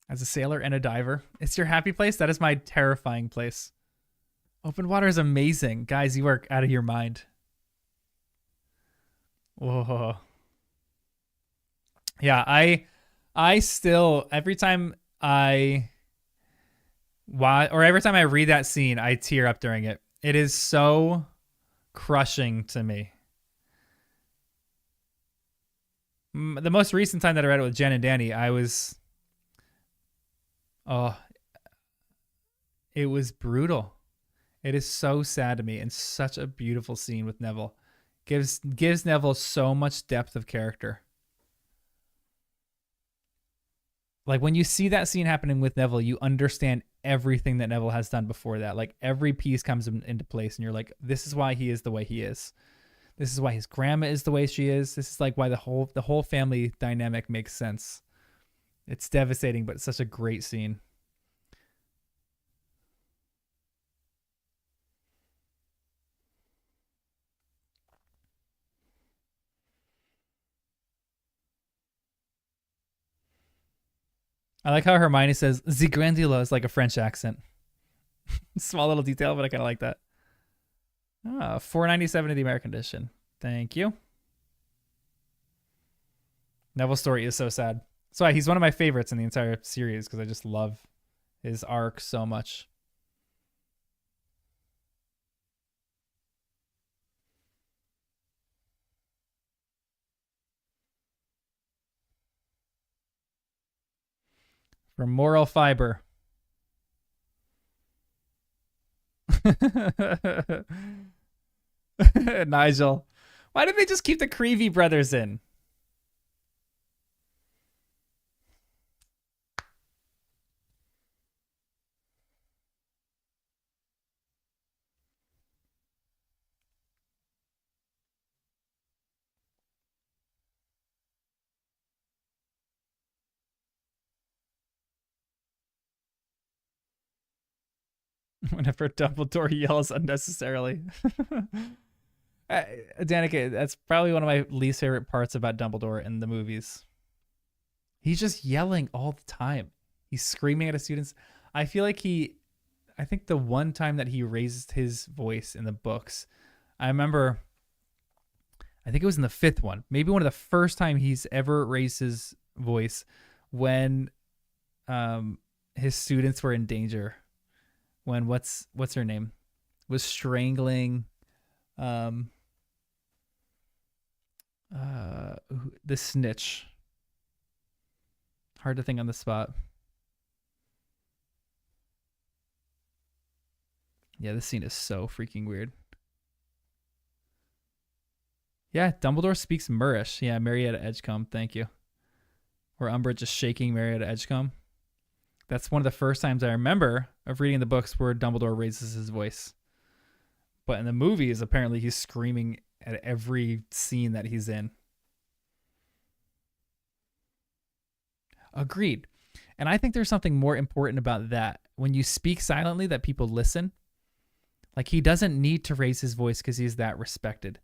As a sailor and a diver, it's your happy place? That is my terrifying place. Open water is amazing. Guys, you are out of your mind. Whoa. Yeah, I still every time I every time I read that scene, I tear up during it. It is so crushing to me. The most recent time that I read it with Jen and Danny, oh, it was brutal. It is so sad to me and such a beautiful scene with Neville. Gives Neville so much depth of character. Like when you see that scene happening with Neville, you understand everything that Neville has done before that. Like every piece comes into place and you're like, this is why he is the way he is. This is why his grandma is the way she is. This is like why the whole family dynamic makes sense. It's devastating, but it's such a great scene. I like how Hermione says "the Grandula" is like a French accent. Small little detail, but I kind of like that. $4.97 in the American edition. Thank you. Neville's story is so sad. That's why he's one of my favorites in the entire series because I just love his arc so much. For moral fiber. Nigel. Why did they just keep the Creevy brothers in? Whenever Dumbledore yells unnecessarily. Danica, that's probably one of my least favorite parts about Dumbledore in the movies. He's just yelling all the time. He's screaming at his students. I feel like I think the one time that he raised his voice in the books, I remember, I think it was in the fifth one, maybe one of the first time he's ever raised his voice when his students were in danger. When what's her name was strangling the snitch. Hard to think on the spot. Yeah, this scene is so freaking weird. Yeah, Dumbledore speaks Murish. Yeah, Marietta Edgecombe, thank you. Or Umbridge just shaking Marietta Edgecombe. That's one of the first times I remember of reading the books where Dumbledore raises his voice. But in the movies, apparently he's screaming at every scene that he's in. Agreed. And I think there's something more important about that. When you speak silently, that people listen. Like, he doesn't need to raise his voice because he's that respected.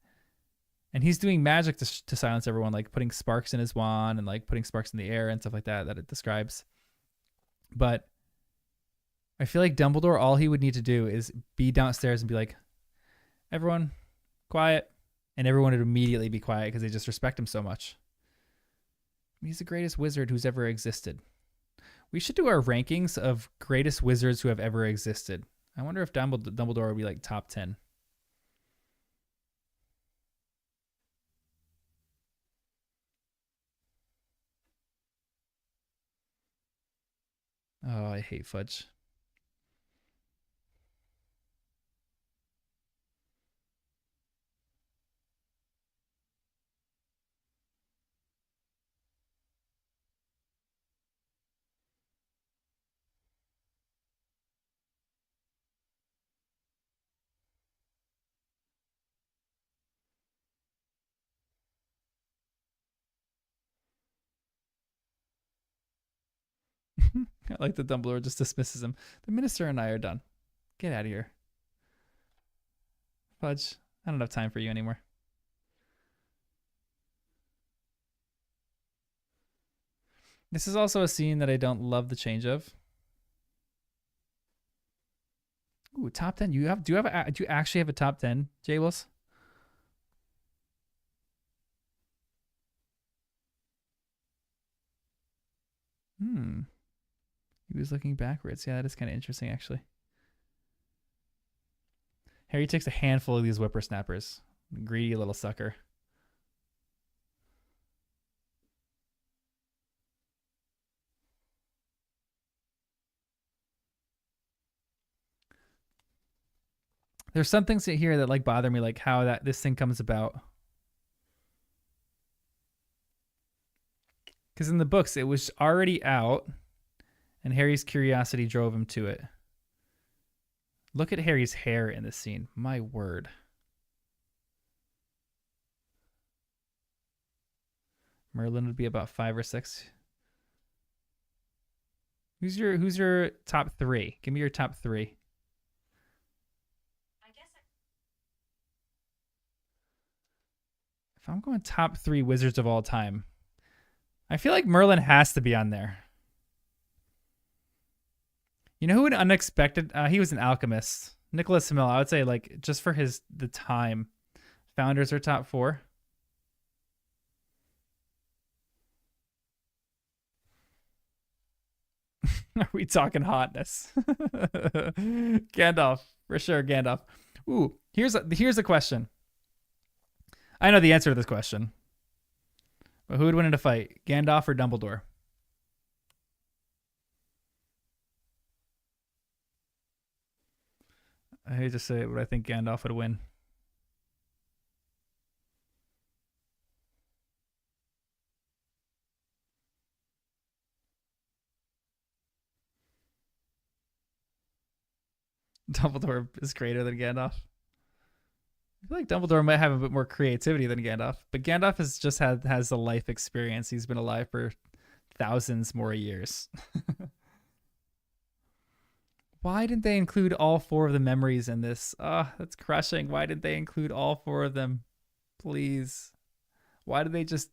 And he's doing magic to silence everyone, like putting sparks in his wand and like putting sparks in the air and stuff like that it describes. But I feel like Dumbledore, all he would need to do is be downstairs and be like, everyone, quiet. And everyone would immediately be quiet because they just respect him so much. He's the greatest wizard who's ever existed. We should do our rankings of greatest wizards who have ever existed. I wonder if Dumbledore would be like top 10. Oh, I hate fudge. I like that Dumbledore just dismisses him. The minister and I are done. Get out of here. Fudge, I don't have time for you anymore. This is also a scene that I don't love the change of. Ooh, top 10. Do you actually have a top 10, Jay Wills? He was looking backwards. Yeah, that is kind of interesting, actually. Harry takes a handful of these whippersnappers. Greedy little sucker. There's some things here that like bother me, like how that this thing comes about. Because in the books, it was already out, and Harry's curiosity drove him to it. Look at Harry's hair in this scene. My word. Merlin would be about 5 or 6. Who's your top 3? Give me your top 3. If I'm going top 3 wizards of all time, I feel like Merlin has to be on there. You know who an unexpected? He was an alchemist. Nicholas Flamel. I would say like just for the time. Founders are top 4. Are we talking hotness? Gandalf, for sure. Gandalf. Ooh, here's a question. I know the answer to this question. But who would win in a fight, Gandalf or Dumbledore? I hate to say it, but I think Gandalf would win. Dumbledore is greater than Gandalf. I feel like Dumbledore might have a bit more creativity than Gandalf, but Gandalf has a life experience. He's been alive for thousands more years. Why didn't they include all 4 of the memories in this? That's crushing. Why didn't they include all 4 of them? Please. Why did they just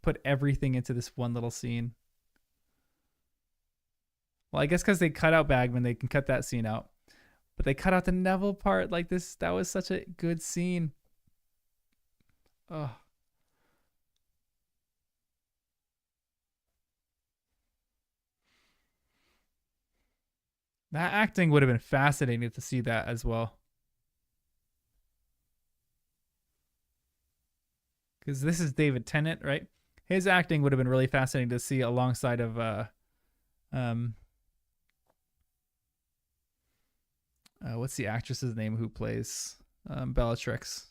put everything into this one little scene? Well, I guess because they cut out Bagman, they can cut that scene out. But they cut out the Neville part. Like this, that was such a good scene. Oh. That acting would have been fascinating to see that as well. Because this is David Tennant, right? His acting would have been really fascinating to see alongside of what's the actress's name who plays Bellatrix?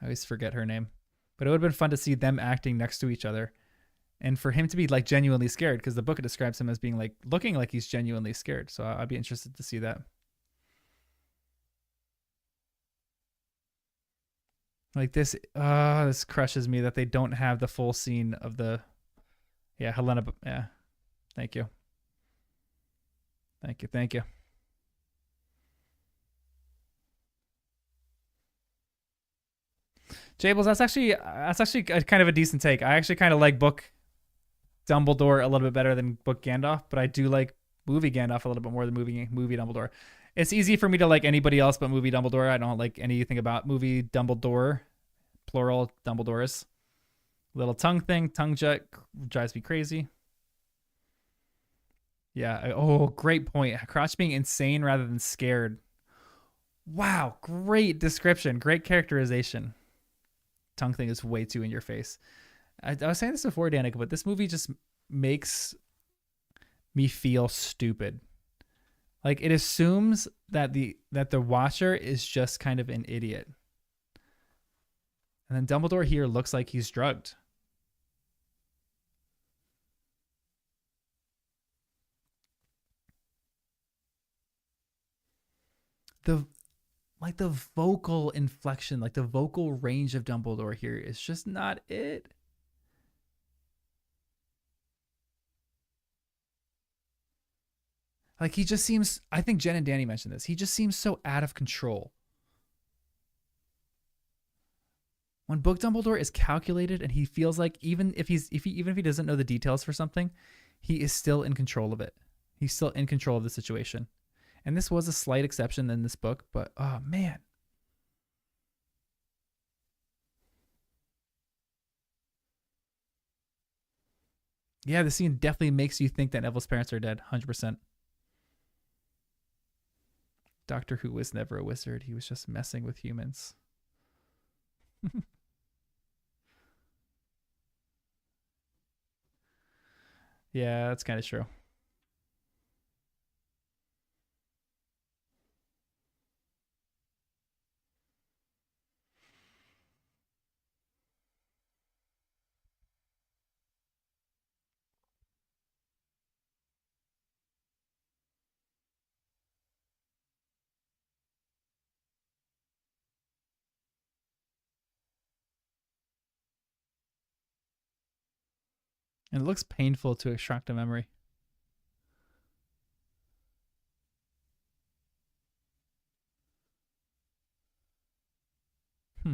I always forget her name. But it would have been fun to see them acting next to each other and for him to be like genuinely scared, because the book describes him as being like looking like he's genuinely scared. So I'd be interested to see that. Like this crushes me that they don't have the full scene of the, yeah, Helena. Yeah, thank you, thank you, thank you. Jables, that's actually a, kind of a decent take. I actually kind of like book Dumbledore a little bit better than book Gandalf, but I do like movie Gandalf a little bit more than movie Dumbledore. It's easy for me to like anybody else but movie Dumbledore. I don't like anything about movie Dumbledore, plural Dumbledores. Little tongue thing, tongue jet drives me crazy. Yeah. Oh, great point. Crouch being insane rather than scared. Wow, great description, great characterization. Tongue thing is way too in your face. I was saying this before, Danica, but this movie just makes me feel stupid. Like it assumes that the watcher is just kind of an idiot. And then Dumbledore here looks like he's drugged. The like the vocal inflection, like the vocal range of Dumbledore here is just not it. Like he just seems, I think Jen and Danny mentioned this. He just seems so out of control. When Book Dumbledore is calculated and he feels like even if he doesn't know the details for something, he is still in control of it. He's still in control of the situation. And this was a slight exception in this book, but oh man. Yeah, the scene definitely makes you think that Neville's parents are dead, 100%. Doctor Who was never a wizard. He was just messing with humans. Yeah, that's kind of true. And it looks painful to extract a memory. Hmm.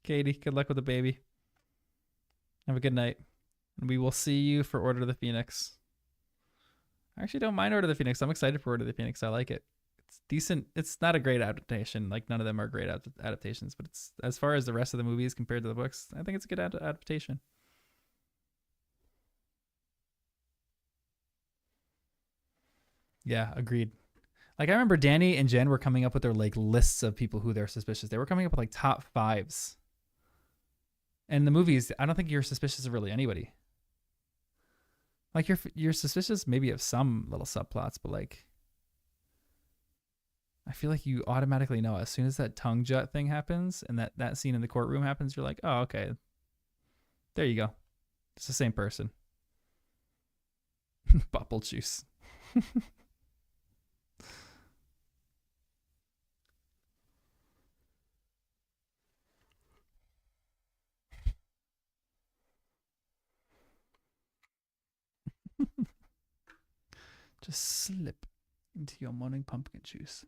Katie, good luck with the baby. Have a good night. And we will see you for Order of the Phoenix. I actually don't mind Order of the Phoenix. I'm excited for Order of the Phoenix. I like it. It's decent. It's not a great adaptation. Like none of them are great adaptations, but it's as far as the rest of the movies compared to the books, I think it's a good adaptation. Yeah, agreed. Like I remember Danny and Jen were coming up with their like lists of people who they're suspicious. They were coming up with like top fives. And in the movies, I don't think you're suspicious of really anybody. Like you're suspicious maybe of some little subplots, but like I feel like you automatically know as soon as that tongue jut thing happens and that scene in the courtroom happens, you're like, oh, okay, there you go. It's the same person. Bubble juice. Just slip into your morning pumpkin juice.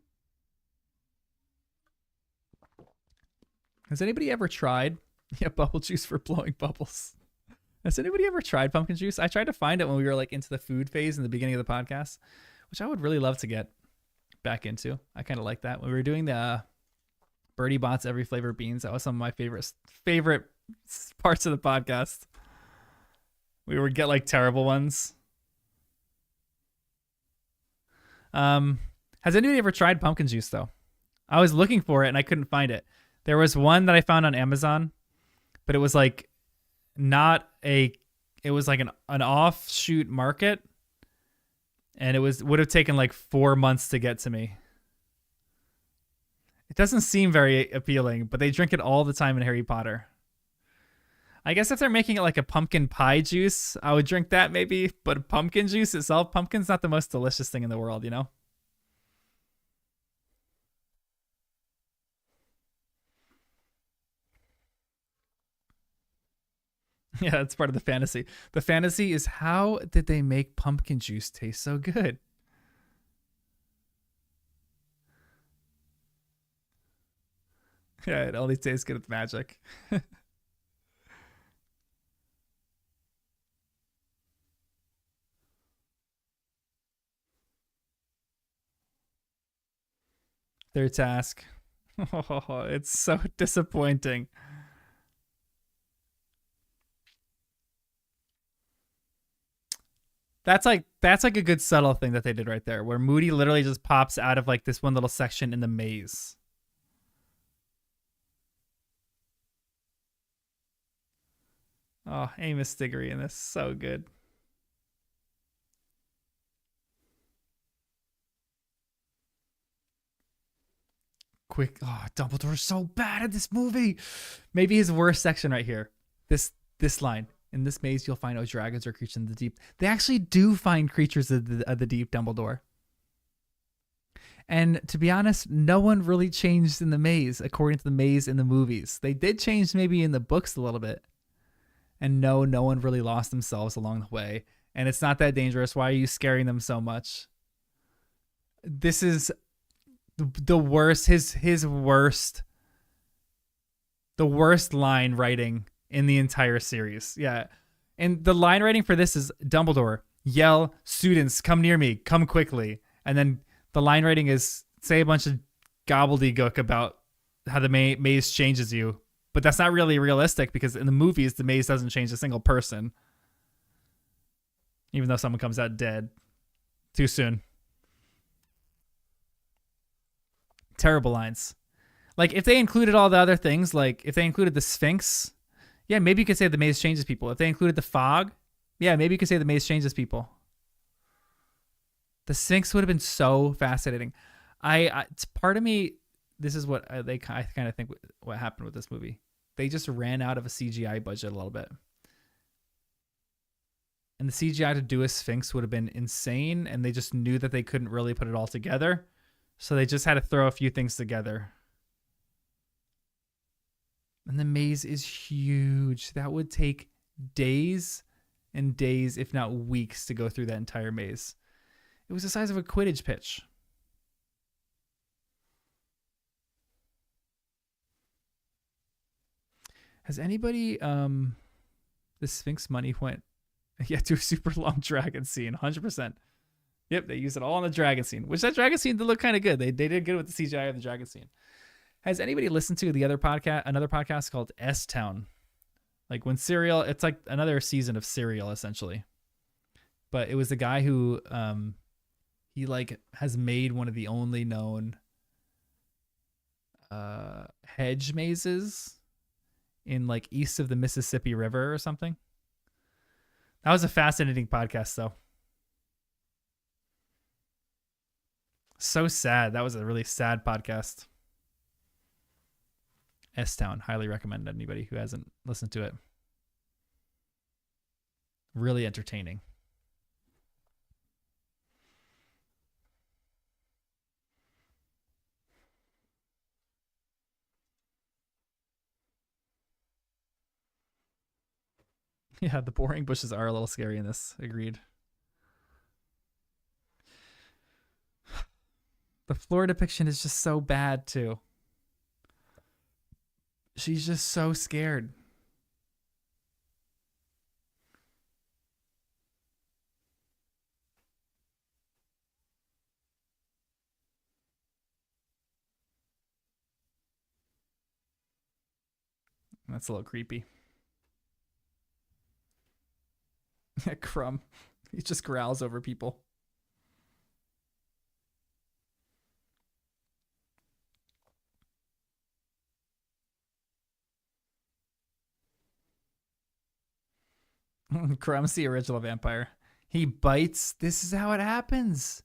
Has anybody ever tried bubble juice for blowing bubbles? Has anybody ever tried pumpkin juice? I tried to find it when we were like into the food phase in the beginning of the podcast, which I would really love to get back into. I kind of like that. When we were doing the Birdie Bots every flavor beans, that was some of my favorite parts of the podcast. We would get like terrible ones. Has anybody ever tried pumpkin juice though? I was looking for it and I couldn't find it. There was one that I found on Amazon, but it was like not a it was like an offshoot market, and it would have taken like 4 months to get to me. It doesn't seem very appealing, but they drink it all the time in Harry Potter. I guess if they're making it like a pumpkin pie juice, I would drink that maybe. But pumpkin juice itself, pumpkin's not the most delicious thing in the world, you know? Yeah, it's part of the fantasy. The fantasy is how did they make pumpkin juice taste so good? Yeah, it only tastes good with magic. Their task. Oh, it's so disappointing. That's like a good subtle thing that they did right there, where Moody literally just pops out of like this one little section in the maze. Oh, Amos Diggory in this, so good. Quick, oh, Dumbledore's so bad at this movie. Maybe his worst section right here. This line. In this maze, you'll find dragons or creatures in the deep. They actually do find creatures of the deep, Dumbledore. And to be honest, no one really changed in the maze according to the maze in the movies. They did change maybe in the books a little bit. And no one really lost themselves along the way. And it's not that dangerous. Why are you scaring them so much? This is the worst. His worst. The worst line writing in the entire series. Yeah. And the line writing for this is Dumbledore, yell, students, come near me, come quickly. And then the line writing is say a bunch of gobbledygook about how the maze changes you. But that's not really realistic because in the movies, the maze doesn't change a single person, even though someone comes out dead too soon. Terrible lines. Like if they included all the other things, like if they included the Sphinx, yeah, maybe you could say the maze changes people. If they included the fog, yeah, maybe you could say the maze changes people. The Sphinx would have been so fascinating. It's part of me. This is what I kind of think what happened with this movie. They just ran out of a CGI budget a little bit, and the CGI to do a Sphinx would have been insane. And they just knew that they couldn't really put it all together, so they just had to throw a few things together. And the maze is huge. That would take days and days, if not weeks, to go through that entire maze. It was the size of a Quidditch pitch. Has anybody the Sphinx money went to a super long dragon scene, 100%. Yep, they used it all on the dragon scene, which that dragon scene did look kind of good. They did good with the CGI of the dragon scene. Has anybody listened to another podcast called S Town? Like when Serial, it's like another season of Serial essentially. But it was the guy who he like has made one of the only known hedge mazes in like east of the Mississippi River or something. That was a fascinating podcast though. So sad. That was a really sad podcast. S Town, highly recommend anybody who hasn't listened to it. Really entertaining. Yeah, the boring bushes are a little scary in this. Agreed. The floor depiction is just so bad too. She's just so scared. That's a little creepy. Crumb. He just growls over people. Crumb's the original vampire. He bites. This is how it happens.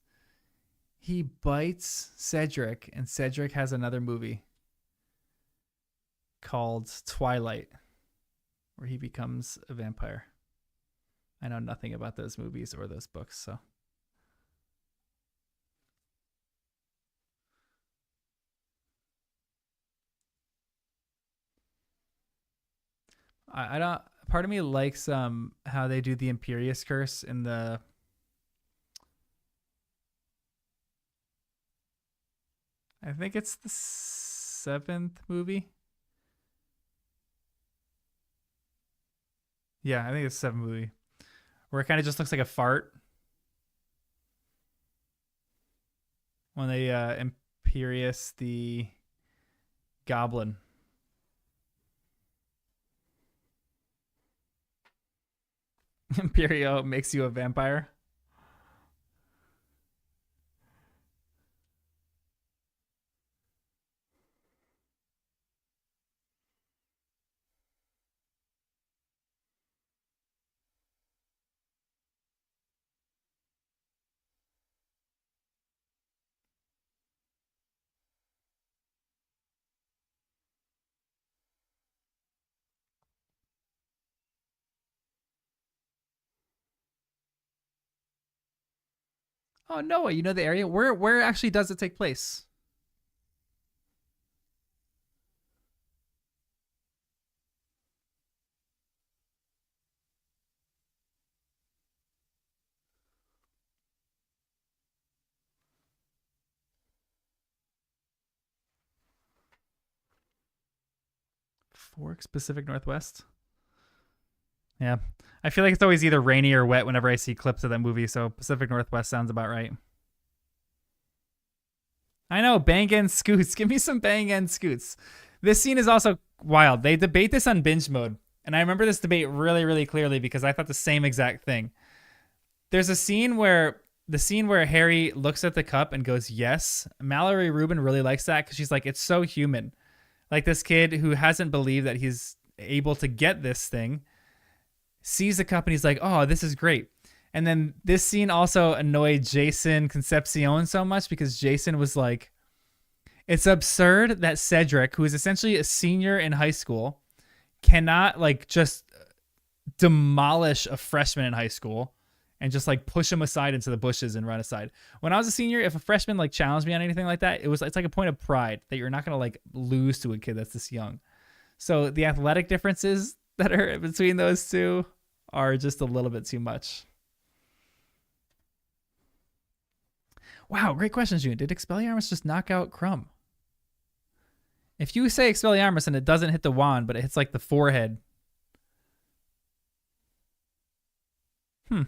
He bites Cedric, and Cedric has another movie called Twilight, where he becomes a vampire. I know nothing about those movies or those books, so I don't. Part of me likes how they do the Imperious Curse in the. I think it's the seventh movie. Yeah, I think it's the seventh movie where it kind of just looks like a fart when they Imperious the goblin. Imperio makes you a vampire. Oh, Noah, you know the area? Where actually does it take place? Forks, Pacific Northwest. Yeah. I feel like it's always either rainy or wet whenever I see clips of that movie, so Pacific Northwest sounds about right. I know, Bang and Scoots. Give me some Bang and Scoots. This scene is also wild. They debate this on binge mode. And I remember this debate really, really clearly because I thought the same exact thing. There's a scene where Harry looks at the cup and goes, yes. Mallory Rubin really likes that because she's like, it's so human. Like this kid who hasn't believed that he's able to get this thing sees the cup and he's like, oh, this is great. And then this scene also annoyed Jason Concepcion so much because Jason was like, it's absurd that Cedric, who is essentially a senior in high school, cannot like just demolish a freshman in high school and just like push him aside into the bushes and run aside. When I was a senior, if a freshman like challenged me on anything like that, it's like a point of pride that you're not going to like lose to a kid that's this young. So the athletic differences that are between those two are just a little bit too much. Wow, great question, June. Did Expelliarmus just knock out Crumb? If you say Expelliarmus and it doesn't hit the wand, but it hits like the forehead. Hmm.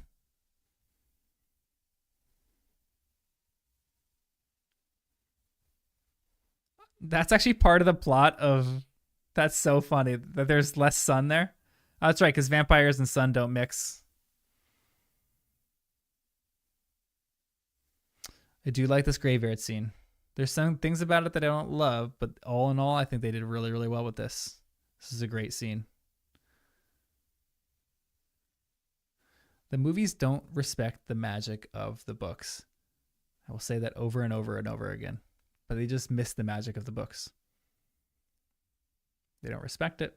That's actually part of the plot of. That's so funny that there's less sun there. Oh, that's right, because vampires and sun don't mix. I do like this graveyard scene. There's some things about it that I don't love, but all in all, I think they did really, really well with this. This is a great scene. The movies don't respect the magic of the books. I will say that over and over and over again, but they just miss the magic of the books. They don't respect it.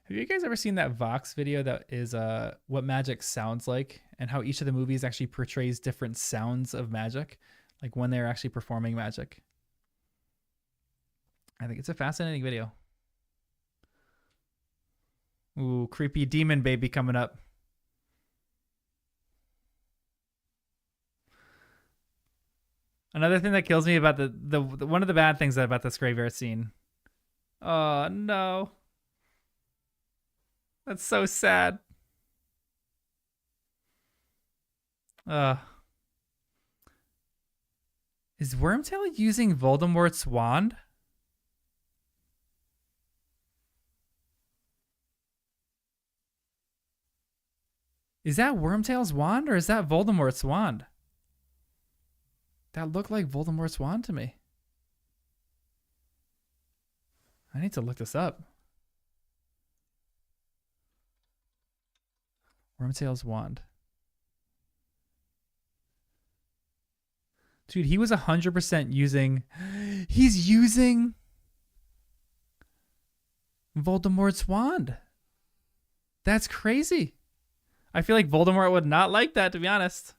Have you guys ever seen that Vox video that is what magic sounds like and how each of the movies actually portrays different sounds of magic, like when they're actually performing magic? I think it's a fascinating video. Ooh, creepy demon baby coming up. Another thing that kills me about the one of the bad things about this graveyard scene. Oh no. That's so sad. Is Wormtail using Voldemort's wand? Is that Wormtail's wand or is that Voldemort's wand? That looked like Voldemort's wand to me. I need to look this up. Wormtail's wand. Dude, he was 100% using. He's using Voldemort's wand. That's crazy. I feel like Voldemort would not like that, to be honest.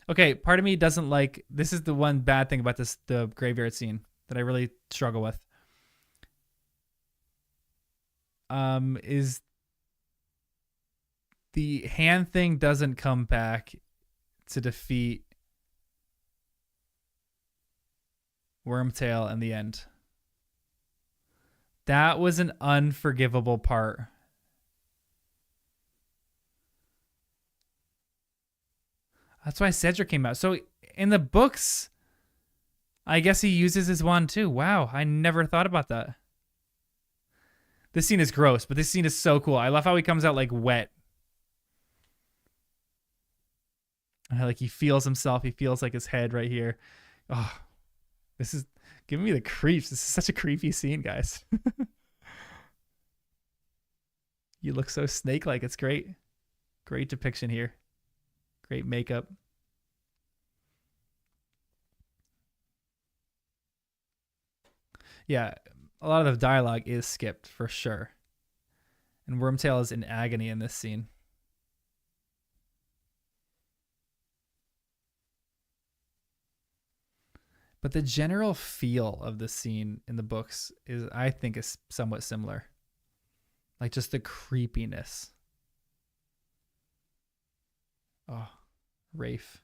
Okay, part of me doesn't like. This is the one bad thing about the graveyard scene that I really struggle with. Is the hand thing doesn't come back to defeat Wormtail in the end. That was an unforgivable part. That's why Cedric came out. So in the books, I guess he uses his wand too. Wow, I never thought about that. This scene is gross, but this scene is so cool. I love how he comes out like wet. And like he feels himself. He feels like his head right here. Oh, this is giving me the creeps. This is such a creepy scene, guys. You look so snake-like. It's great. Great depiction here. Great makeup. Yeah, a lot of the dialogue is skipped for sure. And Wormtail is in agony in this scene. But the general feel of the scene in the books is, I think, is somewhat similar. Like just the creepiness. Oh, Rafe.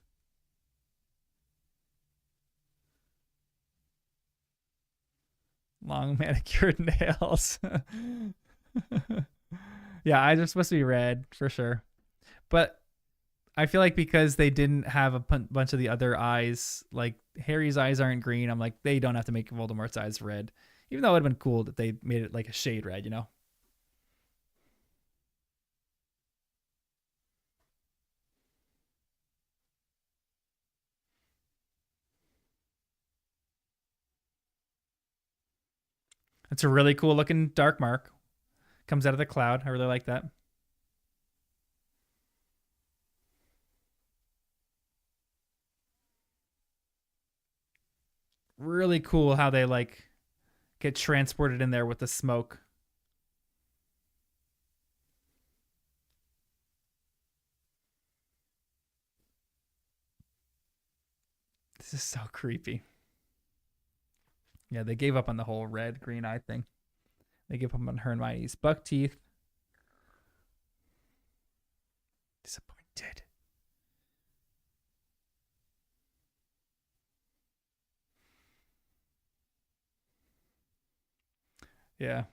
Long manicured nails. Yeah, eyes are supposed to be red for sure. But I feel like because they didn't have a bunch of the other eyes, like Harry's eyes aren't green, I'm like, they don't have to make Voldemort's eyes red. Even though it would have been cool that they made it like a shade red, you know? It's a really cool looking dark mark. Comes out of the cloud. I really like that. Really cool how they like get transported in there with the smoke. This is so creepy. Yeah, they gave up on the whole red green eye thing. They gave up on Hermione's buck teeth. Disappointed. Yeah.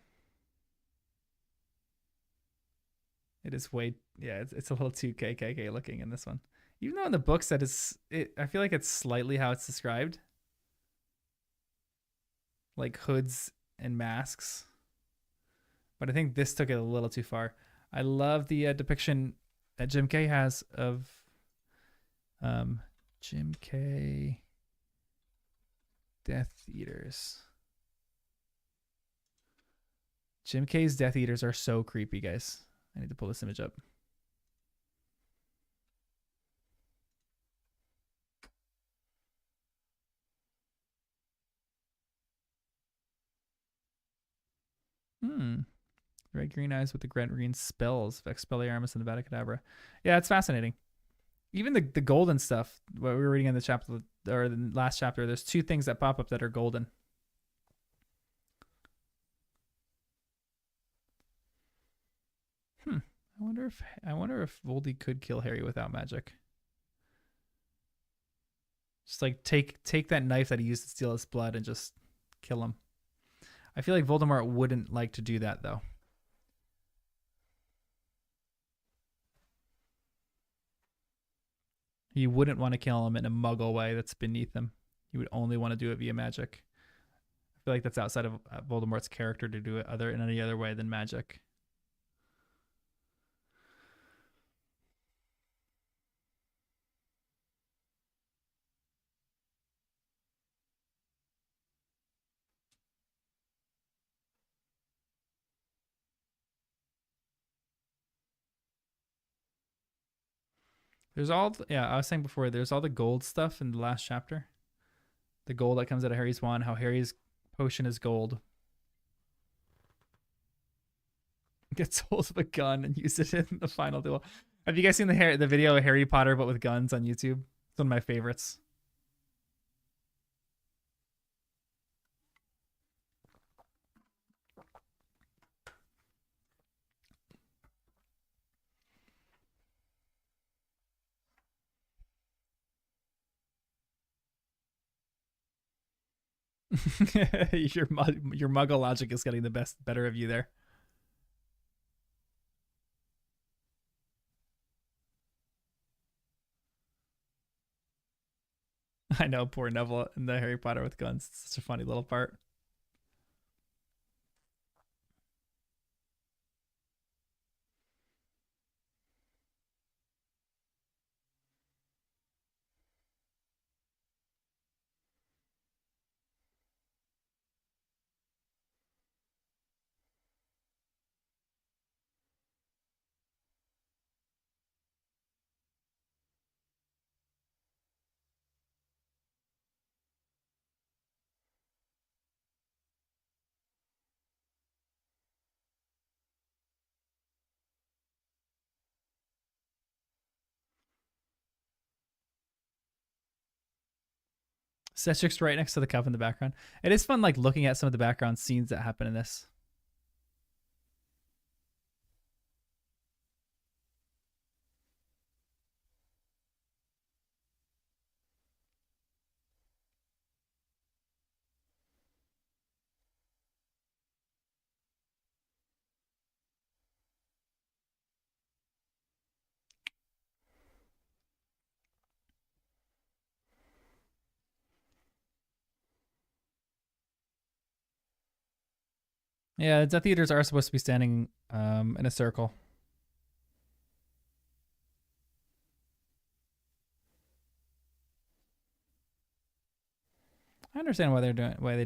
It is way, yeah, it's a little too KKK looking in this one. Even though in the books that is it, I feel like it's slightly how it's described. Like hoods and masks. But I think this took it a little too far. I love the depiction that Jim K has of Jim K Death Eaters. Jim K's Death Eaters are so creepy, guys. I need to pull this image up. Red green eyes with the red green spells, Expelliarmus and the Vada Kedavra. Yeah, it's fascinating. Even the golden stuff, what we were reading in the chapter or the last chapter, there's two things that pop up that are golden. I wonder if Voldy could kill Harry without magic. Just like take that knife that he used to steal his blood and just kill him. I feel like Voldemort wouldn't like to do that though. He wouldn't want to kill him in a muggle way that's beneath him. He would only want to do it via magic. I feel like that's outside of Voldemort's character to do it in any other way than magic. There's yeah, I was saying before, there's all the gold stuff in the last chapter. The gold that comes out of Harry's wand, how Harry's potion is gold. Gets hold of a gun and uses it in the final duel. Have you guys seen the video of Harry Potter but with guns on YouTube? It's one of my favorites. Your muggle logic is getting the better of you there. I know, poor Neville in the Harry Potter with guns. It's such a funny little part. Cedric's right next to the cup in the background. It is fun, like looking at some of the background scenes that happen in this. Yeah, the Death Eaters are supposed to be standing in a circle. I understand why they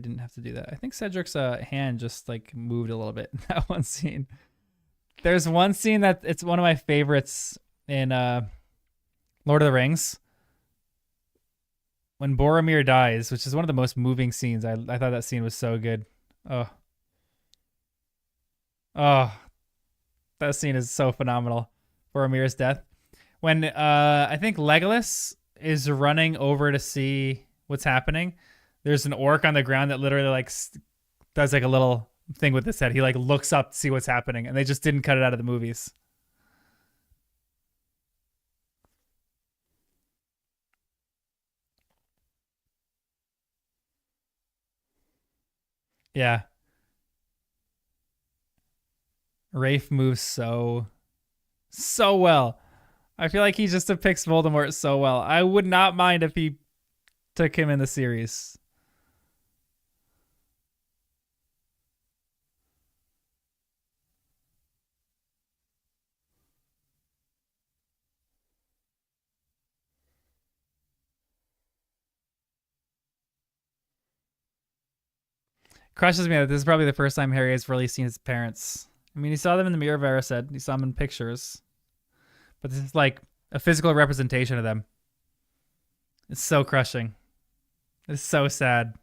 didn't have to do that. I think Cedric's hand just like moved a little bit in that one scene. There's one scene that it's one of my favorites in Lord of the Rings when Boromir dies, which is one of the most moving scenes. I thought that scene was so good. Oh, oh, that scene is so phenomenal. Boromir's death. When I think Legolas is running over to see what's happening, there's an orc on the ground that literally like does like a little thing with his head. He like looks up to see what's happening, and they just didn't cut it out of the movies. Yeah, Rafe moves so well. I feel like he just depicts Voldemort so well. I would not mind if he took him in the series. Crushes me that this is probably the first time Harry has really seen his parents. I mean, he saw them in the Mirror of Erised. He saw them in pictures. But this is like a physical representation of them. It's so crushing. It's so sad.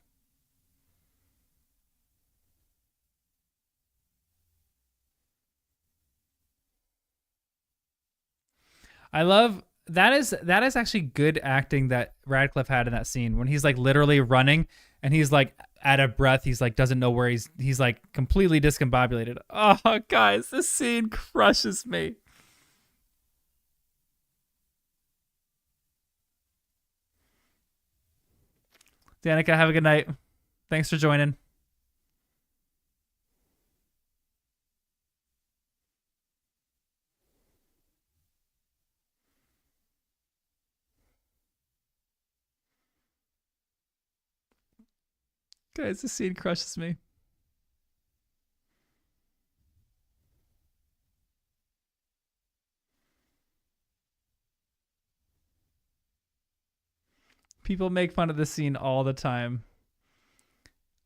I love that is actually good acting that Radcliffe had in that scene when he's like literally running and he's like out of breath. He's like doesn't know where he's like completely discombobulated. Oh, guys, this scene crushes me. Danica, have a good night. Thanks for joining. Guys, this scene crushes me. People make fun of this scene all the time.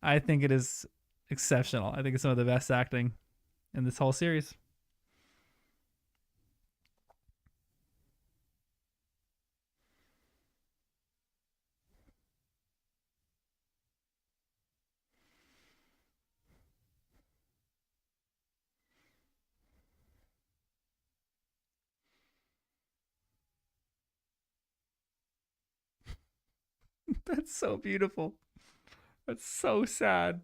I think it is exceptional. I think it's some of the best acting in this whole series. That's so beautiful. That's so sad.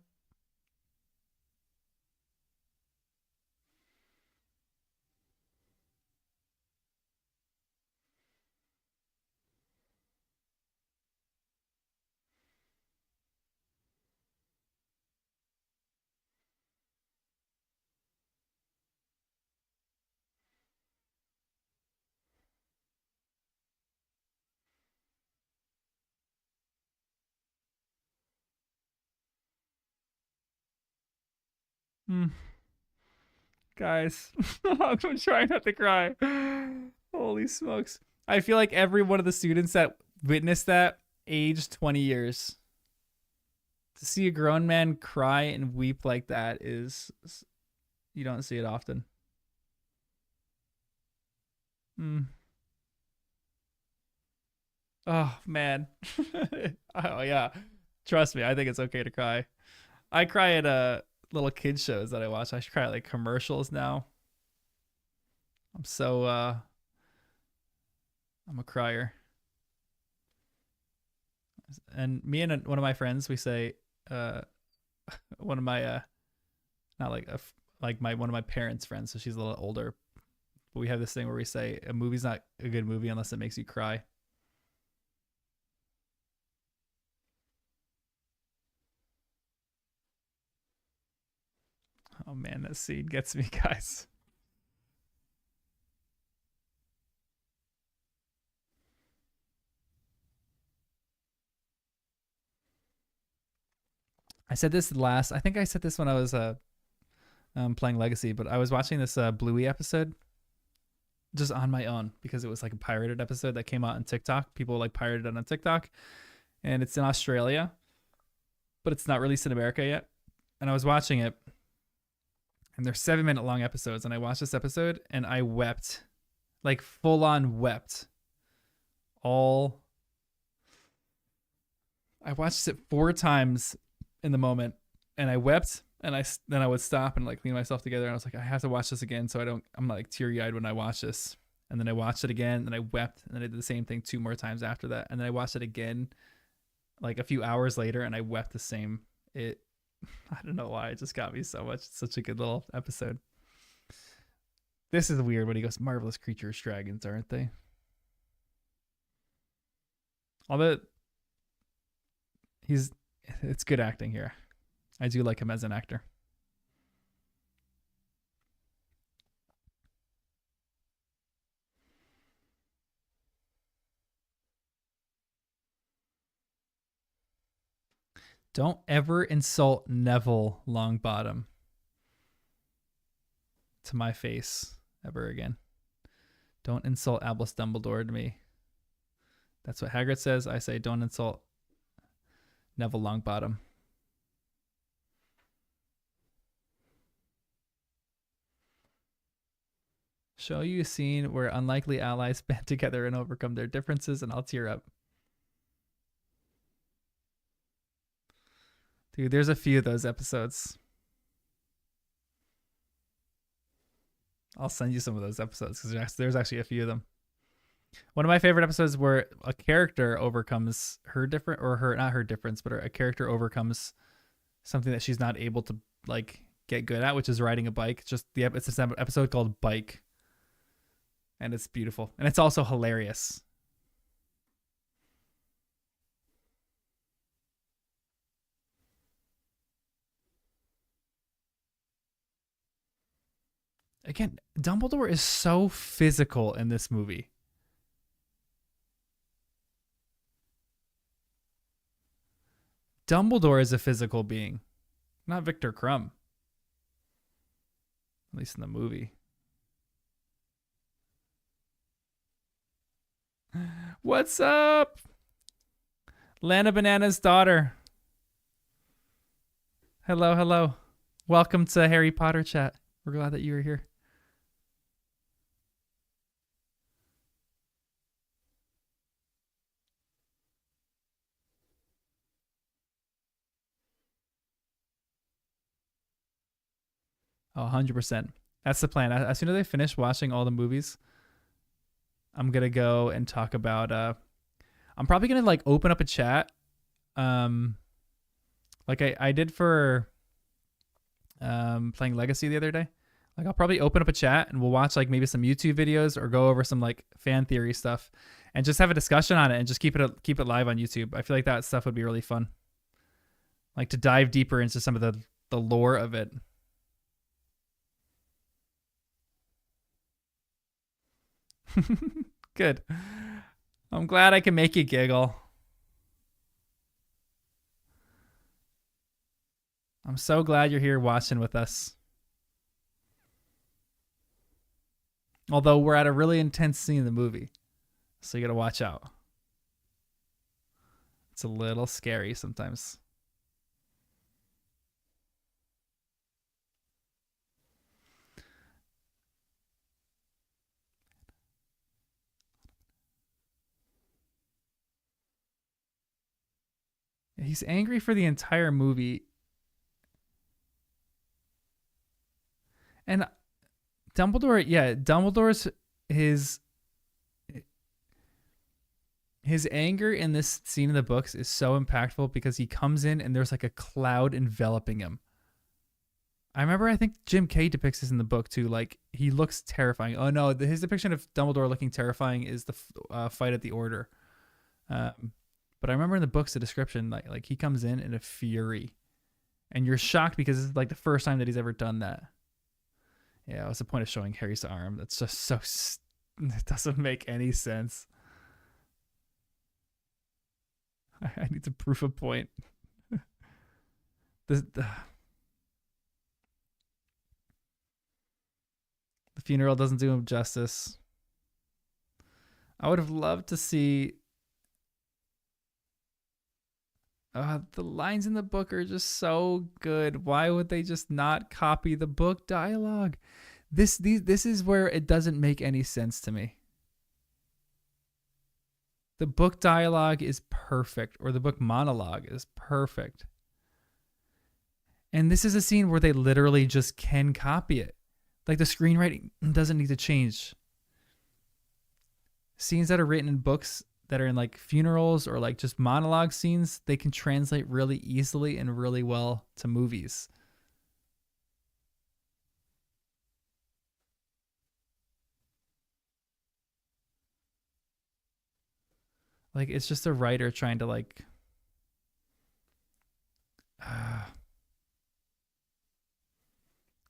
Mm, guys, I'm trying not to cry. Holy smokes. I feel like every one of the students that witnessed that aged 20 years. To see a grown man cry and weep like that is, you don't see it often. Mm. Oh, man. Oh, yeah. Trust me, I think it's okay to cry. I cry at little kid shows that I watch. I cry at like commercials now. I'm so I'm a crier. And me and one of my friends, we say uh one of my not like like my one of my parents' friends, so she's a little older. But we have this thing where we say a movie's not a good movie unless it makes you cry. Oh man, that scene gets me, guys. I said this last. I think I said this when I was playing Legacy, but I was watching this Bluey episode just on my own because it was like a pirated episode that came out on TikTok. People like pirated it on TikTok, and it's in Australia, but it's not released in America yet. And I was watching it, and they're 7 minute long episodes, and I watched this episode and I wept, like full on wept. All I watched it 4 times in the moment, and I wept, and then I would stop and like clean myself together, and I was like, I have to watch this again, so I'm like teary eyed when I watch this. And then I watched it again, and I wept, and then I did the same thing 2 more times after that, and then I watched it again like a few hours later, and I wept the same. It, I don't know why, it just got me so much. It's such a good little episode. This is weird when he goes, marvelous creatures, dragons, aren't they? Although he's, it's good acting here. I do like him as an actor. Don't ever insult Neville Longbottom to my face ever again. Don't insult Albus Dumbledore to me. That's what Hagrid says. I say don't insult Neville Longbottom. Show you a scene where unlikely allies band together and overcome their differences, and I'll tear up. Dude, there's a few of those episodes. I'll send you some of those episodes because there's actually a few of them. One of my favorite episodes where a character overcomes her different, or her, not her difference, but a character overcomes something that she's not able to like get good at, which is riding a bike. It's this episode called Bike, and it's beautiful, and it's also hilarious. Again, Dumbledore is so physical in this movie. Dumbledore is a physical being, not Victor Crumb, at least in the movie. What's up? Lana Banana's daughter. Hello, hello. Welcome to Harry Potter chat. We're glad that you were here. Oh, 100%. That's the plan. As soon as I finish watching all the movies, I'm going to go and talk about I'm probably going to like open up a chat um like I did for playing Legacy the other day. Like I'll probably open up a chat and we'll watch like maybe some YouTube videos or go over some like fan theory stuff and just have a discussion on it and just keep it live on YouTube. I feel like that stuff would be really fun. Like to dive deeper into some of the lore of it. Good. I'm glad I can make you giggle. I'm so glad you're here watching with us. Although we're at a really intense scene in the movie. So you gotta watch out. It's a little scary sometimes. He's angry for the entire movie. And Dumbledore, yeah, Dumbledore's his anger in this scene in the books is so impactful because he comes in and there's like a cloud enveloping him. I remember I think Jim Kay depicts this in the book too. Like he looks terrifying. Oh no, his depiction of Dumbledore looking terrifying is the fight at the Order. But I remember in the books the description like he comes in a fury, and you're shocked because it's like the first time that he's ever done that. Yeah, what's the point of showing Harry's arm? That's just so it doesn't make any sense. I need to prove a point. The funeral doesn't do him justice. I would have loved to see. The lines in the book are just so good. Why would they just not copy the book dialogue? This is where it doesn't make any sense to me. The book dialogue is perfect, or the book monologue is perfect. And this is a scene where they literally just can copy it. Like the screenwriting doesn't need to change. Scenes that are written in books that are in like funerals or like just monologue scenes, they can translate really easily and really well to movies. Like it's just a writer trying to like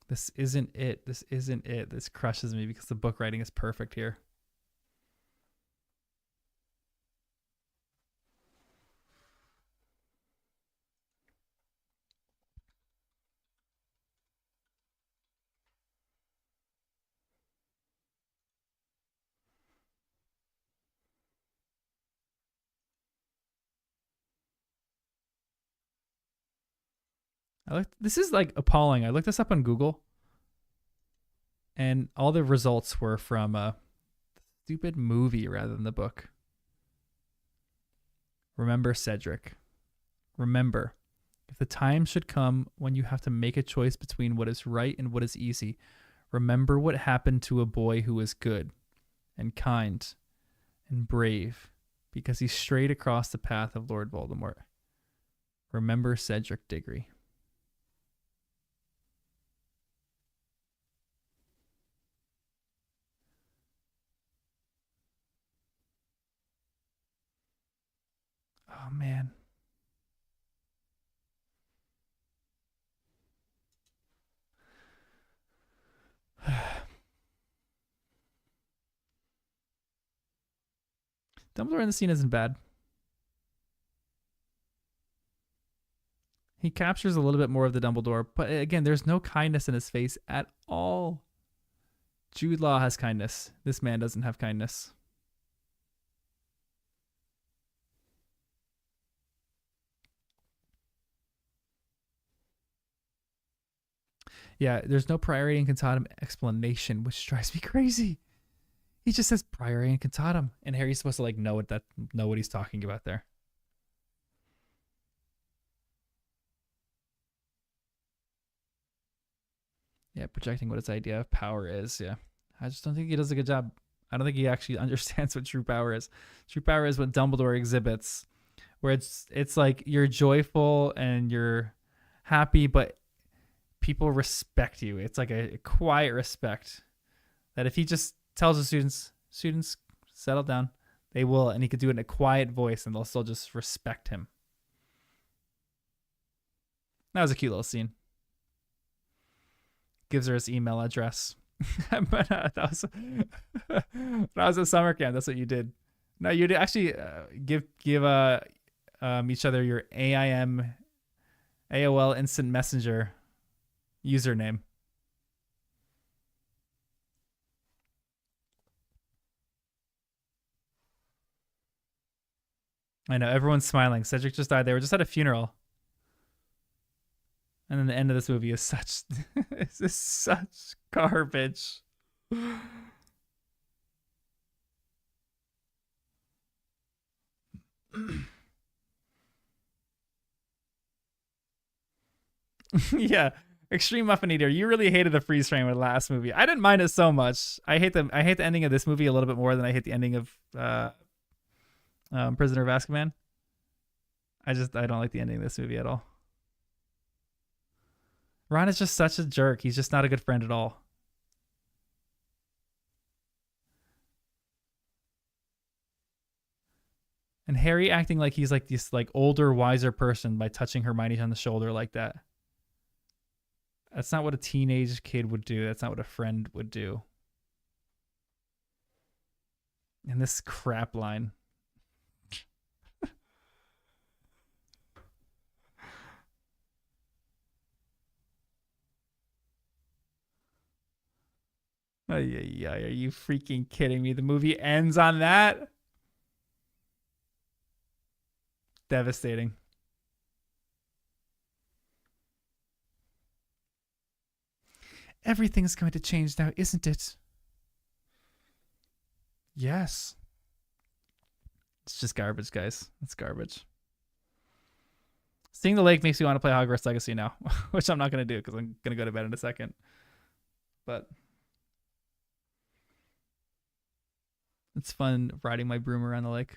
this isn't it. This isn't it. This crushes me because the book writing is perfect here. This is like appalling. I looked this up on Google, and all the results were from a stupid movie rather than the book. Remember, Cedric. Remember, if the time should come when you have to make a choice between what is right and what is easy, remember what happened to a boy who was good and kind and brave because he strayed across the path of Lord Voldemort. Remember Cedric Diggory. Oh, man. Dumbledore in the scene isn't bad. He captures a little bit more of the Dumbledore, but again, there's no kindness in his face at all. Jude Law has kindness. This man doesn't have kindness. Yeah, there's no priori incantatem explanation, which drives me crazy. He just says priori incantatem, and Harry's supposed to like know what he's talking about there. Yeah, projecting what his idea of power is. Yeah, I just don't think he does a good job. I don't think he actually understands what true power is. True power is what Dumbledore exhibits where it's like you're joyful and you're happy, but people respect you. It's like a quiet respect that if he just tells the students settle down, they will, and he could do it in a quiet voice, and they'll still just respect him. That was a cute little scene. Gives her his email address. But that was a summer camp. That's what you did. No, you did actually give each other your AOL Instant Messenger username. I know everyone's smiling. Cedric just died. They were just at a funeral. And then the end of this movie is such this is such garbage. Yeah. Extreme Muffin Eater, you really hated the freeze frame of the last movie. I didn't mind it so much. I hate the ending of this movie a little bit more than I hate the ending of Prisoner of Azkaban. I don't like the ending of this movie at all. Ron is just such a jerk. He's just not a good friend at all. And Harry acting like he's like this like older, wiser person by touching Hermione on the shoulder like that. That's not what a teenage kid would do. That's not what a friend would do. And this crap line. Are you freaking kidding me? The movie ends on that? Devastating. Everything's going to change now, isn't it? Yes. It's just garbage, guys. It's garbage. Seeing the lake makes me want to play Hogwarts Legacy now, which I'm not going to do because I'm going to go to bed in a second. But it's fun riding my broom around the lake.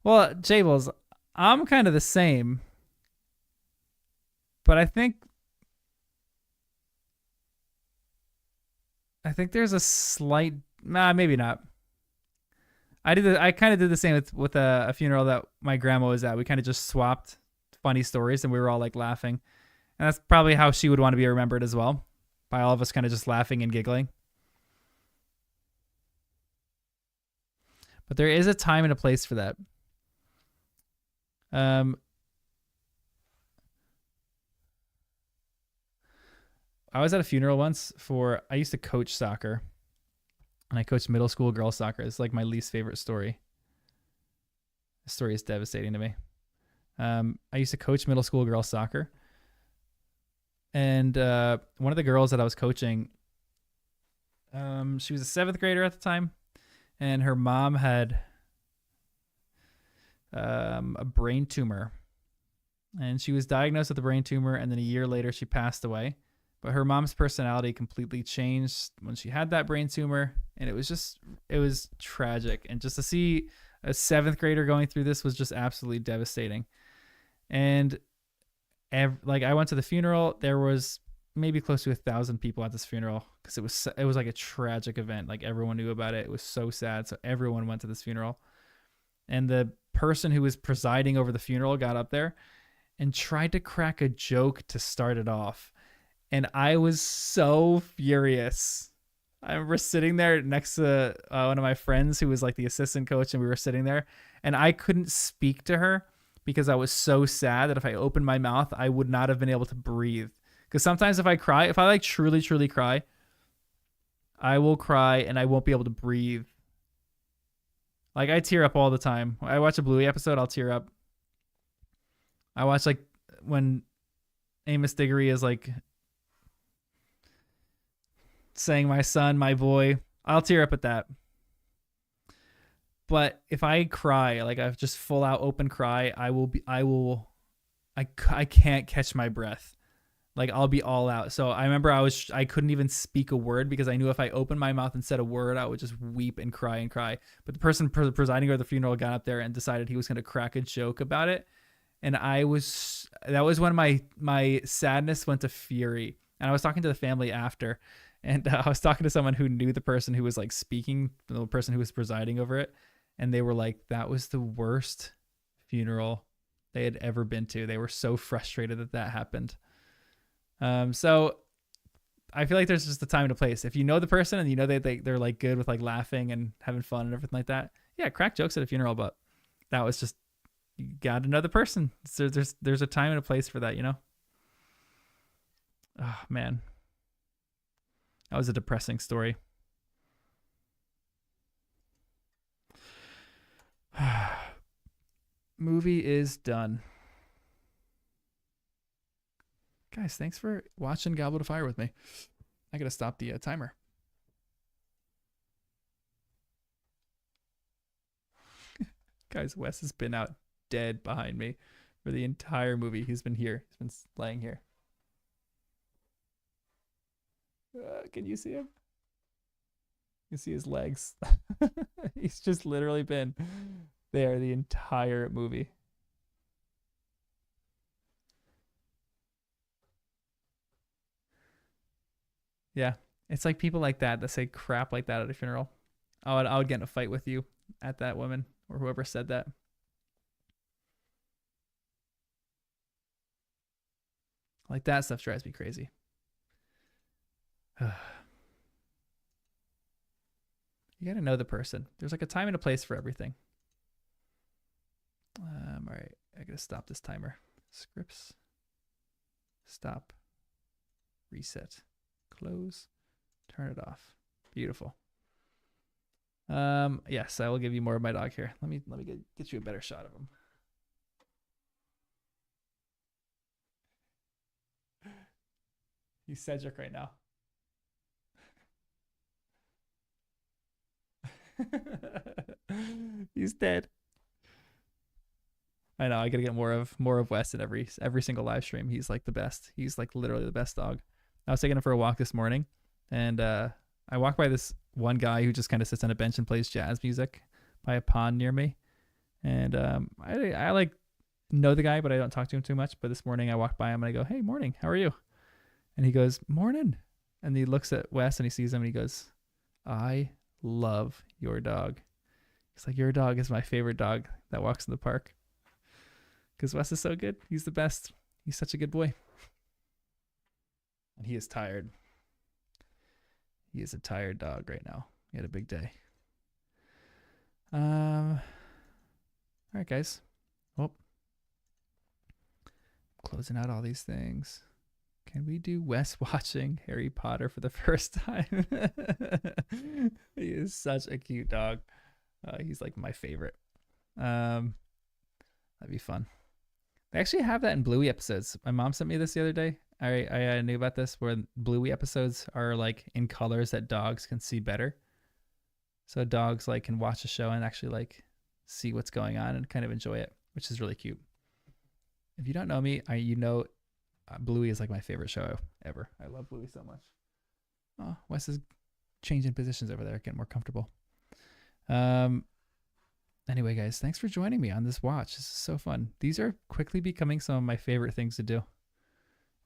Well, Jables, I'm kind of the same, but I think there's a slight, maybe not. I kind of did the same with a funeral that my grandma was at. We kind of just swapped funny stories, and we were all like laughing, and that's probably how she would want to be remembered as well, by all of us kind of just laughing and giggling. But there is a time and a place for that. I was at a funeral once I used to coach soccer, and I coached middle school girls soccer. It's like my least favorite story. The story is devastating to me. I used to coach middle school girls soccer, and one of the girls that I was coaching, she was a 7th grader at the time, and her mom had a brain tumor, and she was diagnosed with a brain tumor, and then a year later she passed away. But her mom's personality completely changed when she had that brain tumor, and it was tragic. And just to see a 7th grader going through this was just absolutely devastating. And I went to the funeral. There was maybe close to 1,000 people at this funeral because it was like a tragic event. Like everyone knew about it. It was so sad. So everyone went to this funeral. And the person who was presiding over the funeral got up there and tried to crack a joke to start it off. And I was so furious. I remember sitting there next to one of my friends who was like the assistant coach, and we were sitting there, and I couldn't speak to her because I was so sad that if I opened my mouth, I would not have been able to breathe. Because sometimes if I like truly, truly cry, I will cry and I won't be able to breathe. Like I tear up all the time. When I watch a Bluey episode, I'll tear up. I watch like when Amos Diggory is like saying my son, my boy. I'll tear up at that. But if I cry, like I've just full out open cry, I can't catch my breath. Like I'll be all out. So I remember I couldn't even speak a word because I knew if I opened my mouth and said a word, I would just weep and cry and cry. But the person presiding over the funeral got up there and decided he was going to crack a joke about it, and that was when my sadness went to fury. And I was talking to the family after, and I was talking to someone who knew the person who was like speaking, the person who was presiding over it, and they were like, that was the worst funeral they had ever been to. They were so frustrated that happened. So I feel like there's just a time and a place. If you know the person and you know they're like good with like laughing and having fun and everything like that, yeah, crack jokes at a funeral. But that was just, you got to know the person. So there's a time and a place for that, you know. Oh man, that was a depressing story. Movie is done. Guys, thanks for watching Goblet of Fire with me. I gotta stop the timer. Guys, Wes has been out dead behind me for the entire movie. He's been here. He's been laying here. Can you see him? You see his legs. He's just literally been there the entire movie. Yeah. It's like people like that say crap like that at a funeral. I would get in a fight with you at that woman or whoever said that. Like that stuff drives me crazy. You got to know the person. There's like a time and a place for everything. All right. I got to stop this timer. Scripts. Stop. Reset. Close. Turn it off. Beautiful. Yes, I will give you more of my dog here. Let me get you a better shot of him. He's Cedric right now. He's dead. I know. I gotta get more of Wes in every single live stream. He's like the best. He's like literally the best dog. I was taking him for a walk this morning, and I walked by this one guy who just kind of sits on a bench and plays jazz music by a pond near me. And I like know the guy, but I don't talk to him too much. But this morning I walked by him and I go, "Hey, morning. How are you?" And he goes, "Morning." And he looks at Wes and he sees him and he goes, "I love your dog." He's like, "Your dog is my favorite dog that walks in the park." Because Wes is so good. He's the best. He's such a good boy. And he is tired. He is a tired dog right now. He had a big day. All right, guys. Well, closing out all these things. Can we do Wes watching Harry Potter for the first time? He is such a cute dog. He's like my favorite. That'd be fun. They actually have that in Bluey episodes. My mom sent me this the other day. I knew about this, where Bluey episodes are like in colors that dogs can see better. So dogs like can watch a show and actually like see what's going on and kind of enjoy it, which is really cute. If you don't know me, you know Bluey is like my favorite show ever. I love Bluey so much. Oh, Wes is changing positions over there, getting more comfortable. Anyway, guys, thanks for joining me on this watch. This is so fun. These are quickly becoming some of my favorite things to do.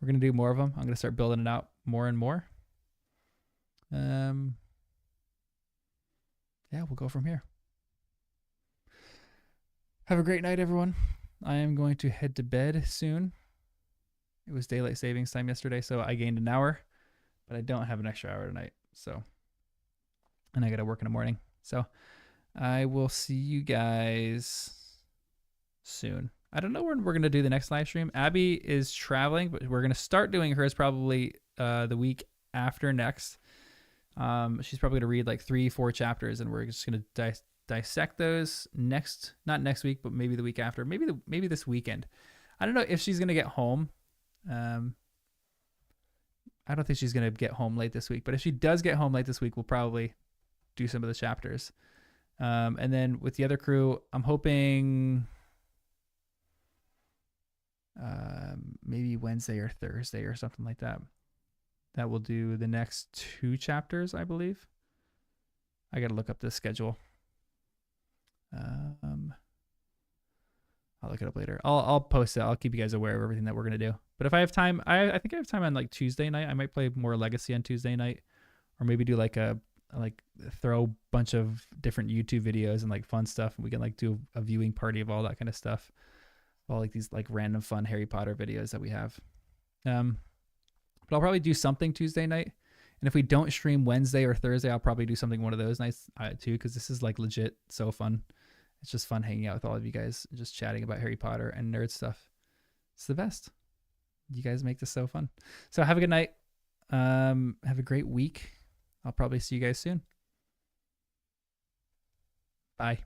We're going to do more of them. I'm going to start building it out more and more. Yeah, we'll go from here. Have a great night, everyone. I am going to head to bed soon. It was daylight savings time yesterday, so I gained an hour, but I don't have an extra hour tonight. So, and I got to work in the morning. So I will see you guys soon. I don't know when we're going to do the next live stream. Abby is traveling, but we're going to start doing hers probably the week after next. She's probably going to read like 3-4 chapters, and we're just going to dissect those not next week, but maybe the week after, maybe this weekend. I don't know if she's going to get home. I don't think she's going to get home late this week, but if she does get home late this week, we'll probably do some of the chapters. And then with the other crew, I'm hoping maybe Wednesday or Thursday or something like that. That will do the next 2 chapters, I believe. I got to look up the schedule. I'll look it up later. I'll post it. I'll keep you guys aware of everything that we're gonna do. But if I have time, I think I have time on like Tuesday night. I might play more Legacy on Tuesday night, or maybe do like throw a bunch of different YouTube videos and like fun stuff, and we can like do a viewing party of all that kind of stuff. All like these like random fun Harry Potter videos that we have. But I'll probably do something Tuesday night. And if we don't stream Wednesday or Thursday, I'll probably do something one of those nights too, because this is like legit so fun. It's just fun hanging out with all of you guys, just chatting about Harry Potter and nerd stuff. It's the best. You guys make this so fun. So have a good night. Have a great week. I'll probably see you guys soon. Bye.